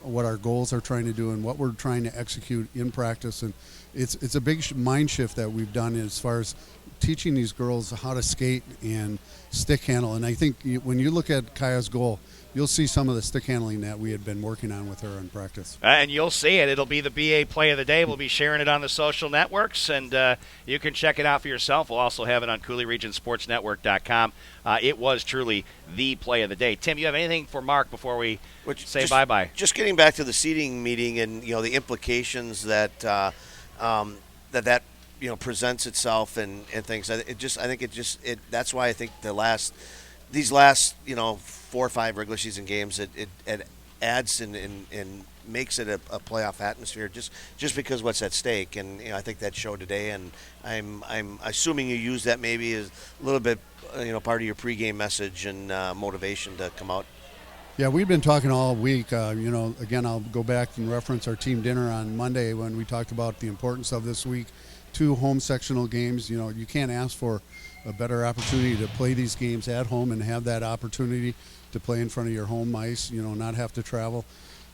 S16: what our goals are trying to do and what we're trying to execute in practice, and it's a big mind shift that we've done as far as teaching these girls how to skate and stick handle. And I think when you look at Kaya's goal, you'll see some of the stick handling that we had been working on with her in practice.
S2: And you'll see it. It'll be the BA Play of the Day. We'll be sharing it on the social networks, and you can check it out for yourself. We'll also have it on CooleyRegionSportsNetwork.com. It was truly the play of the day. Tim, you have anything for Mark before we say bye-bye?
S3: Just getting back to the seating meeting and, the implications that presents itself and things. That's why I think these last 4 or 5 regular season games, it adds and makes it a playoff atmosphere just because what's at stake. And I think that showed today, and I'm assuming you use that maybe as a little bit part of your pregame message and motivation to come out.
S16: Yeah, we've been talking all week. Again, I'll go back and reference our team dinner on Monday when we talked about the importance of this week. 2 home sectional games. You can't ask for a better opportunity to play these games at home and have that opportunity to play in front of your home ice, not have to travel.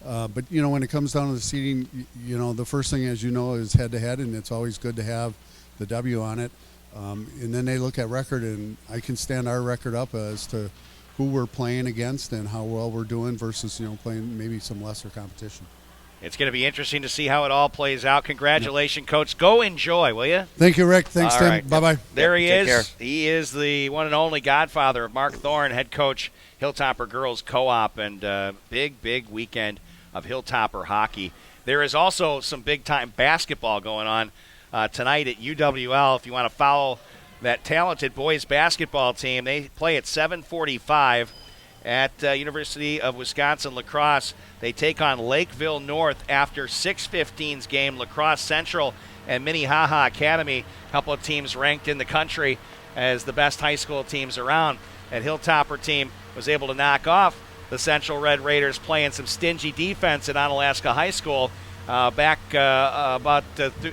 S16: But when it comes down to the seeding, the first thing, as you know, is head-to-head, and it's always good to have the W on it. And then they look at record, and I can stand our record up as to who we're playing against and how well we're doing versus, playing maybe some lesser competition.
S2: It's going to be interesting to see how it all plays out. Congratulations, Coach. Go enjoy, will you?
S16: Thank you, Rick. Thanks, Tim.
S2: Right.
S16: Bye-bye.
S2: There he is. He is the one and only godfather of Mark Thorne, head coach, Hilltopper Girls Co-op, and big weekend of Hilltopper hockey. There is also some big-time basketball going on tonight at UWL. If you want to follow that talented boys basketball team, they play at 7:45 at University of Wisconsin La Crosse. They take on Lakeville North after 6:15's game. La Crosse Central and Minnehaha Academy, a couple of teams ranked in the country as the best high school teams around. That Hilltopper team was able to knock off the Central Red Raiders, playing some stingy defense at Onalaska High School back about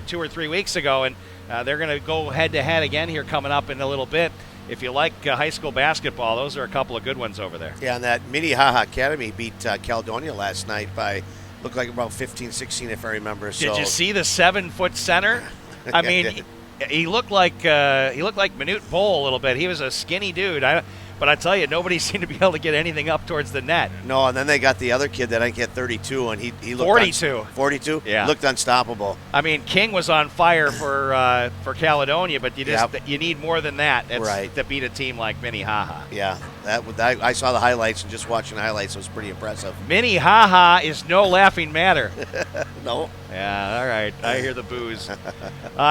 S2: 2 or 3 weeks ago, and they're going to go head-to-head again here coming up in a little bit. If you like high school basketball, those are a couple of good ones over there.
S3: Yeah, and that Minnehaha Academy beat Caledonia last night by, looked like about 15-16 if I remember.
S2: Did you see the 7-foot center? I mean, he looked like Manute Bowl a little bit. He was a skinny dude. But I tell you, nobody seemed to be able to get anything up towards the net.
S3: No, and then they got the other kid that I think hit 32, and he looked
S2: 42.
S3: 42?
S2: Yeah.
S3: Looked unstoppable.
S2: I mean, King was on fire for Caledonia, but you need more than that to beat a team like Minnehaha.
S3: Yeah, I saw the highlights, and just watching the highlights, it was pretty impressive.
S2: Minnehaha is no laughing matter.
S3: No.
S2: Yeah, all right. I hear the boos.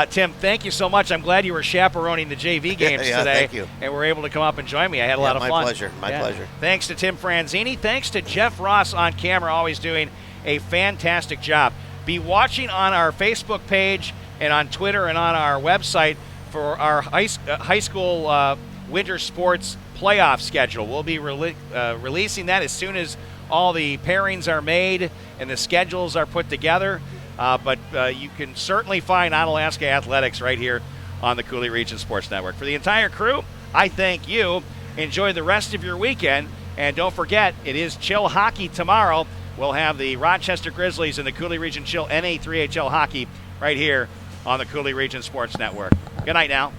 S2: Tim, thank you so much. I'm glad you were chaperoning the JV games today.
S3: Thank you.
S2: And were able to come up and join me. I had a lot of fun.
S3: My pleasure. My pleasure.
S2: Thanks to Tim Franzini. Thanks to Jeff Ross on camera, always doing a fantastic job. Be watching on our Facebook page and on Twitter and on our website for our high school winter sports playoff schedule. We'll be releasing that as soon as all the pairings are made and the schedules are put together. But you can certainly find Onalaska Athletics right here on the Cooley Region Sports Network. For the entire crew, I thank you. Enjoy the rest of your weekend. And don't forget, it is Chill Hockey tomorrow. We'll have the Rochester Grizzlies and the Cooley Region Chill NA3HL Hockey right here on the Cooley Region Sports Network. Good night now.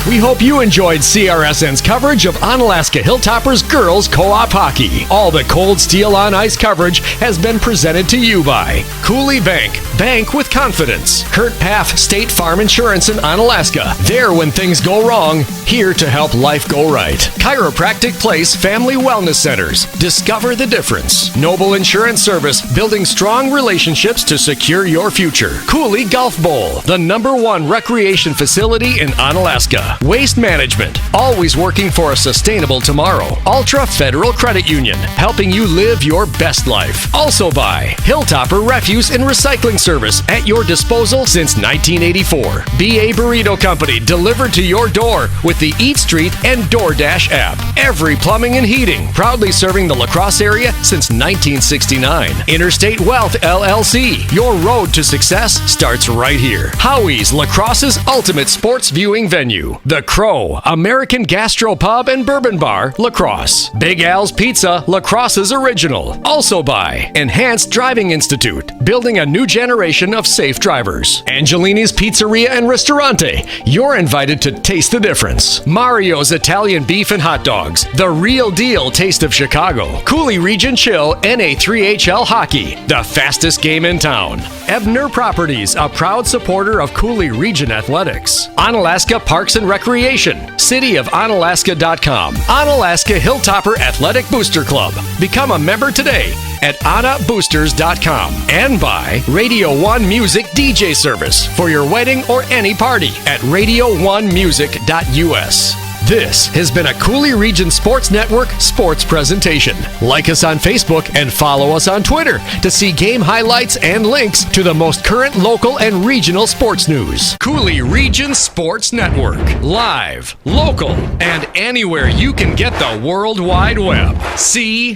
S1: We hope you enjoyed CRSN's coverage of Onalaska Hilltoppers Girls Co-op Hockey. All the Cold Steel on Ice coverage has been presented to you by Cooley Bank. Bank with confidence. Kurt Paff State Farm Insurance in Onalaska. There when things go wrong, here to help life go right. Chiropractic Place Family Wellness Centers. Discover the difference. Noble Insurance Service, building strong relationships to secure your future. Cooley Golf Bowl, the #1 recreation facility in Onalaska. Waste Management, always working for a sustainable tomorrow. Ultra Federal Credit Union, helping you live your best life. Also by Hilltopper Refuse and Recycling Service, at your disposal since 1984. BA Burrito Company, delivered to your door with the Eat Street and DoorDash app. Every Plumbing and Heating, proudly serving the La Crosse area since 1969. Interstate Wealth LLC, your road to success starts right here. Howie's, La Crosse's ultimate sports viewing venue. The Crow, American Gastro Pub and Bourbon Bar, La Crosse. Big Al's Pizza, La Crosse's original. Also by Enhanced Driving Institute, building a new generation of safe drivers. Angelini's Pizzeria and Ristorante, you're invited to taste the difference. Mario's Italian Beef and Hot Dogs, the real deal taste of Chicago. Cooley Region Chill NA3HL Hockey, the fastest game in town. Ebner Properties, a proud supporter of Cooley Region Athletics. Onalaska Parks and Recreation, cityofonalaska.com. Onalaska Hilltopper Athletic Booster Club. Become a member today at AnaBoosters.com. And by Radio 1 Music DJ Service for your wedding or any party at radio1music.us. This has been a Cooley Region Sports Network sports presentation. Like us on Facebook and follow us on Twitter to see game highlights and links to the most current local and regional sports news. Cooley Region Sports Network. Live, local, and anywhere you can get the World Wide Web. CRSN.